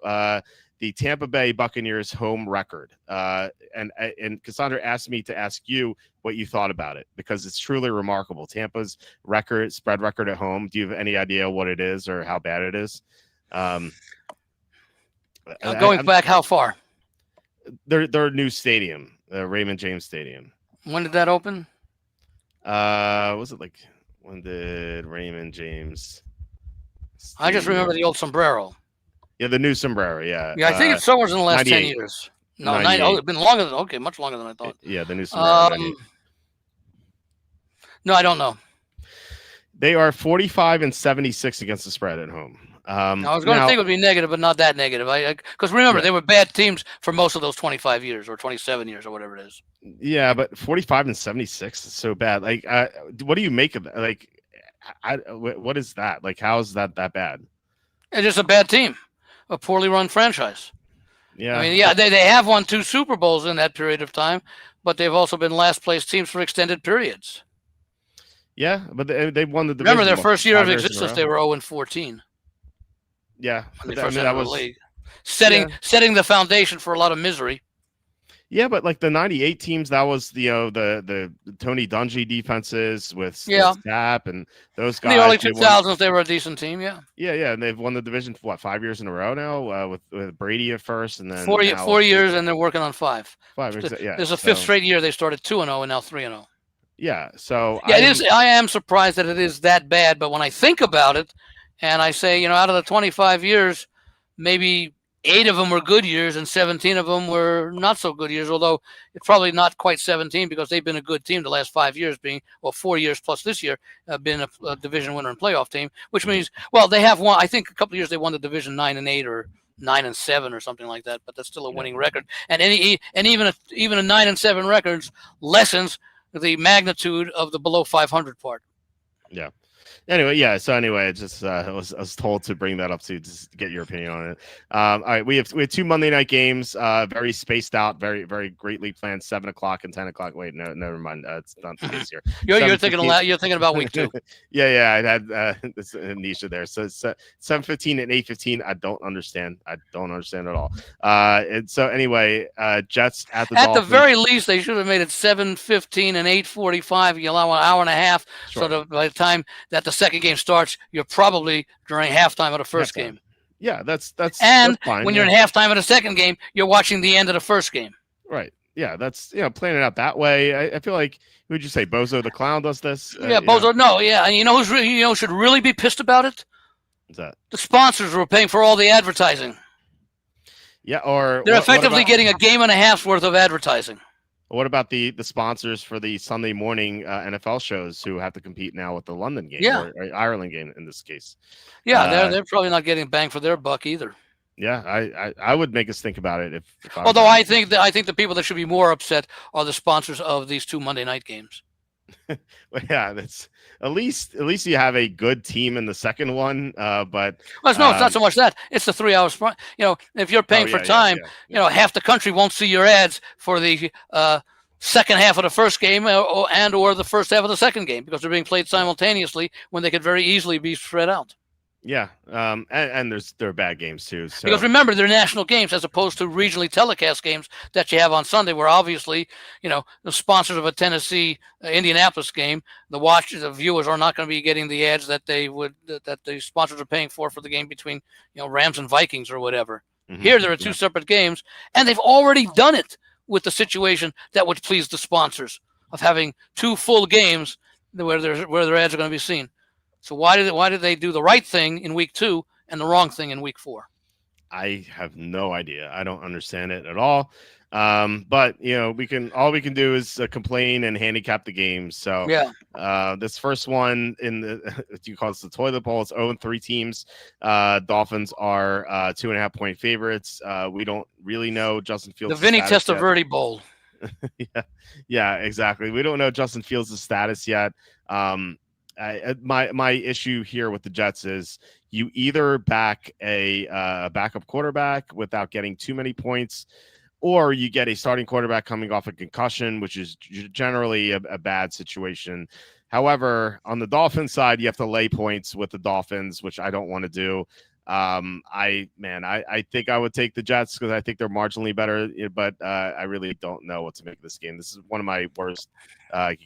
the Tampa Bay Buccaneers home record. And Cassandra asked me to ask you what you thought about it because it's truly remarkable. Tampa's spread record at home. Do you have any idea what it is or how bad it is?
Going back how far?
Their new stadium, Raymond James Stadium.
When did that open?
Was it like when did Raymond James?
I just remember the old sombrero.
Yeah, the new sombrero. Yeah.
Yeah, I think it's somewhere in the last 10 years. No, it's been longer than much longer than I thought.
Yeah, the new sombrero.
No, I don't know.
They are 45-76 against the spread at home.
I was going to think it would be negative, but not that negative. Because remember, they were bad teams for most of those 25 years or 27 years or whatever it is.
Yeah, but 45-76 is so bad. Like, what do you make of that? Like, what is that? Like, how is that bad?
It's just a bad team, a poorly run franchise.
Yeah.
I mean, they have won 2 Super Bowls in that period of time, but they've also been last place teams for extended periods.
Yeah, but they won the division.
Remember their first year of existence, they were 0-14.
Yeah,
that was league. Setting the foundation for a lot of misery.
Yeah, but like the 98 teams, that was the Tony Dungy defenses with Sept and those guys.
In the early 2000s, they were a decent team. Yeah,
and they've won the division for 5 years in a row now with Brady at first, and then
4 years, and they're working on 5.
5, yeah.
There's a 5th straight year they started 2-0 and now 3-0.
Yeah, so
it is. I am surprised that it is that bad, but when I think about it, and I say, out of the 25 years, maybe 8 of them were good years and 17 of them were not so good years, although it's probably not quite 17 because they've been a good team the last 5 years, 4 years plus this year, been a division winner and playoff team, which means, they have won. I think a couple of years they won the division 9-8 or 9-7 or something like that, but that's still a winning record. And even a 9-7 records lessens the magnitude of the below 500 part.
Yeah. Anyway, just I was told to bring that up to just get your opinion on it. All right, we have 2 Monday night games, very spaced out, very very greatly planned, 7:00 and 10:00. Wait, no, never mind. It's not the case here.
You're thinking about week 2.
yeah, I had this amnesia there. So it's 7:15 and 8:15. I don't understand at all. And so anyway, Jets at the Dolphins.
The very least, they should have made it 7:15 and 8:45. You allow an hour and a half, so that by the time that the second game starts, you're probably during halftime of the first game.
Yeah, that's fine.
When you're in halftime of the second game, you're watching the end of the first game.
Right. Yeah, that's playing it out that way. I feel like, who would you say, Bozo the Clown does this?
Yeah, Bozo. No, yeah, and who's should really be pissed about it?
What's that?
The sponsors were paying for all the advertising.
Yeah, or
they're effectively getting a game and a half's worth of advertising.
What about the sponsors for the Sunday morning NFL shows who have to compete now with the London game or Ireland game in this case?
Yeah, they're probably not getting bang for their buck either.
Yeah, I would make us think about it if
although I think the people that should be more upset are the sponsors of these 2 Monday night games.
Well, yeah, that's at least you have a good team in the second one. But
Well, no, it's not so much that. It's the 3 hours. If you're paying for time, half the country won't see your ads for the second half of the first game or the first half of the second game because they're being played simultaneously when they could very easily be spread out.
Yeah, and there are bad games too. So.
Because remember, they're national games as opposed to regionally telecast games that you have on Sunday, where obviously, the sponsors of a Tennessee Indianapolis game, the viewers are not going to be getting the ads that the sponsors are paying for the game between Rams and Vikings or whatever. Mm-hmm. Here, there are two separate games, and they've already done it with the situation that would please the sponsors of having two full games where their ads are going to be seen. So why did they do the right thing in week 2 and the wrong thing in week 4?
I have no idea. I don't understand it at all. But all we can do is complain and handicap the games. So yeah, this first one in the you call it the toilet bowl. It's 0-3 teams. Dolphins are 2.5 point favorites. We don't really know Justin Fields.
The Vinny Testaverde Bowl.
yeah, exactly. We don't know Justin Fields' status yet. My issue here with the Jets is you either back a backup quarterback without getting too many points, or you get a starting quarterback coming off a concussion, which is generally a bad situation. However, on the Dolphins side, you have to lay points with the Dolphins, which I don't want to do. I think I would take the Jets because I think they're marginally better, but I really don't know what to make of this game. This is one of my worst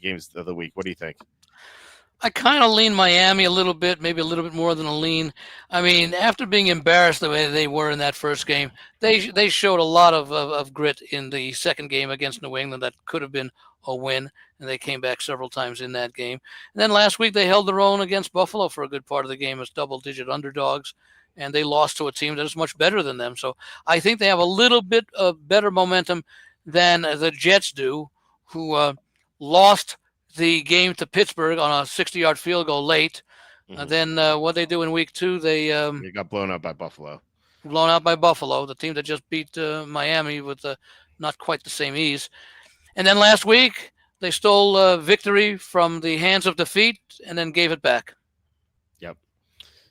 games of the week. What do you think?
I kind of lean Miami a little bit, maybe a little bit more than a lean. I mean, after being embarrassed the way they were in that first game, they showed a lot of grit in the second game against New England that could have been a win, and they came back several times in that game. And then last week they held their own against Buffalo for a good part of the game as double-digit underdogs, and they lost to a team that is much better than them. So I think they have a little bit of better momentum than the Jets do, who lost the game to Pittsburgh on a 60-yard field goal late. Mm-hmm. Then what they do in week 2, they
got blown out by Buffalo.
The team that just beat Miami with not quite the same ease. And then last week, they stole victory from the hands of defeat and then gave it back.
Yep.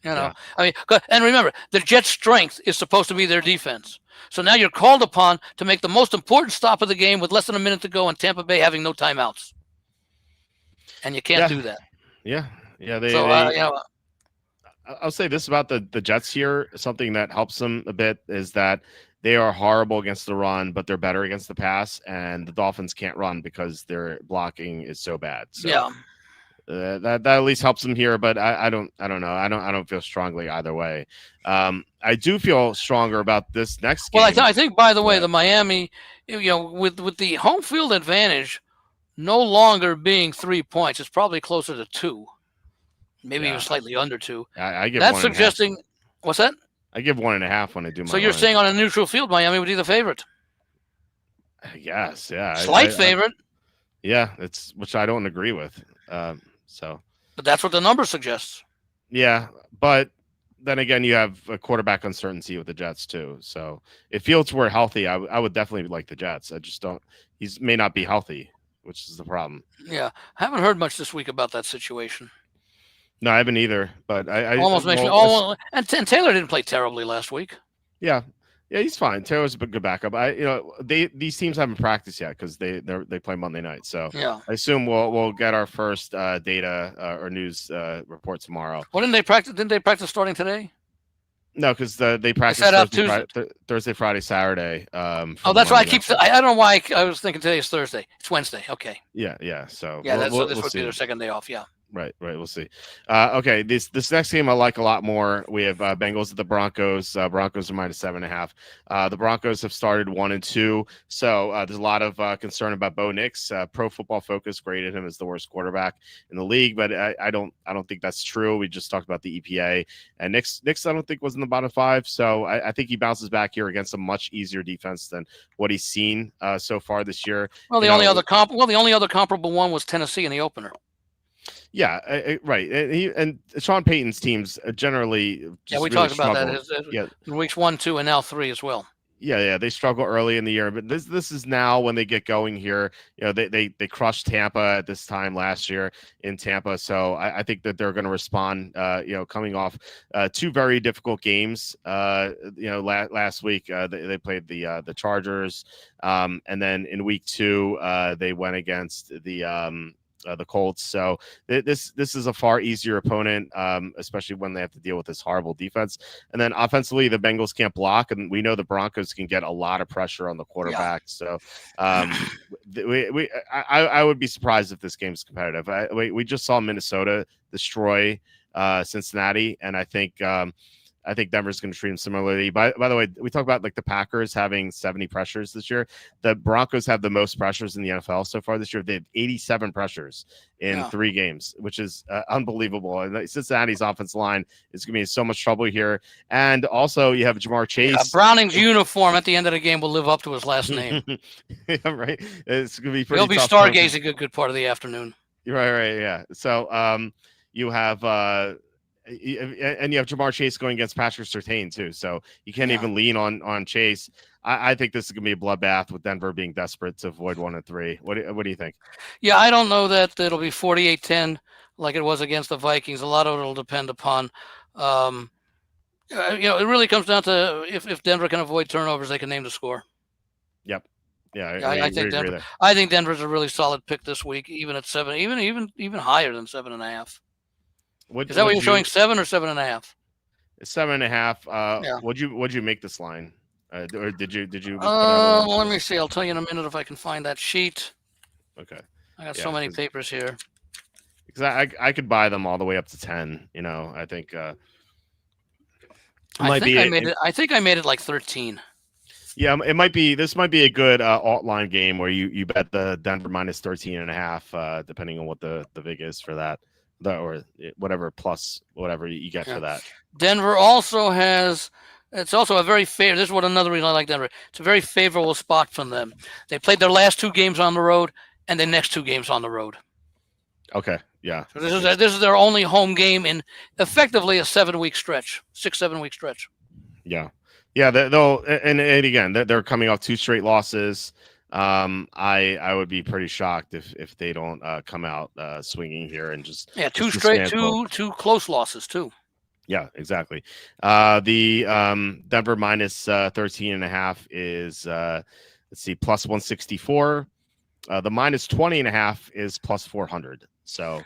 I mean, and remember, the Jets' strength is supposed to be their defense. So now you're called upon to make the most important stop of the game with less than a minute to go and Tampa Bay having no timeouts. And you can't do that.
Yeah. I'll say this about the Jets here. Something that helps them a bit is that they are horrible against the run, but they're better against the pass. And the Dolphins can't run because their blocking is so bad. So that at least helps them here. But I don't know. I don't feel strongly either way. I do feel stronger about this next game.
Well, I think by the way, the Miami, with the home field advantage no longer being 3 points, it's probably closer to 2, maybe even slightly under 2.
I give
that's suggesting. What's that?
I give 1.5 when I do my.
So you're saying on a neutral field, Miami would be the favorite?
Yes, yeah,
slight favorite.
It's which I don't agree with. But
that's what the number suggests.
Yeah, but then again, you have a quarterback uncertainty with the Jets too. So if Fields were healthy, I would definitely like the Jets. I just don't. He may not be healthy, which is the problem.
Yeah, I haven't heard much this week about that situation.
No, I haven't either. But I
almost makes me. And Taylor didn't play terribly last week.
Yeah, he's fine. Taylor's a good backup. These teams haven't practiced yet because they play Monday night. So I assume we'll get our first data or news report tomorrow.
Well, didn't they practice? Didn't they practice starting today?
No, because they practice Thursday, Friday, Saturday.
That's why I don't know why I was thinking today is Thursday. It's Wednesday. Okay.
Yeah. So
this would be their second day off. Yeah.
Right. We'll see. Okay. This next game I like a lot more. We have Bengals at the Broncos. Broncos are -7.5. The Broncos have started 1-2. So there's a lot of concern about Bo Nix. Pro Football Focus graded him as the worst quarterback in the league, but I don't think that's true. We just talked about the EPA, and Nix I don't think was in the bottom 5. So I think he bounces back here against a much easier defense than what he's seen so far this year.
Well, the only other comparable one was Tennessee in the opener.
Yeah, right. And Sean Payton's teams generally.
We talked about that in weeks 1, 2, and now 3 as well.
Yeah, they struggle early in the year, but this is now when they get going here. They crushed Tampa at this time last year in Tampa, so I think that they're going to respond. Coming off two very difficult games. Last week they played the Chargers, and then in week 2 they went against the Colts. So this is a far easier opponent, especially when they have to deal with this horrible defense. And then offensively, the Bengals can't block, and we know the Broncos can get a lot of pressure on the quarterback. Yeah. So I would be surprised if this game's competitive. We just saw Minnesota destroy Cincinnati, and I think Denver's going to treat them similarly. By the way, we talk about like the Packers having 70 pressures this year. The Broncos have the most pressures in the NFL so far this year. They have 87 pressures in 3 games, which is unbelievable. And Cincinnati's offensive line is going to be in so much trouble here. And also, you have Jamar Chase.
Yeah, Browning's uniform at the end of the game will live up to his last name.
Yeah, right. It's going to be pretty.
He'll be
tough
stargazing a good part of the afternoon.
Right. Yeah. So you have. And you have Jamar Chase going against Patrick Surtain too, so you can't even lean on Chase. I think this is going to be a bloodbath with Denver being desperate to avoid 1-3. What do you think?
Yeah, I don't know that it'll be 48-10 like it was against the Vikings. A lot of it will depend upon, it really comes down to if Denver can avoid turnovers, they can name the score.
Yep. Yeah,
I think Denver. I think Denver's a really solid pick this week, even at 7, even higher than 7.5. Is that what you're showing? 7 or 7.5?
7.5. What'd you make this line? Or did you?
Let me see. I'll tell you in a minute if I can find that sheet.
Okay.
I got so many papers here.
Because I could buy them all the way up to 10. I think.
I think I made it like 13.
Yeah, it might be. This might be a good alt line game where you bet the Denver minus 13.5, depending on what the vig is for that. Or whatever plus whatever you get for that.
Denver also has. It's also a very favorable. This is what another reason I like Denver. It's a very favorable spot from them. They played their last 2 games on the road and their next 2 games on the road.
Okay. Yeah.
So this is their only home game in effectively a 7-week stretch, 6-7 week stretch.
Yeah. Yeah. They'll and again they're coming off 2 straight losses. I would be pretty shocked if they don't come out swinging here and just
2 straight, two close losses too.
Yeah, exactly. The Denver minus 13.5 is let's see, plus 164. The minus 20.5 is plus 400. So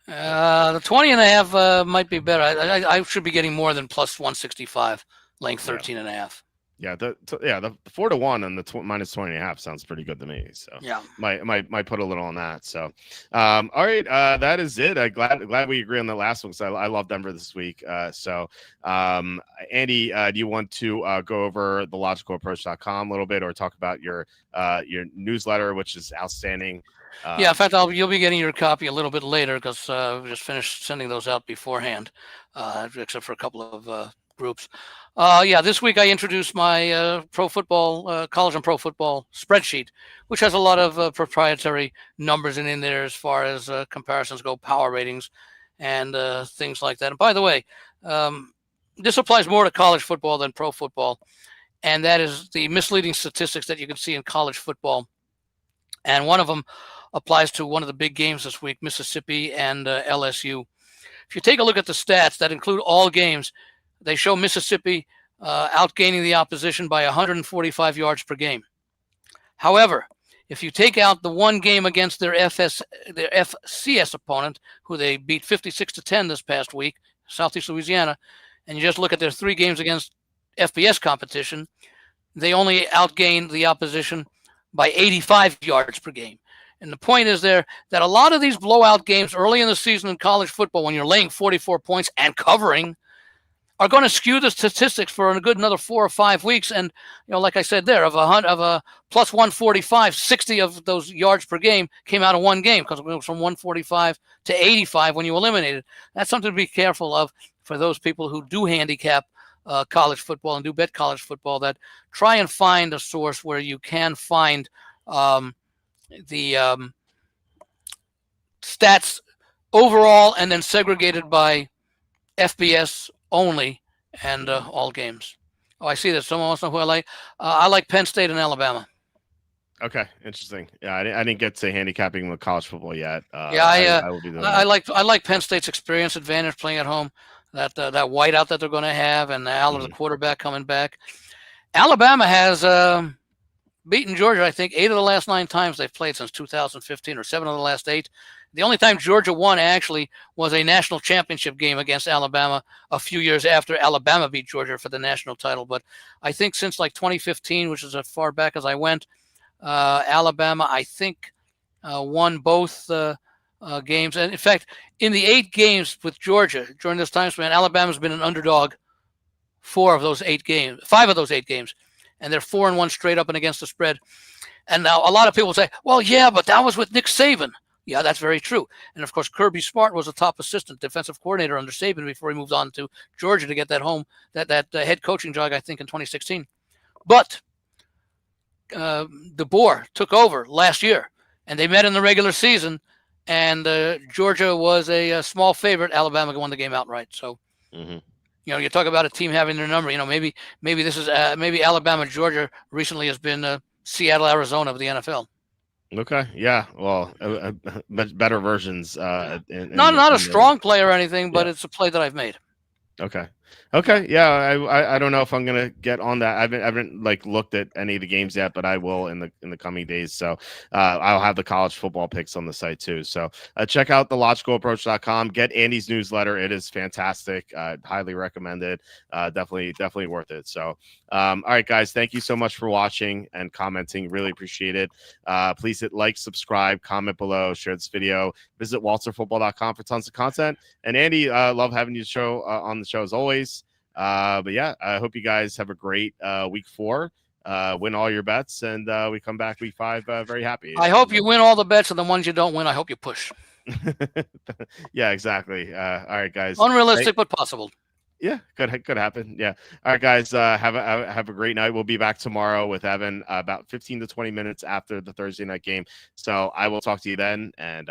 the 20.5 might be better. I should be getting more than plus 165, laying 13.5.
Yeah, the 4-1 and the minus 20.5 sounds pretty good to me. So might put a little on that. So, all right, that is it. Glad we agree on the last one because I love Denver this week. Andy, do you want to go over thelogicalapproach.com a little bit or talk about your newsletter, which is outstanding?
In fact, you'll be getting your copy a little bit later because we just finished sending those out beforehand, except for a couple of groups. This week I introduced my college and pro football spreadsheet, which has a lot of proprietary numbers in there as far as comparisons go, power ratings, and things like that. And by the way, this applies more to college football than pro football, and that is the misleading statistics that you can see in college football. And one of them applies to one of the big games this week, Mississippi and LSU. If you take a look at the stats that include all games, they show Mississippi outgaining the opposition by 145 yards per game. However, if you take out the one game against their FCS opponent, who they beat 56-10 this past week, Southeast Louisiana, and you just look at their 3 games against FBS competition, they only outgained the opposition by 85 yards per game. And the point is there that a lot of these blowout games early in the season in college football, when you're laying 44 points and covering, are going to skew the statistics for a good another 4 or 5 weeks. And, like I said there, of a plus 145, 60 of those yards per game came out of one game because it was from 145 to 85 when you eliminated. That's something to be careful of for those people who do handicap college football and do bet college football, that try and find a source where you can find the stats overall and then segregated by FBS only and all games. Oh, I see that. Someone wants to know who I like. I like Penn State and Alabama.
Okay, interesting. Yeah, I didn't get to handicapping with college football yet.
Yeah,
I will be doing that.
I like Penn State's experience advantage playing at home. That whiteout that they're going to have, and Aller, the quarterback, coming back. Alabama has beaten Georgia, I think, 8 of the last 9 times they've played since 2015, or 7 of the last 8. The only time Georgia won actually was a national championship game against Alabama a few years after Alabama beat Georgia for the national title. But I think since like 2015, which is as far back as I went, Alabama, I think, won both games. And in fact, in the 8 games with Georgia during this time span, Alabama's been an underdog 5 of those 8 games, and they're 4-1 straight up and against the spread. And now a lot of people say, well, yeah, but that was with Nick Saban. Yeah, that's very true. And of course, Kirby Smart was a top assistant defensive coordinator under Saban before he moved on to Georgia to get that head coaching job, I think, in 2016. But DeBoer took over last year, and they met in the regular season, and Georgia was a small favorite. Alabama won the game outright. So, you talk about a team having their number. Maybe this is maybe Alabama, Georgia recently has been Seattle, Arizona of the NFL.
Okay, yeah, well, much better versions.
Not a strong play or anything, but it's a play that I've made.
Okay, yeah, I don't know if I'm gonna get on that. I haven't like looked at any of the games yet, but I will in the coming days. So I'll have the college football picks on the site too. So check out the logicalapproach.com. Get Andy's newsletter; it is fantastic. Highly recommend it. Definitely worth it. So all right, guys, thank you so much for watching and commenting. Really appreciate it. Please hit like, subscribe, comment below, share this video. Visit walterfootball.com for tons of content. And Andy, love having you on the show as always. But yeah, I hope you guys have a great week 4, win all your bets, and we come back week 5 very happy.
I hope you win all the bets, and the ones you don't win, I hope you push.
Yeah, exactly. All right, guys.
Unrealistic, but possible.
Yeah, could happen. Yeah. All right, guys. Have a great night. We'll be back tomorrow with Evan about 15 to 20 minutes after the Thursday night game. So I will talk to you then, and